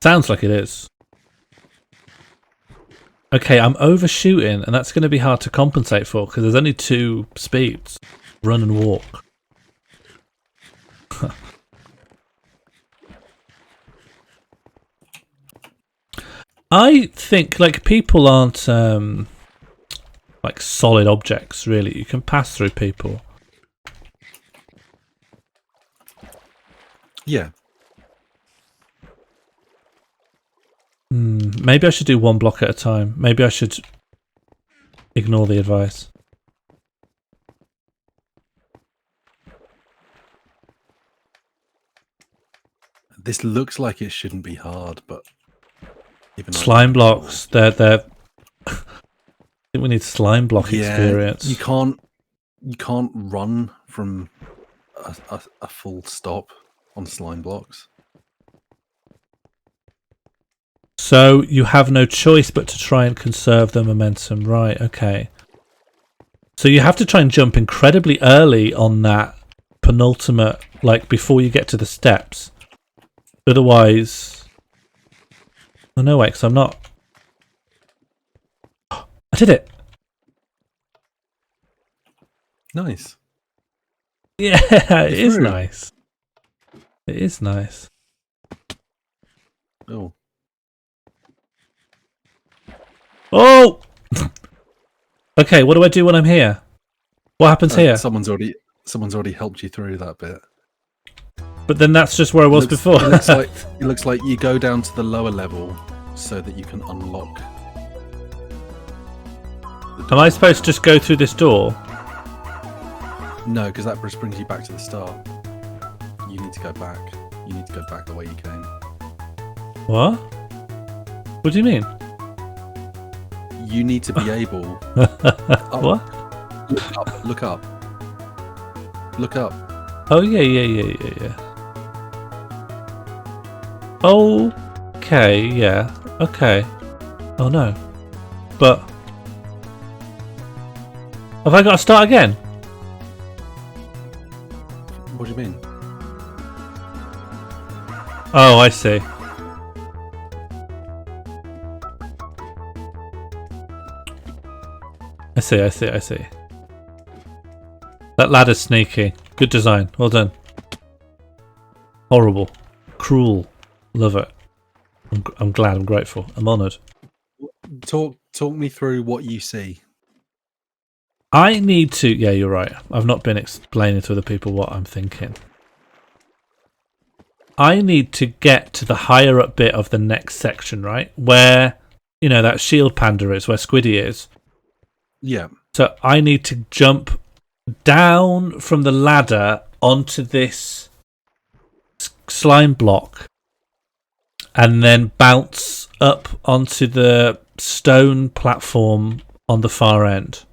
S2: sounds like it is. Okay, I'm overshooting, and that's going to be hard to compensate for because there's only 2 speeds: run and walk. I think like people aren't like solid objects. Really, you can pass through people.
S3: Yeah.
S2: Maybe I should do 1 block at a time. Maybe I should ignore the advice.
S3: This looks like it shouldn't be hard, but even
S2: Slime blocks. They're. I think we need slime block experience.
S3: You can't run from a full stop on slime blocks.
S2: So you have no choice but to try and conserve the momentum. Right, okay. So you have to try and jump incredibly early on that penultimate, like before you get to the steps. Otherwise... Oh no, wait, because I'm not... I did it!
S3: Nice.
S2: Yeah, it is nice. It is nice.
S3: Oh.
S2: Oh! Okay, what do I do when I'm here? What happens here?
S3: Someone's already helped you through that bit.
S2: But then that's just where I was before.
S3: It looks like you go down to the lower level so that you can unlock.
S2: Am I supposed to just go through this door?
S3: No, because that just brings you back to the start. You need to go back. You need to go back the way you came.
S2: What? What do you mean?
S3: You need to be able...
S2: What?
S3: Look up. Look up.
S2: Oh, yeah. Okay, yeah. Okay. Oh, no. But... Have I got to start again?
S3: What do you mean?
S2: Oh, I see. I see. That ladder's sneaky. Good design. Well done. Horrible. Cruel. Love it. I'm glad. I'm grateful. I'm honoured.
S3: Talk me through what you see.
S2: I need to... Yeah, you're right. I've not been explaining to other people what I'm thinking. I need to get to the higher up bit of the next section, right? Where, you know, that shield panda is, where Squiddy is.
S3: Yeah.
S2: So I need to jump down from the ladder onto this slime block and then bounce up onto the stone platform on the far end.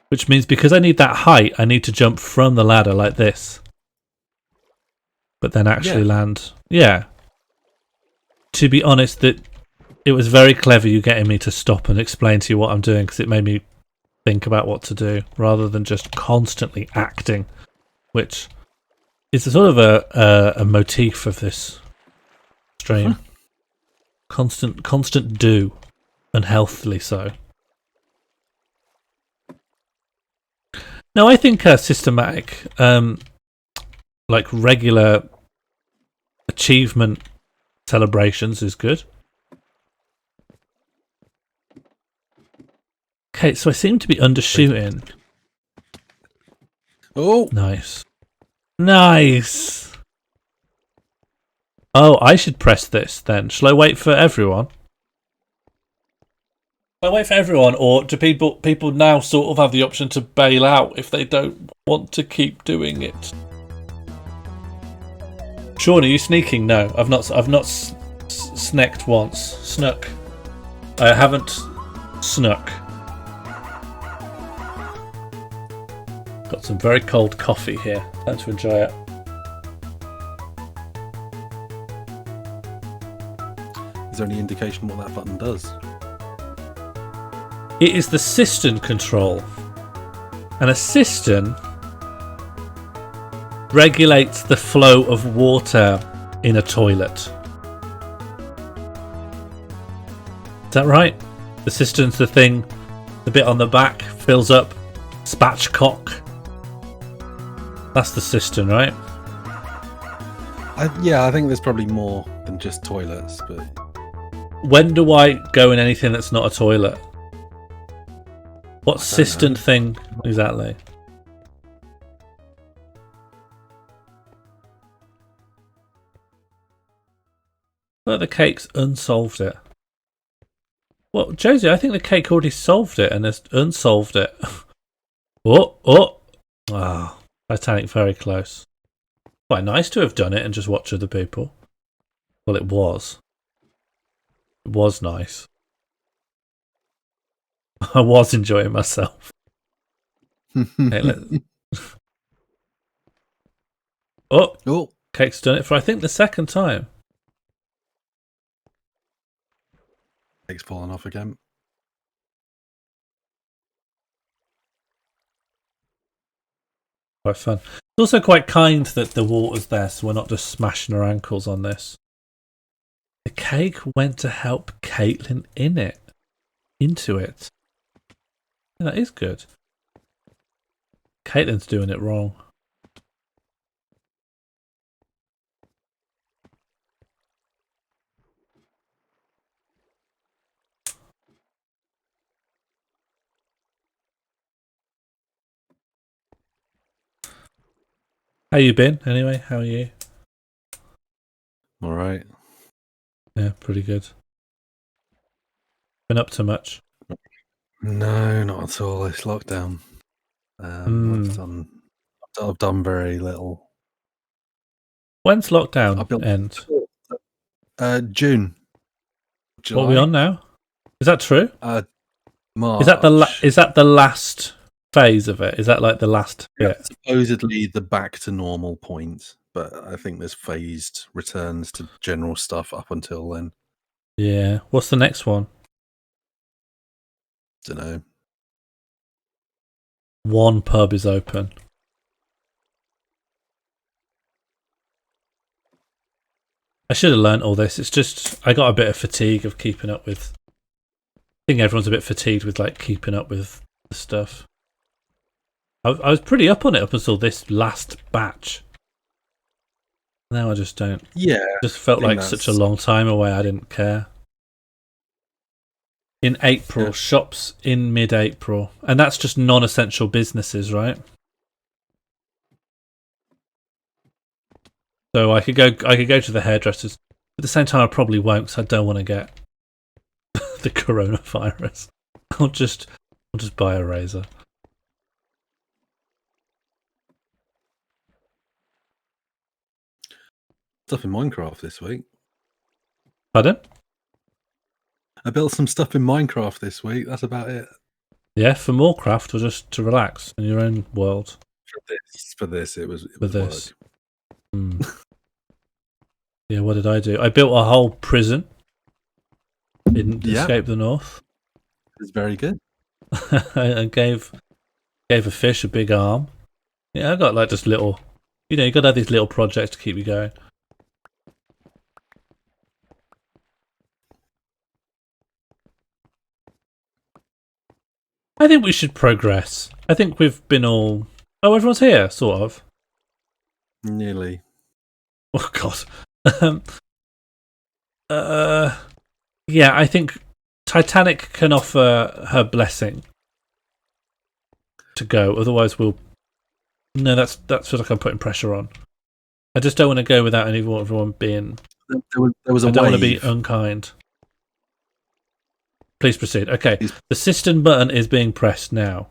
S2: Which means because I need that height, I need to jump from the ladder like this. But then actually land. Yeah. To be honest, that it was very clever you getting me to stop and explain to you what I'm doing, because it made me think about what to do rather than just constantly acting, which is a sort of a motif of this stream. Constant do, and healthily so. No, I think systematic, like regular achievement celebrations is good. Okay, so I seem to be undershooting.
S3: Oh,
S2: Nice. Oh, I should press this then. Shall I wait for everyone? Shall I wait for everyone, or do people now sort of have the option to bail out if they don't want to keep doing it? Sean, are you sneaking? No, I've not sneaked once. Snuck. I haven't snuck. Got some very cold coffee here. Time to enjoy it.
S3: is there any indication what that button does?
S2: It is the cistern control. And a cistern regulates the flow of water in a toilet. Is that right? The cistern's the thing, the bit on the back fills up, spatchcock. That's the cistern, right?
S3: Yeah, I think there's probably more than just toilets, but...
S2: When do I go in anything that's not a toilet? What cistern thing exactly? But the cake's unsolved it. Well, Josie, I think the cake already solved it and has unsolved it. Ah, Titanic very close. Quite nice to have done it and just watch other people. Well, it was. It was nice. I was enjoying myself. Okay,
S3: Oh,
S2: Cake's done it for, I think, the second time.
S3: Cake's fallen off again.
S2: Quite fun. It's also quite kind that the water's there, so we're not just smashing our ankles on this. The cake went to help Caitlin into it. Yeah, that is good. Caitlin's doing it wrong. How you been, anyway? How are you?
S3: All right.
S2: Yeah, pretty good. Been up to much?
S3: No, not at all. This lockdown. I've done very little.
S2: When's lockdown end?
S3: June. July.
S2: What are we on now? Is that true?
S3: March.
S2: Is that the last phase of it? Is that like the last bit?
S3: Supposedly the back to normal point, but I think there's phased returns to general stuff up until then.
S2: Yeah. What's the next one?
S3: Don't know.
S2: One pub is open. I should have learnt all this. It's just I got a bit of fatigue of keeping up with. I think everyone's a bit fatigued with like keeping up with the stuff. I was pretty up on it up until this last batch. Now I just don't.
S3: Yeah.
S2: It just felt like such a long time away. I didn't care. In April,
S3: Yeah.
S2: shops in mid-April, and that's just non-essential businesses, right? So I could go to the hairdressers. At the same time, I probably won't because I don't want to get the coronavirus. I'll just buy a razor.
S3: Stuff in Minecraft this week.
S2: Pardon?
S3: I built some stuff in Minecraft this week. That's about it.
S2: Yeah, for Morlcraft or just to relax in your own world.
S3: For this, it was
S2: For this. Yeah, what did I do? I built a whole prison. Didn't escape the north.
S3: It's very good.
S2: I gave a fish a big arm. Yeah, I got like just little. You know, you got to have these little projects to keep you going. I think we should progress. I think we've been all. Oh, everyone's here, sort of.
S3: Nearly.
S2: Oh God. Yeah, I think Titanic can offer her blessing to go. Otherwise, we'll. No, that's feels like I'm putting pressure on. I just don't want to go without everyone being.
S3: There was a
S2: I don't want to be
S3: wave.
S2: unkind. Please proceed. Okay, the cistern button is being pressed now.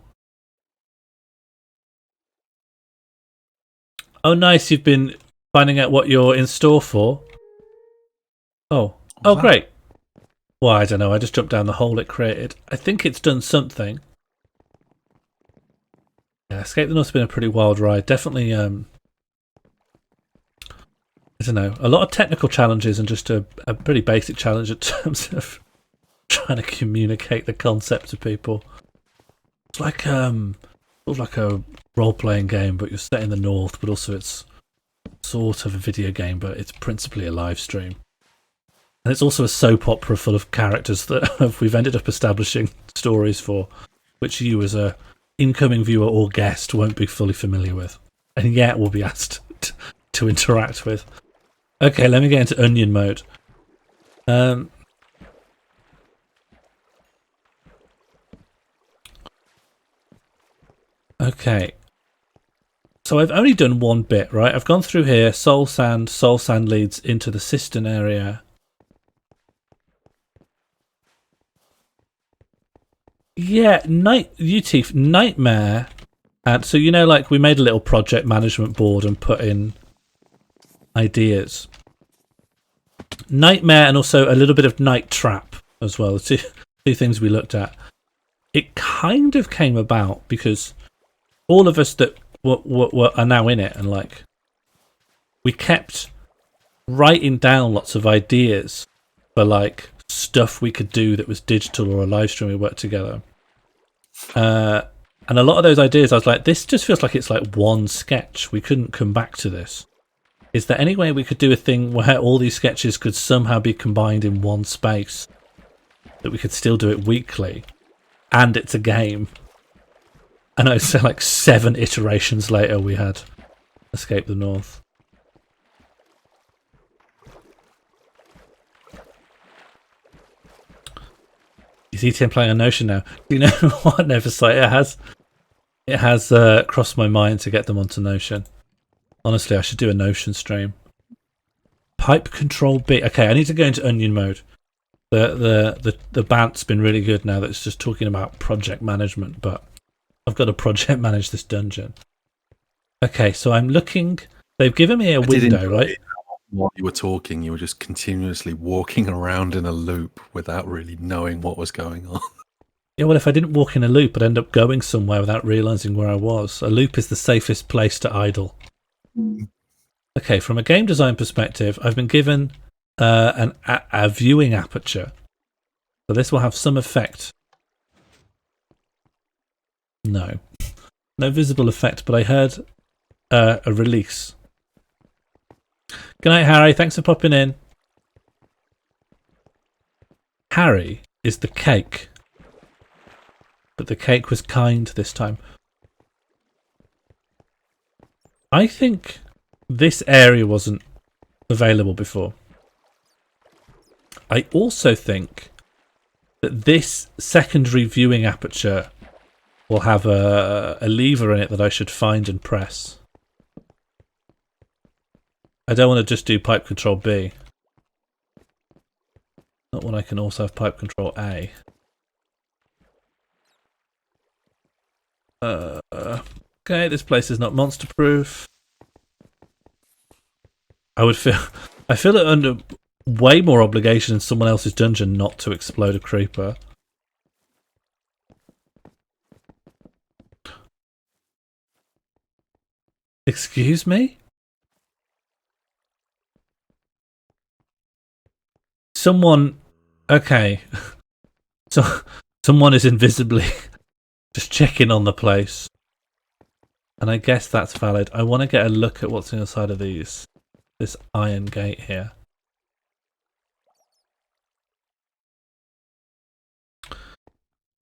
S2: Oh, nice! You've been finding out what you're in store for. Oh, great. Well, I don't know. I just jumped down the hole it created. I think it's done something. Yeah, Escape the North has been a pretty wild ride. Definitely, I don't know, a lot of technical challenges and just a pretty basic challenge in terms of trying to communicate the concept to people. It's like sort of like a role-playing game, but you're set in the north, but also it's sort of a video game, but it's principally a live stream. And it's also a soap opera full of characters that we've ended up establishing stories for, which you as a incoming viewer or guest won't be fully familiar with, and yet will be asked to interact with. Okay, let me get into onion mode. Okay. So I've only done one bit, right? I've gone through here, soul sand leads into the cistern area. Yeah, nightmare. And so, you know, like we made a little project management board and put in ideas. Nightmare and also a little bit of Night Trap as well. The two things we looked at. It kind of came about because all of us that are now in it, and like we kept writing down lots of ideas for like stuff we could do that was digital or a live stream we worked together. And a lot of those ideas, I was like, this just feels like it's like one sketch. We couldn't come back to this. Is there any way we could do a thing where all these sketches could somehow be combined in one space? That we could still do it weekly? And it's a game. And I would say like 7 iterations later we had Escape the North. Is ETN playing on Notion now? Do you know what, Neversight? It has crossed my mind to get them onto Notion. Honestly, I should do a Notion stream. Pipe Control B. Okay, I need to go into Onion mode. The bant's been really good now that it's just talking about project management, but I've got to project manage this dungeon. Okay, so I'm looking. They've given me a window, right?
S3: While you were talking, you were just continuously walking around in a loop without really knowing what was going on.
S2: Yeah, well, if I didn't walk in a loop, I'd end up going somewhere without realising where I was. A loop is the safest place to idle. Okay, from a game design perspective, I've been given a viewing aperture. So this will have some effect. No visible effect, but I heard a release. Good night, Harry. Thanks for popping in. Harry is the cake. But the cake was kind this time. I think this area wasn't available before. I also think that this secondary viewing aperture will have a lever in it that I should find and press. I don't want to just do Pipe Control B. Not when I can also have Pipe Control A. Okay, this place is not monster proof. I feel it under way more obligation in someone else's dungeon not to explode a creeper. Excuse me? Someone... Okay. So, someone is invisibly just checking on the place. And I guess that's valid. I want to get a look at what's inside of this iron gate here.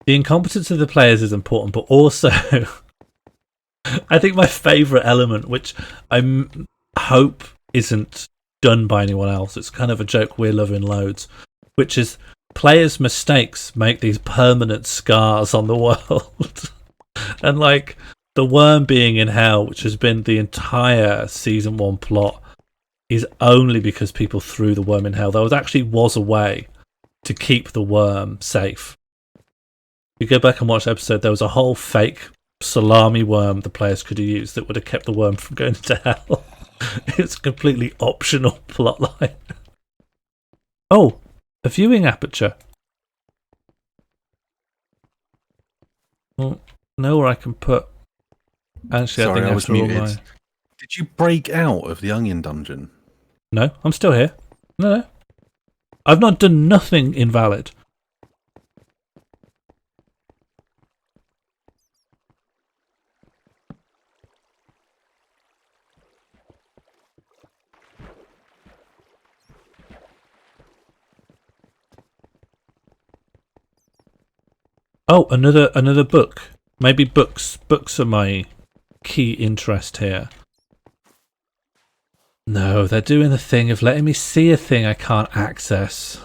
S2: The incompetence of the players is important, but also I think my favourite element, which I hope isn't done by anyone else, it's kind of a joke we're loving loads, which is players' mistakes make these permanent scars on the world. And like the worm being in hell, which has been the entire season 1 plot, is only because people threw the worm in hell. There actually was a way to keep the worm safe. You go back and watch the episode, there was a whole fake salami worm the players could have used that would have kept the worm from going to hell. It's a completely optional plotline. Oh, a viewing aperture. Well, know where I can put... Actually,
S3: Sorry, I was muted.
S2: my...
S3: Did you break out of the onion dungeon?
S2: No, I'm still here. No. I've not done nothing invalid. Oh, another book. Maybe books. Books are my key interest here. No, they're doing the thing of letting me see a thing I can't access.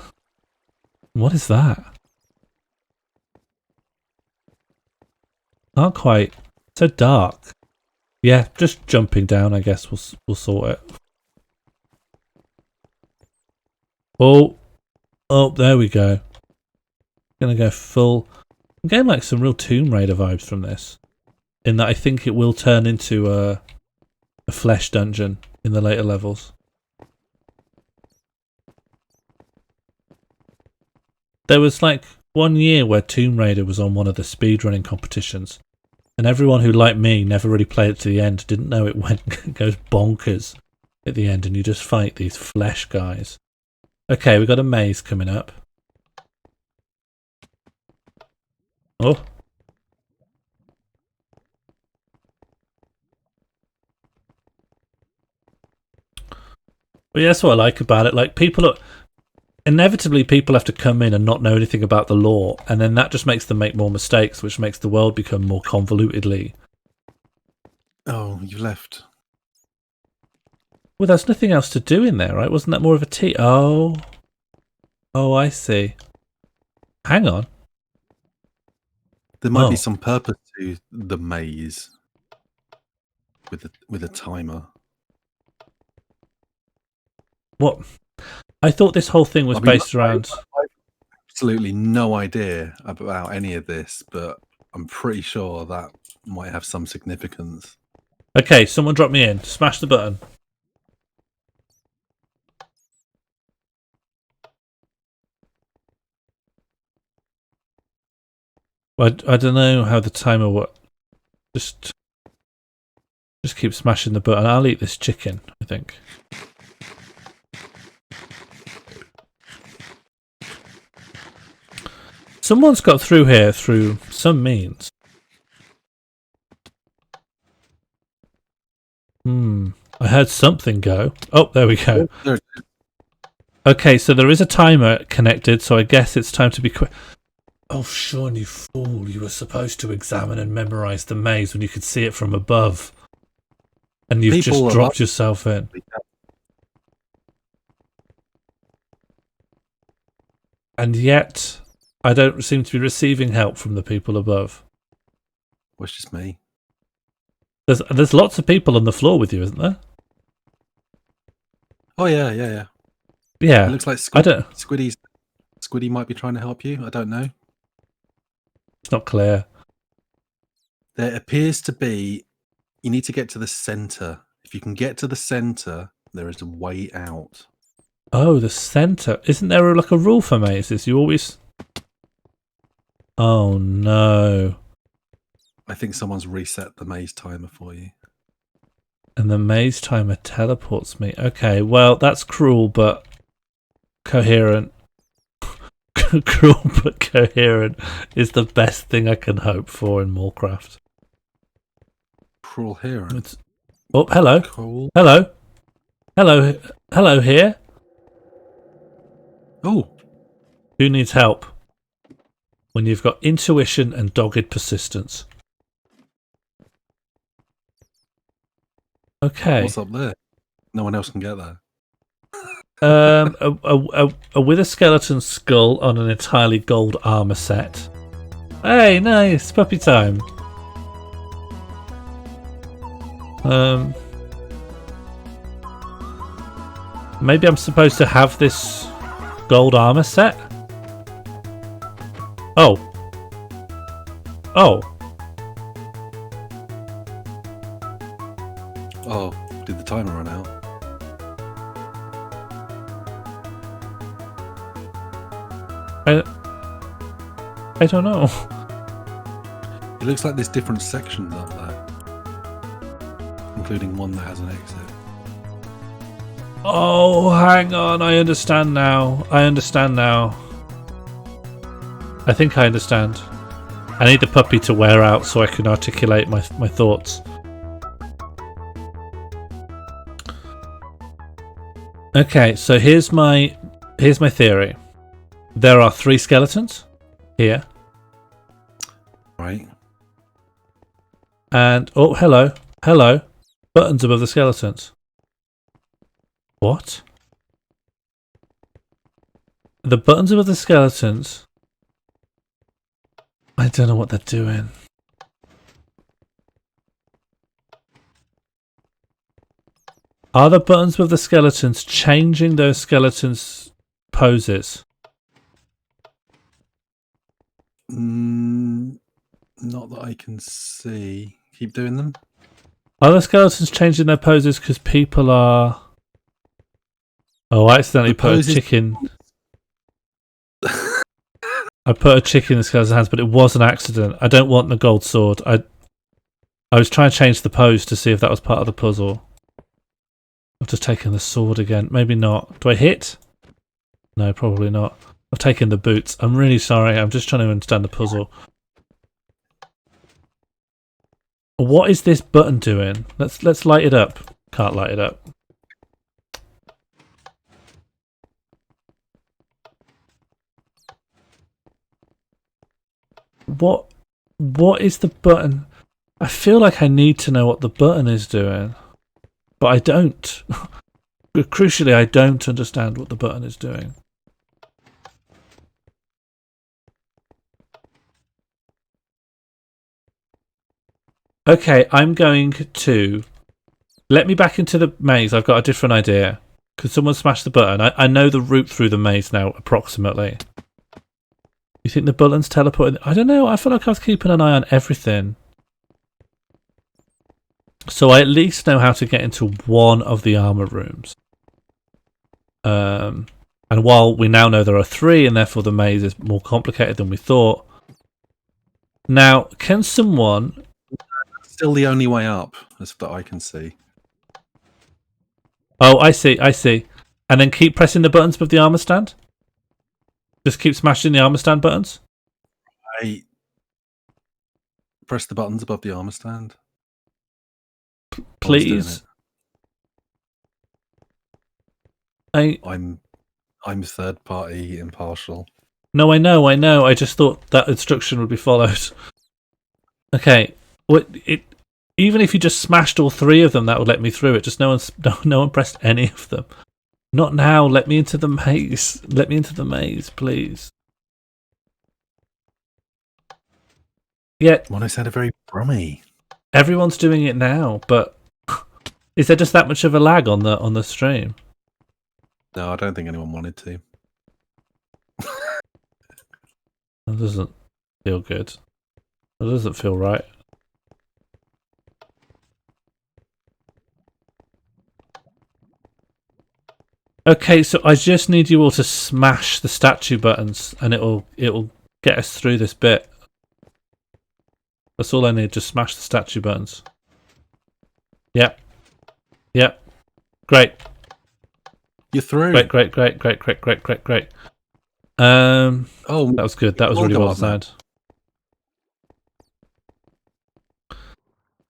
S2: What is that? Not quite. So dark. Yeah, just jumping down, I guess we'll sort it. Oh, there we go. Gonna go full. I'm getting like some real Tomb Raider vibes from this, in that I think it will turn into a flesh dungeon in the later levels. There was like 1 year where Tomb Raider was on one of the speedrunning competitions, and everyone who, like me, never really played it to the end, didn't know it goes bonkers at the end, and you just fight these flesh guys. Okay, we got a maze coming up. Oh. But yeah, that's what I like about it. Like, inevitably people have to come in and not know anything about the lore, and then that just makes them make more mistakes, which makes the world become more convolutedly.
S3: Oh, you left.
S2: Well, there's nothing else to do in there, right? Wasn't that more of a tea? Oh, I see. Hang on.
S3: There might be some purpose to the maze with a timer.
S2: What? I thought this whole thing was based around...
S3: I've absolutely no idea about any of this, but I'm pretty sure that might have some significance.
S2: Okay, someone drop me in. Smash the button. I don't know how the timer works. Just keep smashing the button. I'll eat this chicken, I think. Someone's got through here through some means. I heard something go. Oh, there we go. Okay, so there is a timer connected, so I guess it's time to be quick. Oh, Sean, you fool. You were supposed to examine and memorize the maze when you could see it from above. And you've just dropped yourself in. And yet, I don't seem to be receiving help from the people above.
S3: Well, it's just me.
S2: There's lots of people on the floor with you, isn't there?
S3: Oh, yeah.
S2: Yeah.
S3: It looks like Squiddy might be trying to help you. I don't know.
S2: It's not clear.
S3: There appears to be... You need to get to the centre. If you can get to the centre, there is a way out.
S2: Oh, the centre. Isn't there like a rule for mazes? You always... Oh, no.
S3: I think someone's reset the maze timer for you.
S2: And the maze timer teleports me. Okay, well, that's cruel, but coherent. Cruel but coherent is the best thing I can hope for in Morlcraft.
S3: Cruel hero.
S2: Oh, hello.
S3: Cool.
S2: Hello here.
S3: Oh.
S2: Who needs help? When you've got intuition and dogged persistence. Okay.
S3: What's up there? No one else can get there.
S2: A wither skeleton skull on an entirely gold armor set. Hey, nice puppy time. Maybe I'm supposed to have this gold armor set. Oh.
S3: Oh, did the timer run out?
S2: I don't know.
S3: It looks like there's different sections up there, including one that has an exit.
S2: Oh, hang on. I understand now. I think I understand. I need the puppy to wear out so I can articulate my thoughts. Okay, so here's my theory. There are 3 skeletons here.
S3: Right.
S2: And oh, hello. Buttons above the skeletons. What? The buttons above the skeletons. I don't know what they're doing. Are the buttons above the skeletons changing those skeletons' poses?
S3: Not that I can see. Keep doing them.
S2: Are the skeletons changing their poses because people are... Oh, I accidentally put a chicken... I put a chicken in the skeleton's hands, but it was an accident. I don't want the gold sword. I was trying to change the pose to see if that was part of the puzzle. I've just taken the sword again. Maybe not. Do I hit? No, probably not. I've taken the boots. I'm really sorry. I'm just trying to understand the puzzle. What is this button doing? Let's light it up. Can't light it up. What is the button? I feel like I need to know what the button is doing, but I don't. Crucially, I don't understand what the button is doing. Okay, I'm going to let me back into the maze. I've got a different idea. Could someone smash the button? I know the route through the maze now, approximately. You think the button's teleporting? I don't know. I feel like I was keeping an eye on everything. So I at least know how to get into one of the armor rooms. And while we now know there are 3, and therefore the maze is more complicated than we thought. Now, can someone...
S3: Still the only way up, as that I can see.
S2: Oh, I see. And then keep pressing the buttons above the armor stand? Just keep smashing the armor stand buttons?
S3: I press the buttons above the armor stand.
S2: Please?
S3: I'm third party impartial.
S2: No, I know. I just thought that instruction would be followed. Okay. Even if you just smashed all 3 of them, that would let me through it. Just no one pressed any of them. Not now. Let me into the maze. Let me into the maze, please. Yeah.
S3: Well, I sounded very brummy.
S2: Everyone's doing it now, but is there just that much of a lag on the stream?
S3: No, I don't think anyone wanted to.
S2: That doesn't feel good. That doesn't feel right. Okay, so I just need you all to smash the statue buttons, and it'll get us through this bit. That's all I need. Just smash the statue buttons. Yep. Great.
S3: You're through.
S2: Great.
S3: Oh,
S2: that was good. That was really well designed.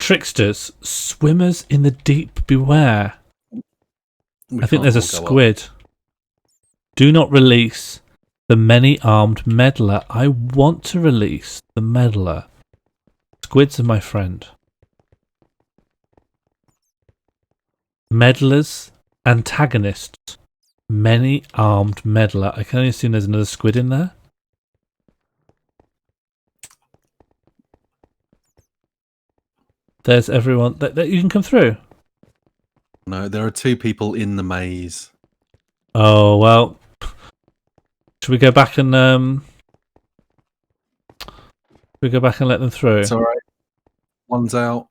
S2: Tricksters, swimmers in the deep, beware. I think there's a squid. Do not release the many-armed meddler. I want to release the meddler. Squids are my friend. Meddlers, antagonists, many-armed meddler. I can only assume there's another squid in there. There's everyone. That you can come through.
S3: No, there are 2 people in the maze.
S2: Oh, well. Should we go back and let them through?
S3: It's alright. One's out.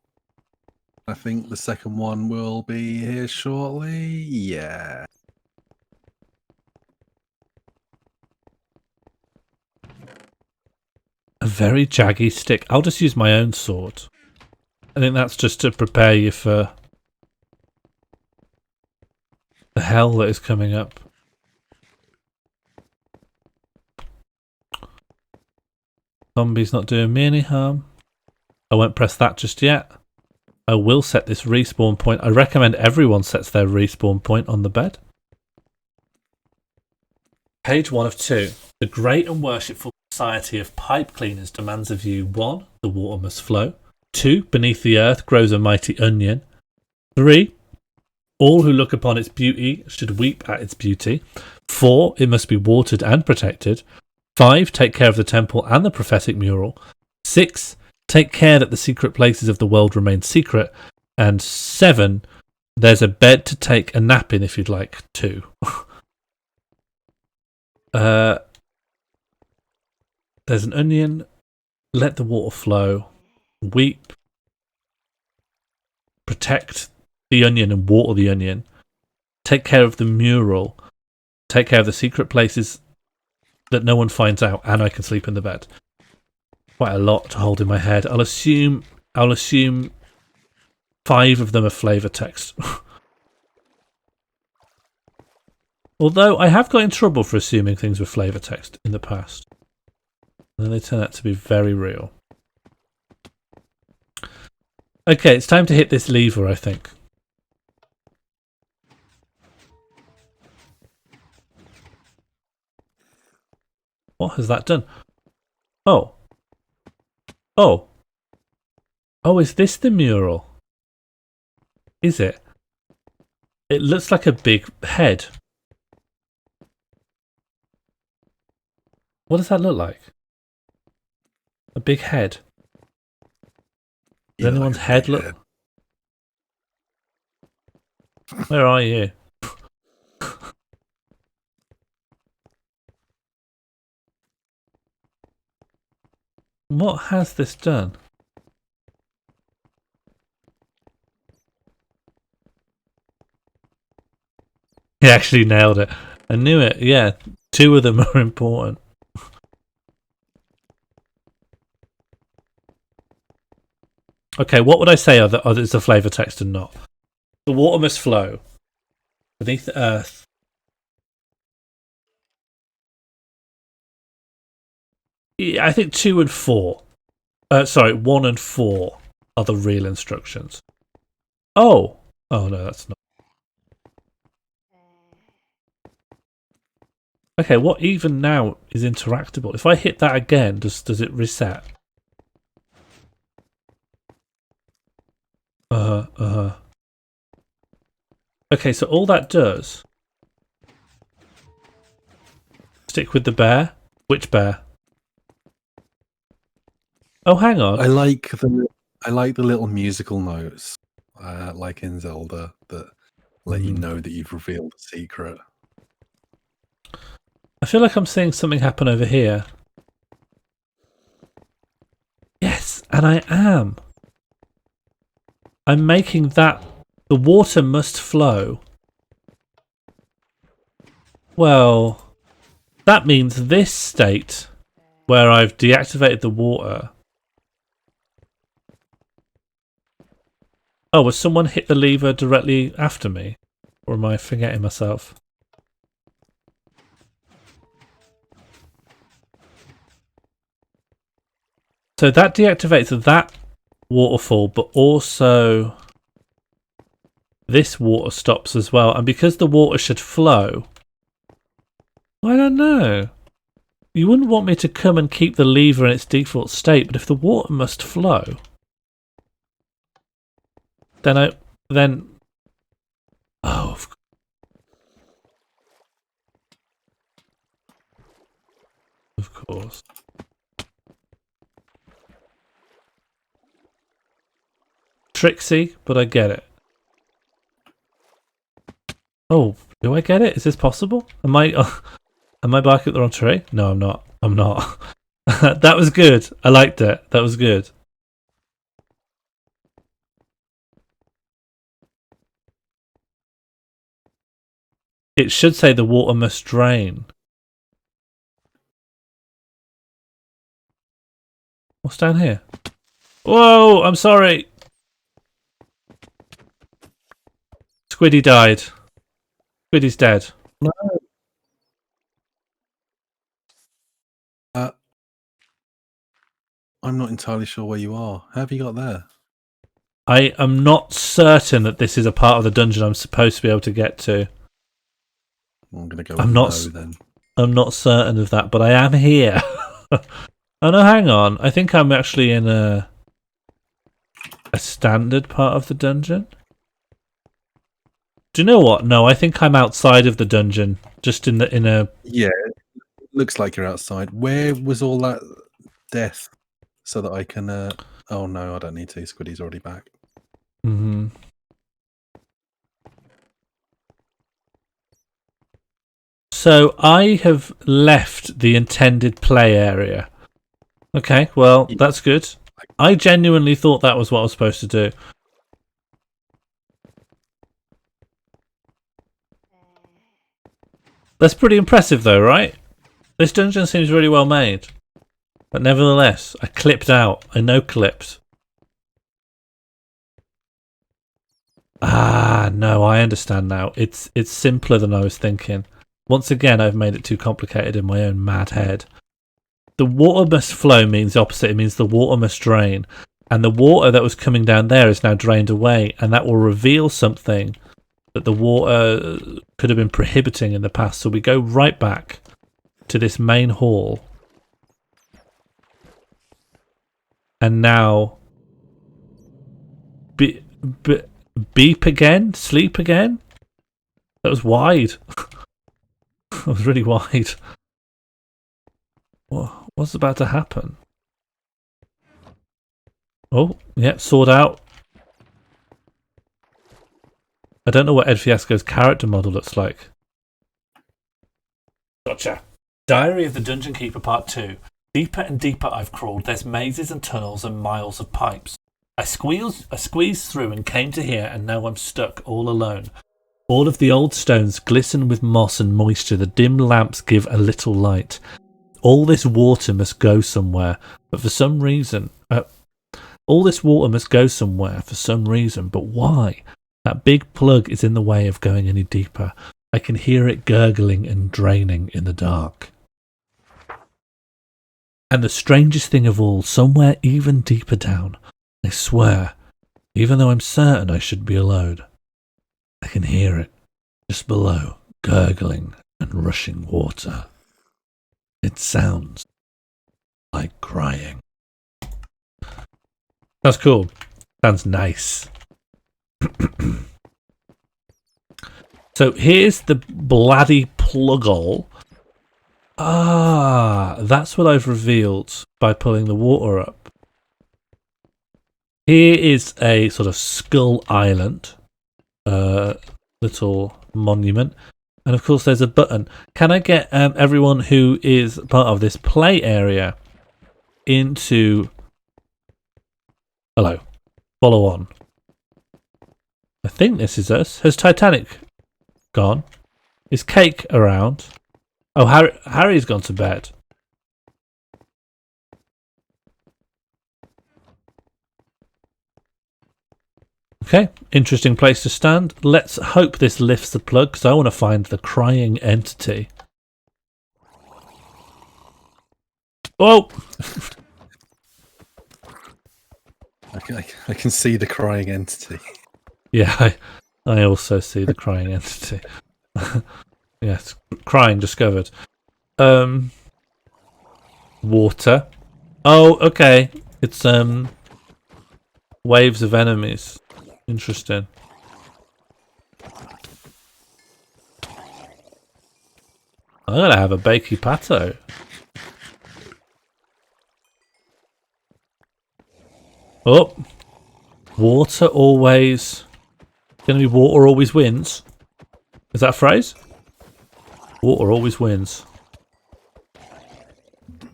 S3: I think the second one will be here shortly. Yeah.
S2: A very jaggy stick. I'll just use my own sword. I think that's just to prepare you for the hell that is coming up. Zombie's not doing me any harm. I won't press that just yet. I will set this respawn point. I recommend everyone sets their respawn point on the bed. Page 1 of 2. The great and worshipful society of pipe cleaners demands of you 1. The water must flow. 2. Beneath the earth grows a mighty onion. 3. All who look upon its beauty should weep at its beauty. 4. It must be watered and protected. 5. Take care of the temple and the prophetic mural. 6. Take care that the secret places of the world remain secret. And 7. There's a bed to take a nap in if you'd like to. There's an onion. Let the water flow. Weep. Protect the onion and water the onion. Take care of the mural. Take care of the secret places that no one finds out, and I can sleep in the bed. Quite a lot to hold in my head. I'll assume 5 of them are flavor text. Although I have got in trouble for assuming things were flavor text in the past. And then they turn out to be very real. Okay, it's time to hit this lever, I think. What has that done? Oh. Oh. Oh, is this the mural? Is it? It looks like a big head. What does that look like? A big head. Does anyone's head look? Where are you? What has this done? He actually nailed it. I knew it. Yeah, 2 of them are important. Okay, what would I say is the flavor text and not? The water must flow beneath the earth. Yeah, I think 2 and 4. Sorry, 1 and 4 are the real instructions. Oh! Oh no, that's not. Okay, what even now is interactable? If I hit that again, does it reset? Okay, so all that does... Stick with the bear? Which bear? Oh, hang on.
S3: I like the little musical notes, like in Zelda, that let you know that you've revealed a secret.
S2: I feel like I'm seeing something happen over here. Yes, and I am. I'm making that... The water must flow. Well, that means this state, where I've deactivated the water... Oh, was someone hit the lever directly after me? Or am I forgetting myself? So that deactivates that waterfall, but also this water stops as well. And because the water should flow, I don't know. You wouldn't want me to come and keep the lever in its default state, but if the water must flow, then oh, of course. Tricksy, but I get it. Oh, do I get it? Is this possible? Am I barking at the wrong tree? No, I'm not. I'm not. That was good. I liked it. That was good. It should say the water must drain. What's down here? Whoa, I'm sorry. Squiddy died. Squiddy's dead.
S3: No. I'm not entirely sure where you are. How have you got there?
S2: I am not certain that this is a part of the dungeon I'm supposed to be able to get to.
S3: I'm going to go
S2: I'm not
S3: then.
S2: I'm not certain of that, but I am here. Oh no, hang on. I think I'm actually in a standard part of the dungeon. Do you know what? No, I think I'm outside of the dungeon. Just in a
S3: Yeah, it looks like you're outside. Where was all that death? So that I can oh no, I don't need to. Squiddy's already back.
S2: Mm-hmm. So I have left the intended play area. Okay, well, that's good. I genuinely thought that was what I was supposed to do. That's pretty impressive though, right? This dungeon seems really well made. But nevertheless, I clipped out. I no-clipped. Ah, no, I understand now. It's simpler than I was thinking. Once again, I've made it too complicated in my own mad head. The water must flow means the opposite. It means the water must drain. And the water that was coming down there is now drained away. And that will reveal something that the water could have been prohibiting in the past. So we go right back to this main hall. And now... beep again? Sleep again? That was wide. That was really wide. What's about to happen? Oh, yeah, sword out. I don't know what Ed Fiasco's character model looks like. Gotcha. Diary of the Dungeon Keeper Part 2. Deeper and deeper I've crawled. There's mazes and tunnels and miles of pipes. I squeezed through and came to here, and now I'm stuck all alone. All of the old stones glisten with moss and moisture. The dim lamps give a little light. All this water must go somewhere, but for some reason... all this water must go somewhere for some reason, but why? That big plug is in the way of going any deeper. I can hear it gurgling and draining in the dark. And the strangest thing of all, somewhere even deeper down, I swear, even though I'm certain I should be alone, I can hear it, just below, gurgling and rushing water. It sounds like crying. That's cool. Sounds nice. So here's the bloody plug-hole. Ah, that's what I've revealed by pulling the water up. Here is a sort of skull island. Little monument. And of course there's a button. Can I get everyone who is part of this play area into... Hello. Follow on. I think this is us. Has Titanic gone? Is Cake around? Oh, Harry's gone to bed. Okay, interesting place to stand. Let's hope this lifts the plug, because I want to find the crying entity. Oh!
S3: I can see the crying entity.
S2: Yeah, I also see the crying entity. Yes, crying discovered. Water. Oh, okay. It's waves of enemies. Interesting. I'm gonna have a bakey pato. Oh, water always. Gonna be water always wins. Is that a phrase? Water always wins.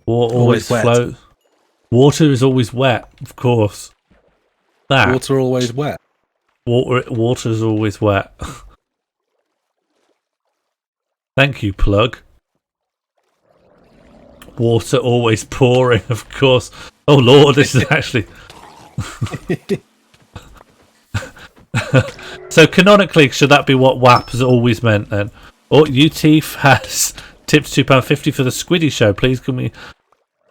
S2: Water always flows. Water is always wet, of course. That.
S3: Water always wet.
S2: Water is always wet. Thank you, plug. Water always pouring, of course. Oh lord, this is actually... So canonically, should that be what WAP has always meant then? Or UTF has tipped £2.50 for the Squiddy show. Please, can we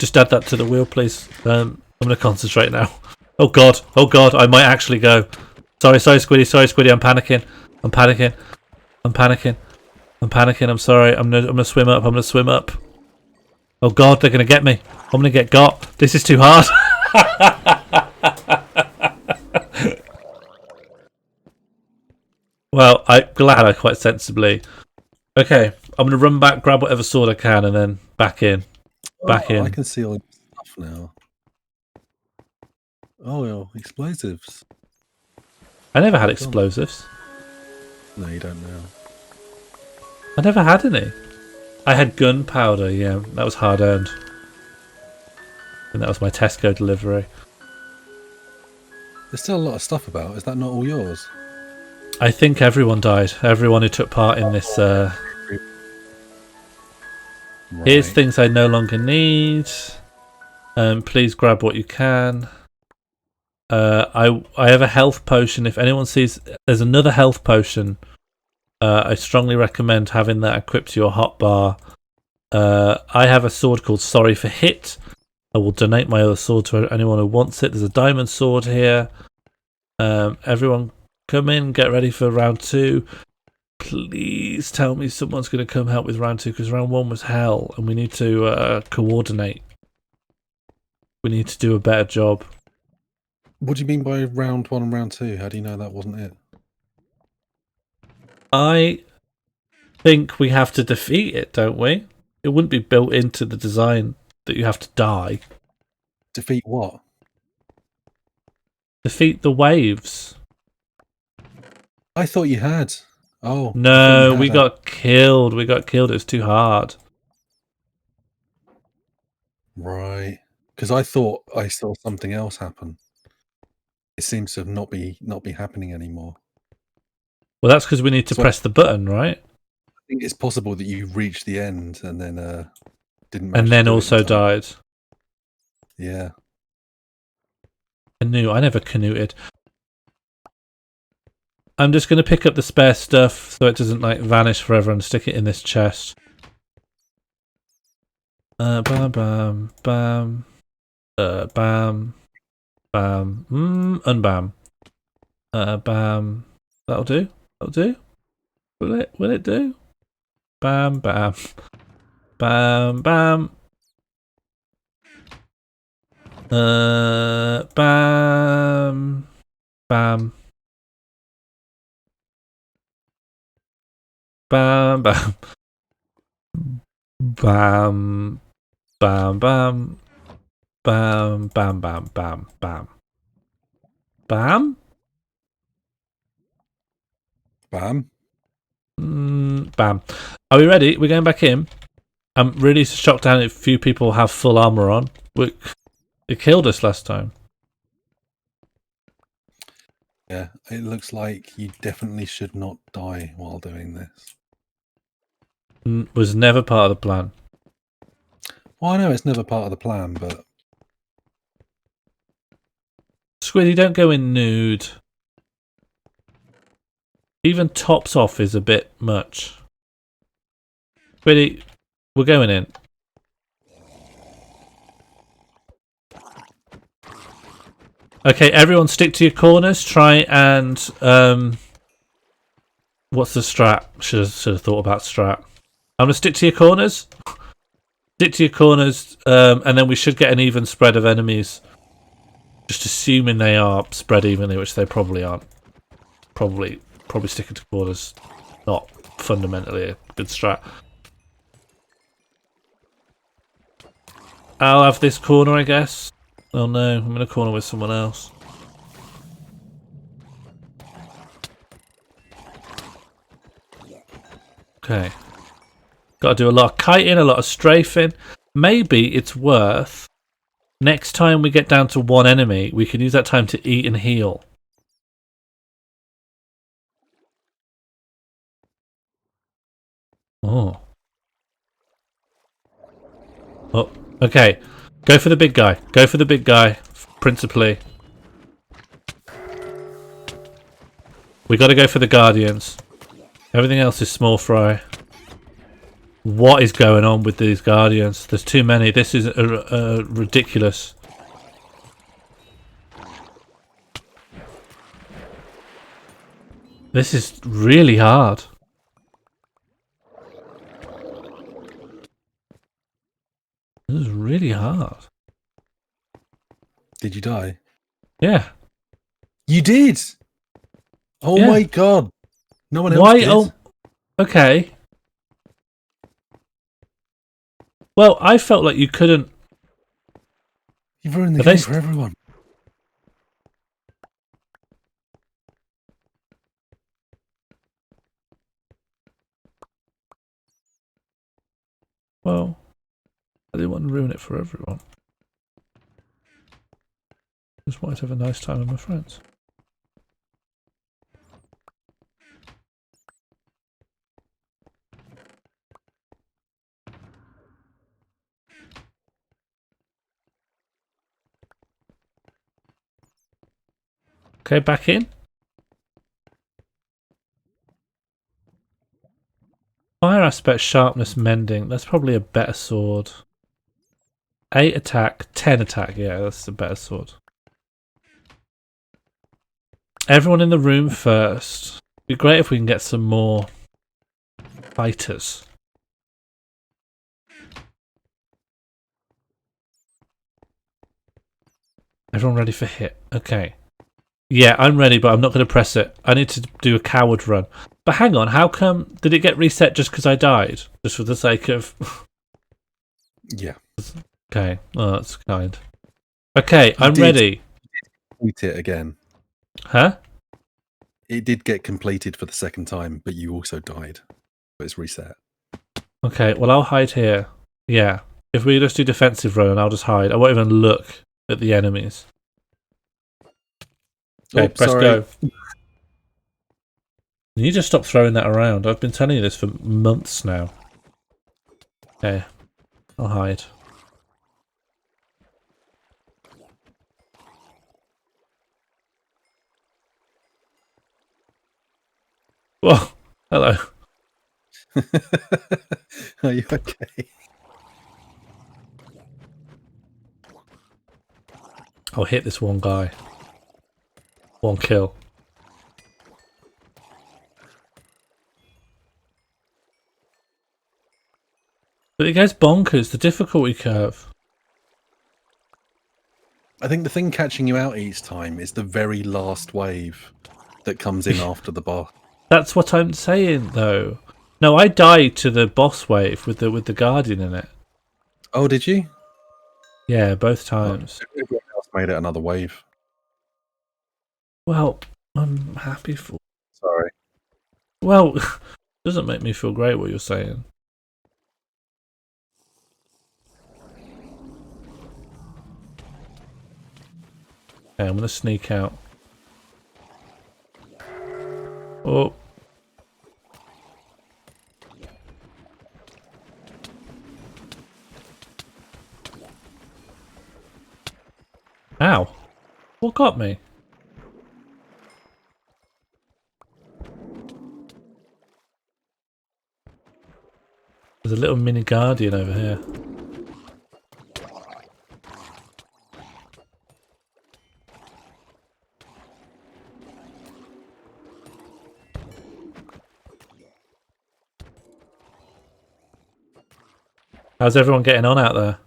S2: just add that to the wheel, please? I'm going to concentrate now. Oh god, I might actually go. Sorry, Squiddy, I'm panicking. I'm sorry. I'm gonna swim up. Oh god, they're gonna get me. I'm gonna get got. This is too hard. Well, I'm glad I quite sensibly. Okay, I'm gonna run back, grab whatever sword I can, and then back in. In.
S3: I can see all the stuff now. Oh, well, explosives.
S2: I never had explosives.
S3: No, you don't know.
S2: I never had any. I had gunpowder, yeah. That was hard earned. And that was my Tesco delivery.
S3: There's still a lot of stuff about. Is that not all yours?
S2: I think everyone died. Everyone who took part in this Here's
S3: Right.
S2: things I no longer need. Please grab what you can. I have a health potion. If anyone sees there's another health potion, I strongly recommend having that equipped to your hotbar. I have a sword called Sorry for Hit. I will donate my other sword to anyone who wants it. There's a diamond sword here. Everyone come in, get ready for round 2. Please tell me someone's going to come help with round 2, because round 1 was hell and we need to coordinate. We need to do a better job.
S3: What do you mean by round 1 and round 2? How do you know that wasn't it?
S2: I think we have to defeat it, don't we? It wouldn't be built into the design that you have to die.
S3: Defeat what?
S2: Defeat the waves.
S3: I thought you had. Oh.
S2: No, we got killed. We got killed. It was too hard.
S3: Right. Because I thought I saw something else happen. It seems to not be happening anymore.
S2: Well, that's because we need to press the button, right?
S3: I think it's possible that you reached the end and then didn't manage
S2: And then
S3: to do
S2: also
S3: it in time.
S2: died.
S3: Yeah.
S2: Canoe. I never canoed. I'm just going to pick up the spare stuff so it doesn't like vanish forever and stick it in this chest. Bam, bam, bam. Bam. Bam. Unbam. Bam. That'll do. That'll do. Will it do? Bam, bam. Bam, bam. Bam. Bam. Bam, bam. Bam. Bam, bam. Bam, bam, bam, bam, bam. Bam?
S3: Bam.
S2: Bam. Are we ready? We're going back in. I'm really shocked how few people have full armor on. It killed us last time.
S3: Yeah, it looks like you definitely should not die while doing this.
S2: Was never part of the plan.
S3: Well, I know it's never part of the plan, but...
S2: Squiddy, don't go in nude. Even tops off is a bit much. Squiddy, we're going in. Okay, everyone stick to your corners. Try and... what's the strat? Should have thought about strat. I'm going to stick to your corners. Stick to your corners, and then we should get an even spread of enemies. Just assuming they are spread evenly, which they probably aren't. Probably sticking to corners. Not fundamentally a good strat. I'll have this corner, I guess. Oh no, I'm in a corner with someone else. Okay. Got to do a lot of kiting, a lot of strafing. Maybe it's worth, next time we get down to one enemy, we can use that time to eat and heal. Oh. Oh, okay. Go for the big guy. Go for the big guy, principally. We got to go for the Guardians. Everything else is small fry. What is going on with these Guardians? There's too many. This is ridiculous. This is really hard. This is really hard.
S3: Did you die?
S2: Yeah.
S3: You did! Oh my god! No one else
S2: Why?
S3: did.
S2: Oh, okay. Well, I felt like you couldn't...
S3: You've ruined the game for everyone.
S2: Well, I didn't want to ruin it for everyone. Just wanted to have a nice time with my friends. Okay, back in. Fire aspect, sharpness, mending. That's probably a better sword. 8 attack, 10 attack. Yeah, that's a better sword. Everyone in the room first. Be great if we can get some more fighters. Everyone ready for hit? Okay. Yeah, I'm ready, but I'm not going to press it. I need to do a coward run. But hang on, how come... Did it get reset just because I died? Just for the sake of...
S3: Yeah.
S2: Okay, oh, that's kind. Okay, I'm ready.
S3: Complete it again.
S2: Huh?
S3: It did get completed for the second time, but you also died. But it's reset.
S2: Okay, well, I'll hide here. Yeah. If we just do defensive run, I'll just hide. I won't even look at the enemies. Okay, press go. You just stop throwing that around. I've been telling you this for months now. Okay, I'll hide. Whoa, hello.
S3: Are you okay?
S2: I'll hit this one guy. One kill. But it goes bonkers, the difficulty curve.
S3: I think the thing catching you out each time is the very last wave that comes in after the boss.
S2: That's what I'm saying, though. No, I died to the boss wave with the Guardian in it.
S3: Oh, did you?
S2: Yeah, both times.
S3: Everyone else made it another wave.
S2: Well, I'm happy for...
S3: Sorry.
S2: Well, doesn't make me feel great what you're saying. Okay, I'm going to sneak out. Oh. Ow. What got me? There's a little mini Guardian over here. How's everyone getting on out there?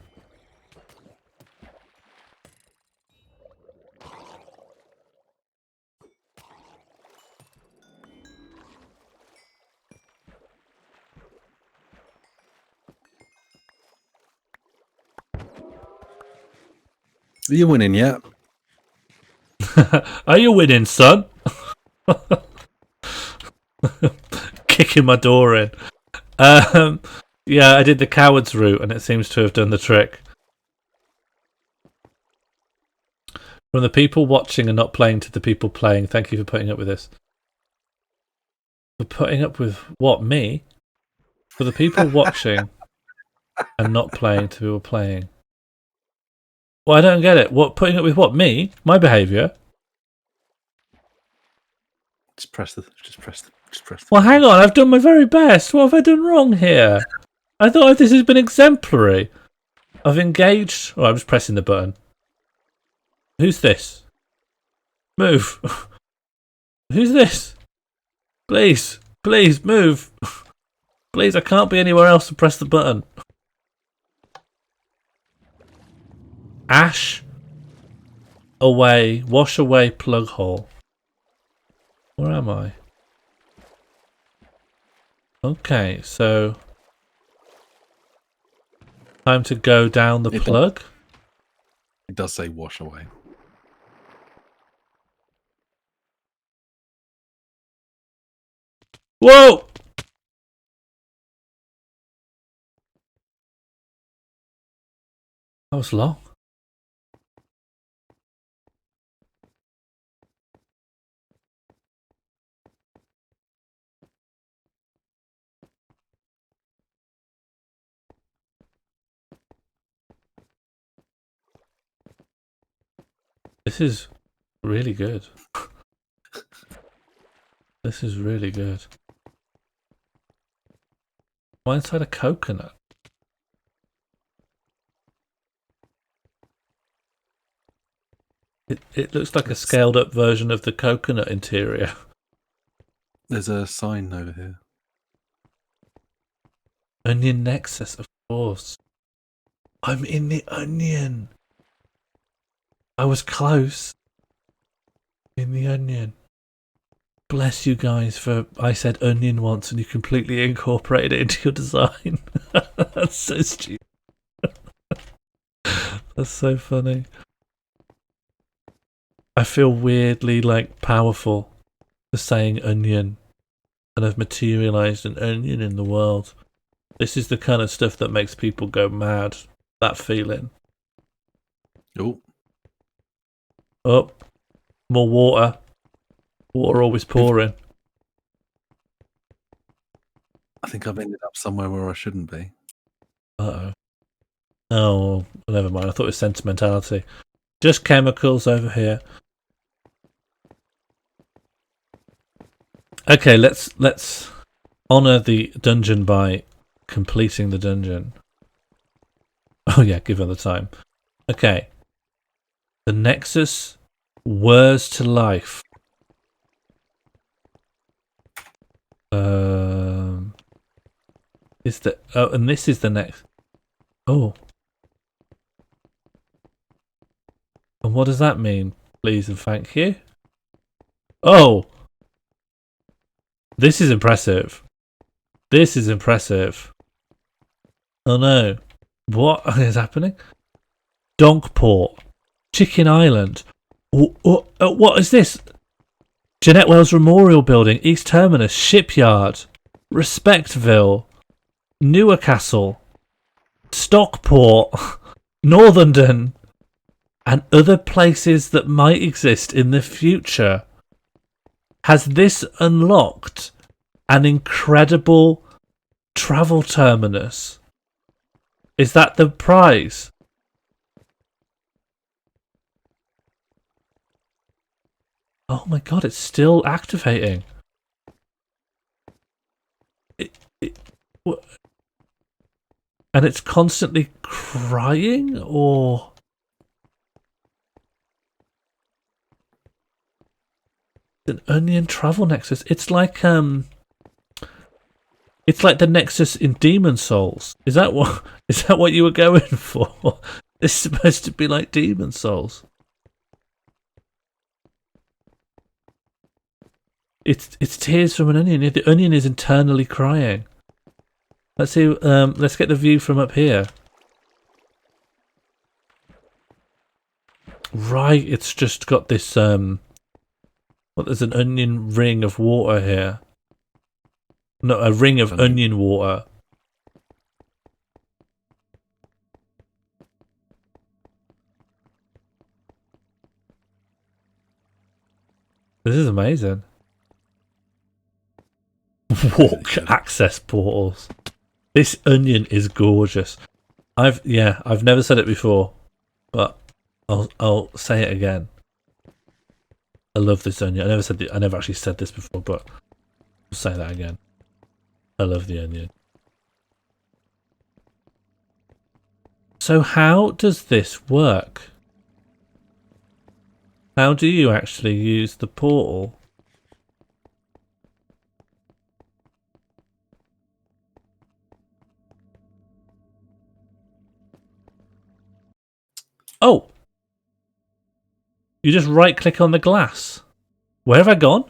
S3: Are you winning yet?
S2: Are you winning, son? Kicking my door in. Yeah, I did the coward's route and it seems to have done the trick. From the people watching and not playing to the people playing, thank you for putting up with this. For putting up with what, me? For the people watching and not playing to people playing. Well, I don't get it. What, putting up with what, me? My behaviour?
S3: Just press the.
S2: Well, hang on. I've done my very best. What have I done wrong here? I thought this has been exemplary. I've engaged. Oh, I'm just pressing the button. Who's this? Move. Who's this? Please. Please, move. Please, I can't be anywhere else to press the button. Ash. Away. Wash away plug hole. Where am I? Okay, so... Time to go down the plug.
S3: It does say wash away.
S2: Whoa! That was long. This is really good. This is really good. Why inside a coconut? It looks like a scaled up version of the coconut interior.
S3: There's a sign over here.
S2: Onion Nexus, of course. I'm in the onion. I was close. In the onion. Bless you guys for I said onion once and you completely incorporated it into your design. That's so stupid. That's so funny. I feel weirdly like powerful for saying onion, and I've materialized an onion in the world. This is the kind of stuff that makes people go mad. That feeling.
S3: Oh.
S2: Oh, more water. Water always pouring.
S3: I think I've ended up somewhere where I shouldn't be.
S2: Uh-oh. Oh, never mind. I thought it was sentimentality. Just chemicals over here. Okay, let's honor the dungeon by completing the dungeon. Oh yeah, give her the time. Okay. The Nexus whirs to life. Is the and this is the next. Oh. And what does that mean? Please and thank you. Oh. This is impressive. This is impressive. Oh no. What is happening? Donkport. Chicken Island. What is this? Jeanette Wells Memorial Building. East Terminus. Shipyard. Respectville. Newercastle. Stockport. Northernton. And other places that might exist in the future. Has this unlocked an incredible travel terminus? Is that the prize? Oh my god, it's still activating. And it's constantly crying, or... an onion travel nexus. It's like the nexus in Demon Souls. Is that what you were going for? It's supposed to be like Demon Souls. It's tears from an onion. The onion is internally crying. Let's see. Let's get the view from up here. Right, it's just got this well, there's an onion ring of water here. No, a ring of onion water. This is amazing. Walk access portals. This onion is gorgeous. I've never said it before, but I'll say it again. I love this onion. I never actually said this before, but I'll say that again. I love the onion. So how does this work? How do you actually use the portal? Oh! You just right click on the glass. Where have I gone?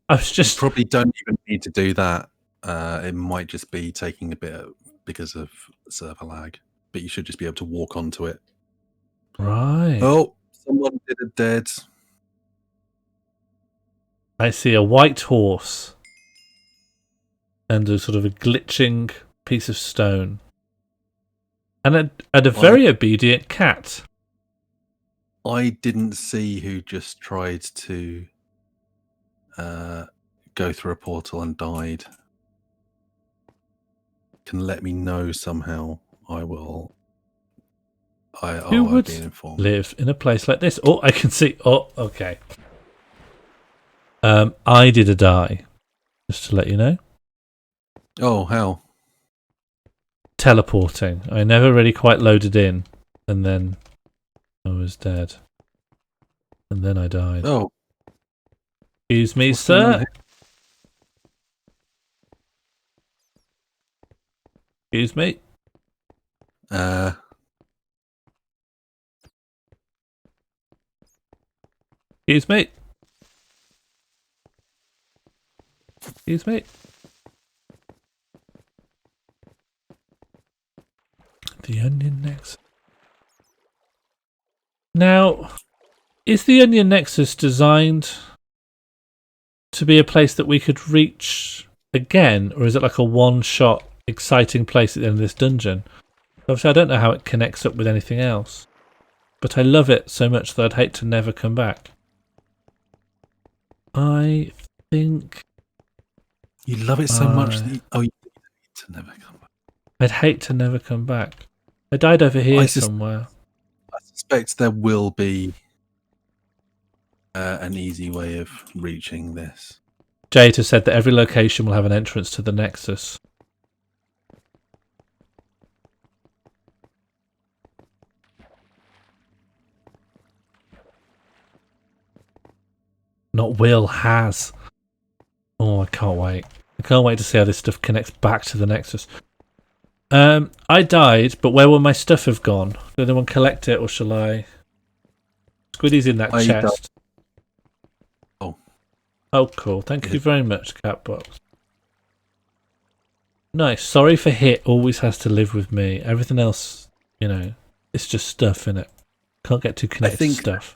S2: I was just...
S3: You probably don't even need to do that. It might just be taking a bit because of server lag. But you should just be able to walk onto it.
S2: Right.
S3: Oh, someone did a dead.
S2: I see a white horse. And a sort of a glitching piece of stone. And a very obedient cat.
S3: I didn't see who just tried to go through a portal and died. Can let me know somehow. I will.
S2: Who would live in a place like this? Oh, I can see. Oh, okay. I did a die, just to let you know.
S3: Oh, how?
S2: Teleporting. I never really quite loaded in, and then I was dead. And then I died.
S3: Oh,
S2: Excuse me,
S3: what's going on
S2: sir.
S3: here?
S2: Excuse me. Excuse me. Excuse me. The Onion Nexus. Now, is the Onion Nexus designed to be a place that we could reach again, or is it like a one-shot exciting place at the end of this dungeon? Obviously, I don't know how it connects up with anything else, but I love it so much that I'd hate to never come back. I think
S3: You love it so much that you need to never come back.
S2: I'd hate to never come back. I died over here
S3: I
S2: somewhere.
S3: I suspect there will be an easy way of reaching this.
S2: Jade has said that every location will have an entrance to the Nexus. Not will, has. Oh, I can't wait. I can't wait to see how this stuff connects back to the Nexus. I died, but where will my stuff have gone? Did anyone collect it, or shall I? Squiddy's in that chest.
S3: Oh.
S2: Oh, cool. Thank you very much, Catbox. Nice. Sorry for hit always has to live with me. Everything else, you know, it's just stuff, innit? Can't get too connected to stuff.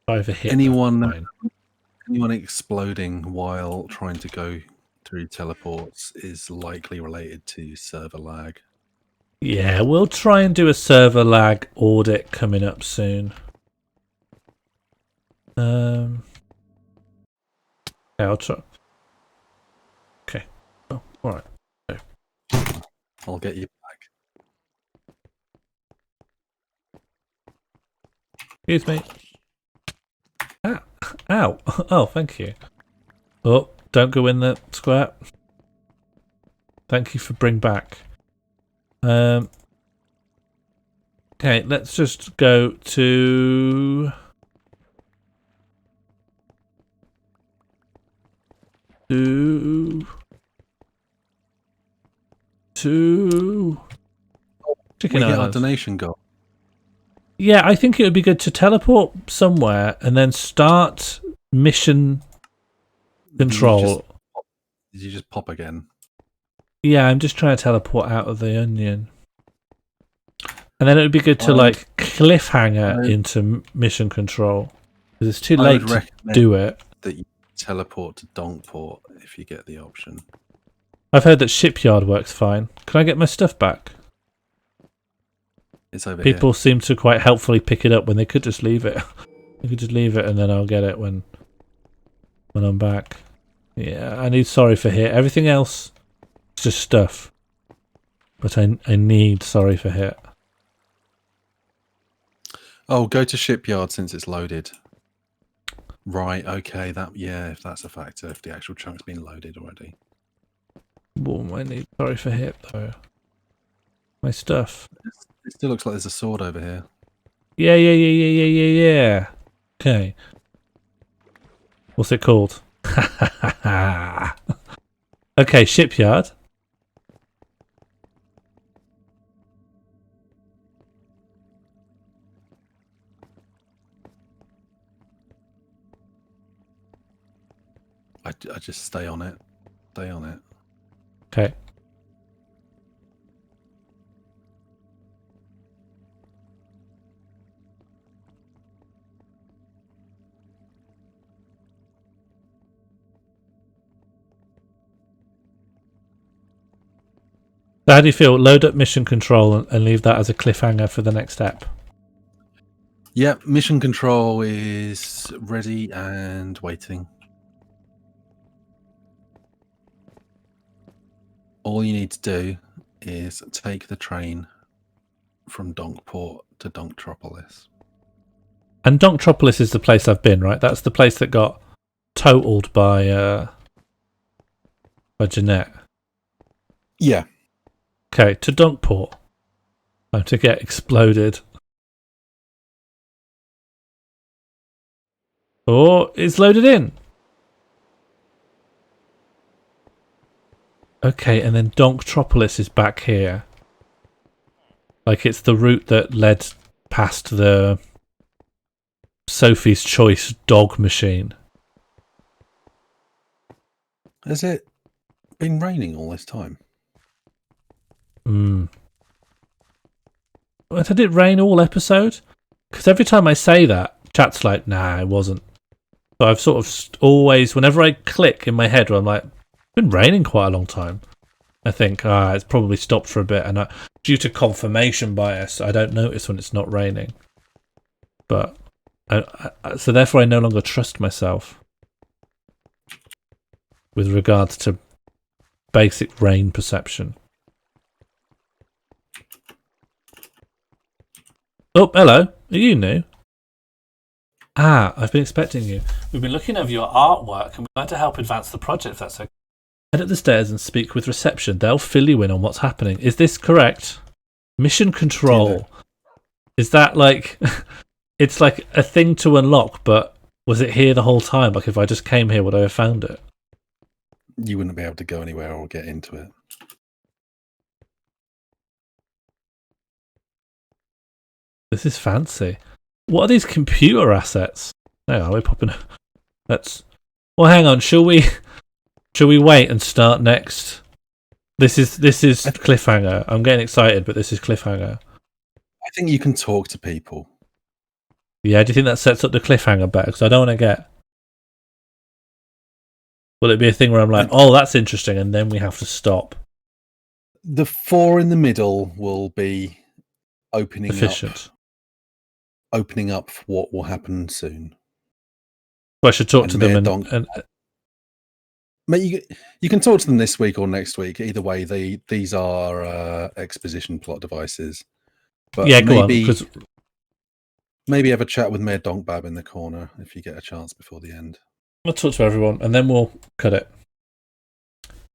S2: Sorry for hit.
S3: Anyone exploding while trying to go through teleports is likely related to server lag.
S2: Yeah, we'll try and do a server lag audit coming up soon. Yeah, I'll try. Okay. Oh, all right.
S3: I'll get you back.
S2: Excuse me. Ah, ow. Oh, thank you. Oh, don't go in the square. Thank you for bring back. Okay, let's just go to... Chicken
S3: we get our
S2: Islands.
S3: donation goal.
S2: Yeah, I think it would be good to teleport somewhere and then start mission control.
S3: Did you just pop again?
S2: Yeah, I'm just trying to teleport out of the onion. And then it would be good to like cliffhanger into mission control. Because it's too late to do it.
S3: That you teleport to Donkport if you get the option.
S2: I've heard that Shipyard works fine. Can I get my stuff back?
S3: It's over
S2: People
S3: here.
S2: seem to quite helpfully pick it up when they could just leave it. You could just leave it and then I'll get it when I'm back. Yeah, I need sorry for hit. Everything else is just stuff. But I need sorry for hit.
S3: Oh, go to Shipyard since it's loaded. Right, okay, if that's a factor, if the actual chunk's been loaded already.
S2: Oh, I need sorry for hit though. My stuff.
S3: It still looks like there's a sword over here.
S2: Yeah. Okay. What's it called? Okay, Shipyard.
S3: I just stay on it. Stay on it.
S2: Okay. So how do you feel? Load up mission control and leave that as a cliffhanger for the next step.
S3: Yep, mission control is ready and waiting. All you need to do is take the train from Donkport to Donktropolis.
S2: And Donktropolis is the place I've been, right? That's the place that got totaled by Jeanette.
S3: Yeah.
S2: Okay, to Dunkport. Time to get exploded. Oh, it's loaded in. Okay, and then Donktropolis is back here. Like it's the route that led past the Sophie's Choice dog machine.
S3: Has it been raining all this time?
S2: Did it rain all episode? Because every time I say that, chat's like, nah, it wasn't. So I've sort of always, whenever I click in my head where I'm like, it's been raining quite a long time, I think, it's probably stopped for a bit. And due to confirmation bias, I don't notice when it's not raining. But, so therefore I no longer trust myself with regards to basic rain perception. Oh, hello. Are you new? I've been expecting you. We've been looking over your artwork and we'd like to help advance the project if that's okay. Head up the stairs and speak with reception. They'll fill you in on what's happening. Is this correct? Mission control. Is that like... it's like a thing to unlock, but was it here the whole time? Like if I just came here, would I have found it?
S3: You wouldn't be able to go anywhere or get into it.
S2: This is fancy. What are these computer assets? Hang on, we're popping. Let's. Well, hang on. Shall we wait and start next? This is cliffhanger. I'm getting excited, but this is cliffhanger.
S3: I think you can talk to people.
S2: Yeah, do you think that sets up the cliffhanger better? Because I don't want to get. Will it be a thing where I'm like, oh, that's interesting, and then we have to stop?
S3: The 4 in the middle will be opening up for what will happen soon.
S2: Well, I should talk to them and
S3: Mate, you can talk to them this week or next week. Either way, these are exposition plot devices. But
S2: yeah, go on.
S3: Maybe have a chat with Mayor Donkbab in the corner if you get a chance before the end.
S2: I'll talk to everyone and then we'll cut it.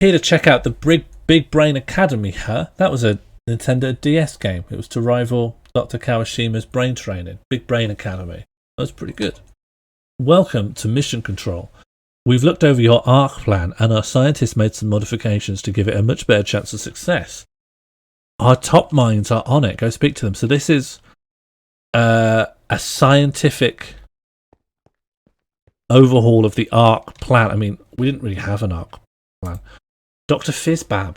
S2: Here to check out the Big Brain Academy, huh? That was a Nintendo DS game. It was to rival Dr. Kawashima's Brain Training. Big Brain Academy. That was pretty good. Welcome to Mission Control. We've looked over your ARC plan and our scientists made some modifications to give it a much better chance of success. Our top minds are on it. Go speak to them. So this is a scientific overhaul of the ARC plan. I mean, we didn't really have an ARC plan. Dr. Fizzbab.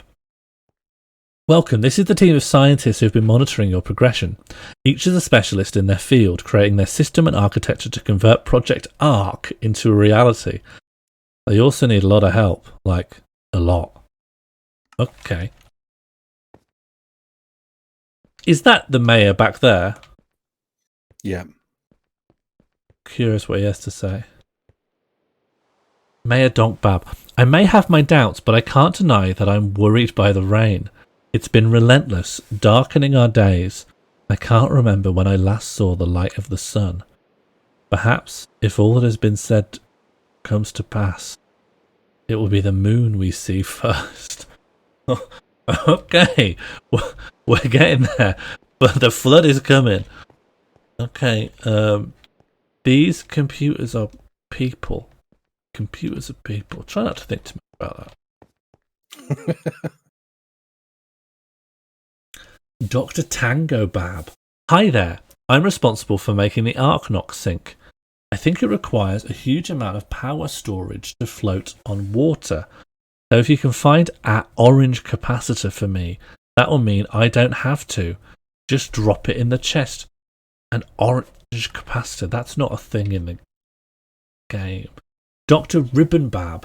S2: Welcome. This is the team of scientists who have been monitoring your progression. Each is a specialist in their field, creating their system and architecture to convert Project ARC into a reality. They also need a lot of help. Like, a lot. Okay. Is that the mayor back there?
S3: Yeah.
S2: Curious what he has to say. Mayor Donkbab. I may have my doubts, but I can't deny that I'm worried by the rain. It's been relentless, darkening our days. I can't remember when I last saw the light of the sun. Perhaps, if all that has been said comes to pass, it will be the moon we see first. Okay, we're getting there, but the flood is coming. Okay, these computers are people. Computers are people. Try not to think too much about that. Dr. Tango Bab. Hi there. I'm responsible for making the Arknox sink. I think it requires a huge amount of power storage to float on water. So if you can find an orange capacitor for me, that will mean I don't have to. Just drop it in the chest. An orange capacitor. That's not a thing in the game. Dr. Ribbonbab.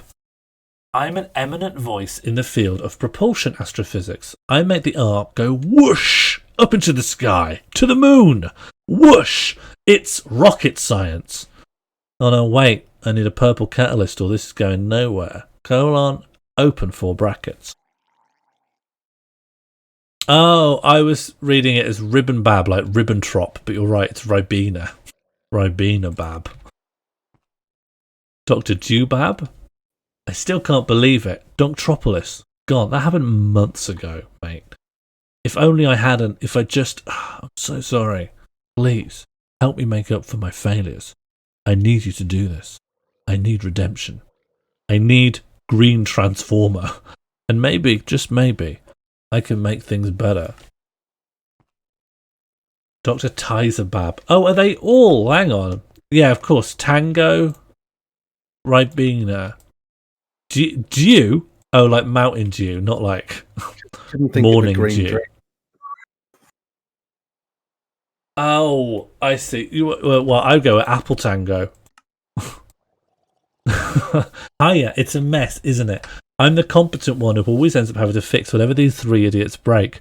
S2: I'm an eminent voice in the field of propulsion astrophysics. I make the arc go whoosh up into the sky, to the moon. Whoosh! It's rocket science. Oh no, wait. I need a purple catalyst or this is going nowhere. Colon, open 4 brackets. Oh, I was reading it as Ribbonbab, like Ribbentrop, but you're right, it's Ribena. Ribena Bab. Dr. Dubab. I still can't believe it. Doctropolis. God, that happened months ago, mate. If only I hadn't. If I just... I'm so sorry. Please, help me make up for my failures. I need you to do this. I need redemption. I need Green Transformer. And maybe, just maybe, I can make things better. Dr. Tyzerbab. Oh, are they all? Hang on. Yeah, of course. Tango. Ribena. Dew? Oh, like Mountain Dew, not like Morning Dew. Drink. Oh, I see. Well, I'd go with Apple Tango. Hiya, it's a mess, isn't it? I'm the competent one who always ends up having to fix whatever these three idiots break.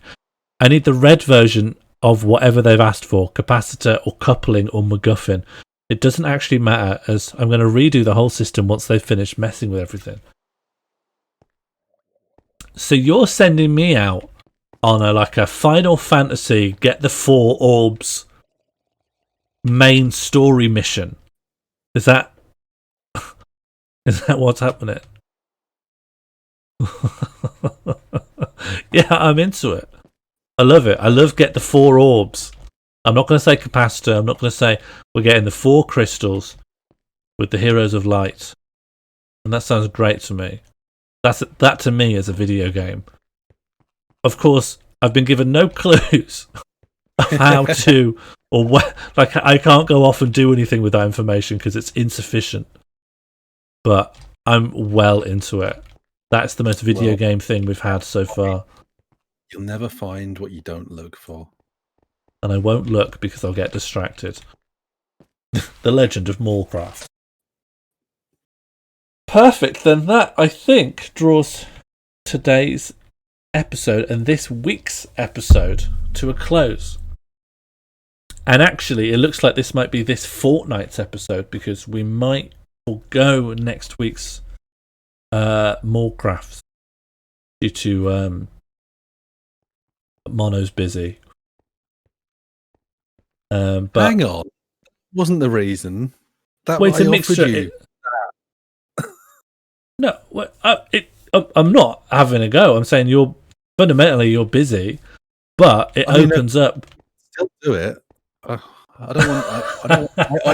S2: I need the red version of whatever they've asked for, capacitor or coupling or MacGuffin. It doesn't actually matter, as I'm going to redo the whole system once they've finished messing with everything. So you're sending me out on a Final Fantasy get the 4 orbs main story mission. Is that what's happening? Yeah, I'm into it. I love it. I love get the 4 orbs. I'm not going to say capacitor. I'm not going to say we're getting the 4 crystals with the Heroes of Light. And that sounds great to me. That to me is a video game. Of course, I've been given no clues of how to or what. Like, I can't go off and do anything with that information because it's insufficient. But I'm well into it. That's the most video game thing we've had so far.
S3: You'll never find what you don't look for.
S2: And I won't look because I'll get distracted. The Legend of Morlcraft. Perfect, then that, I think, draws today's episode and this week's episode to a close. And actually, it looks like this might be this fortnight's episode because we might forgo next week's Morlcraft due to Mono's busy. But
S3: hang on, wasn't the reason that
S2: it's a mixture.
S3: You.
S2: No, I'm not having a go. I'm saying you're busy, but it opens up.
S3: Still do it. I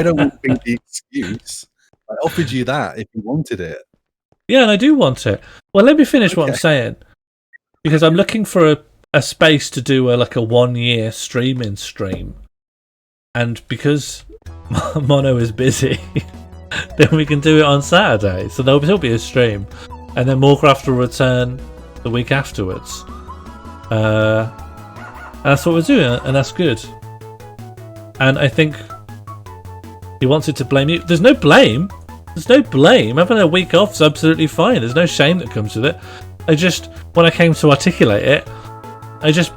S3: don't want to be the excuse. I offered you that if you wanted it.
S2: Yeah, and I do want it. Well, let me finish what I'm saying, because I'm looking for a space to do a 1 year stream, and because Mono is busy. Then we can do it on Saturday. So there'll still be a stream. And then Morlcraft will return the week afterwards. And that's what we're doing, and that's good. And I think he wanted to blame you. There's no blame. Having a week off is absolutely fine. There's no shame that comes with it. When I came to articulate it, I just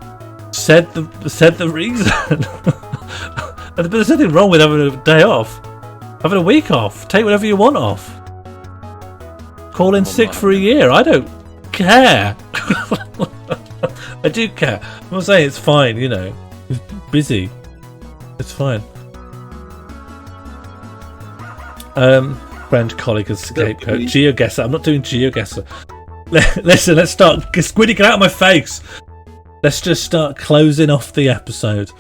S2: said the reason. But there's nothing wrong with having a day off. Having a week off. Take whatever you want off. Call in sick for a year. I don't care. I do care. I'm not saying it's fine, He's busy. It's fine. Friend, colleague, and scapegoat. GeoGuessr. I'm not doing GeoGuessr. Listen, let's start. Squiddy, get out of my face. Let's just start closing off the episode.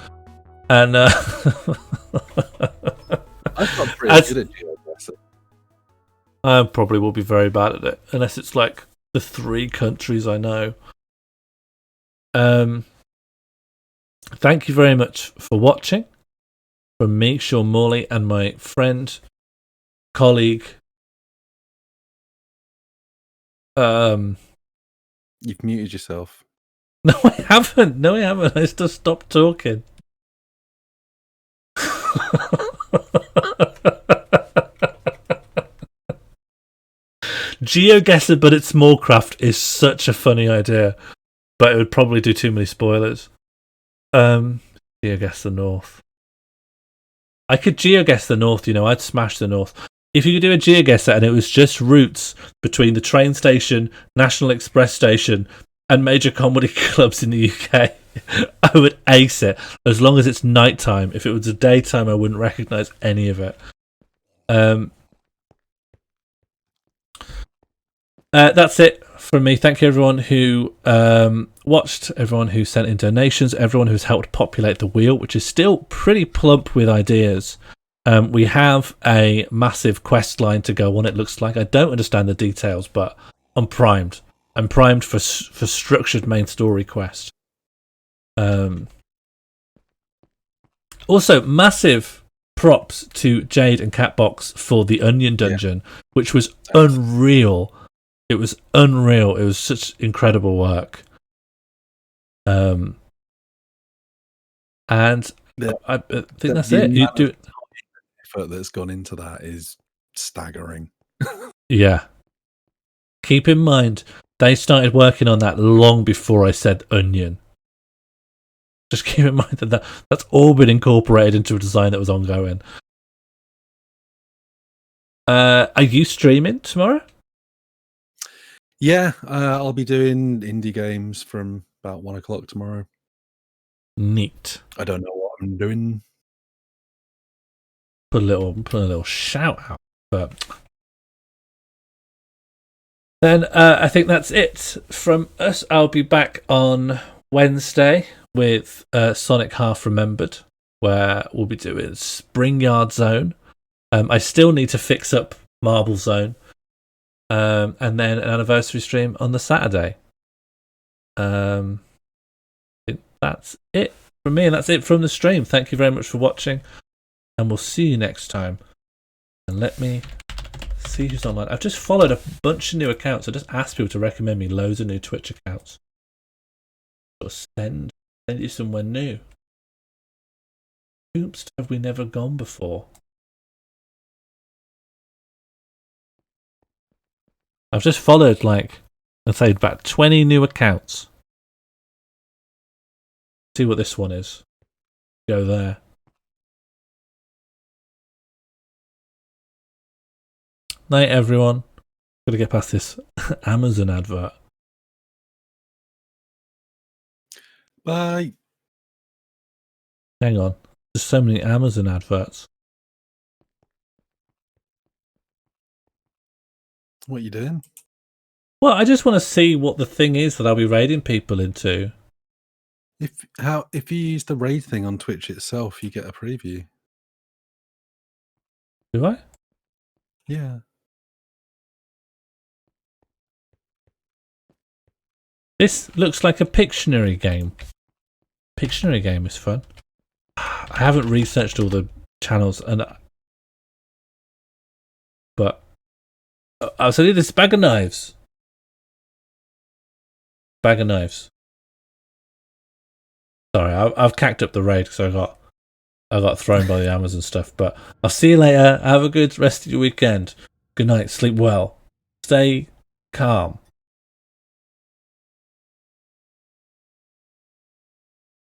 S2: And
S3: I thought pretty good at GeoGuessr.
S2: I probably will be very bad at it, unless it's like the 3 countries I know. Thank you very much for watching. From me, Sean Morley, and my friend, colleague.
S3: You've muted yourself.
S2: No, I haven't. I just stopped talking. GeoGuessr, but it's Morlcraft is such a funny idea, but it would probably do too many spoilers. GeoGuess the North. I could GeoGuess the North, I'd smash the North. If you could do a GeoGuessr and it was just routes between the train station, National Express station, and major comedy clubs in the UK, I would ace it, as long as it's nighttime. If it was a daytime, I wouldn't recognise any of it. That's it from me. Thank you, everyone who watched, everyone who sent in donations, everyone who's helped populate the wheel, which is still pretty plump with ideas. We have a massive quest line to go on, it looks like. I don't understand the details, but I'm primed. I'm primed for structured main story quest. Also, massive props to Jade and Catbox for the Onion Dungeon, which was unreal. It was unreal. It was such incredible work. And I think that's it. You do
S3: effort that's gone into that is staggering.
S2: Yeah. Keep in mind, they started working on that long before I said onion. Just keep in mind that's all been incorporated into a design that was ongoing. Are you streaming tomorrow?
S3: Yeah, I'll be doing indie games from about 1 o'clock tomorrow.
S2: Neat.
S3: I don't know what I'm doing.
S2: Put a little shout out, but then I think that's it from us. I'll be back on Wednesday with Sonic Half Remembered, where we'll be doing Springyard Zone. I still need to fix up Marble Zone, and then an anniversary stream on the Saturday. I think that's it from me, and that's it from the stream. Thank you very much for watching, and we'll see you next time. And let me see who's online. I've just followed a bunch of new accounts. I just asked people to recommend me loads of new Twitch accounts. Or send you somewhere new. Oops, have we never gone before? I've just followed, like, I'd say about 20 new accounts. See what this one is. Go there. Night, everyone. Gotta get past this Amazon advert.
S3: Bye.
S2: Hang on. There's so many Amazon adverts.
S3: What are you doing?
S2: Well, I just want to see what the thing is that I'll be raiding people into.
S3: If you use the raid thing on Twitch itself, you get a preview.
S2: Do I?
S3: Yeah.
S2: This looks like a Pictionary game. Pictionary game is fun. I haven't researched all the channels, but I was saying this bag of knives. Bag of knives. Sorry, I've cacked up the raid because I got thrown by the Amazon stuff. But I'll see you later. Have a good rest of your weekend. Good night. Sleep well. Stay calm.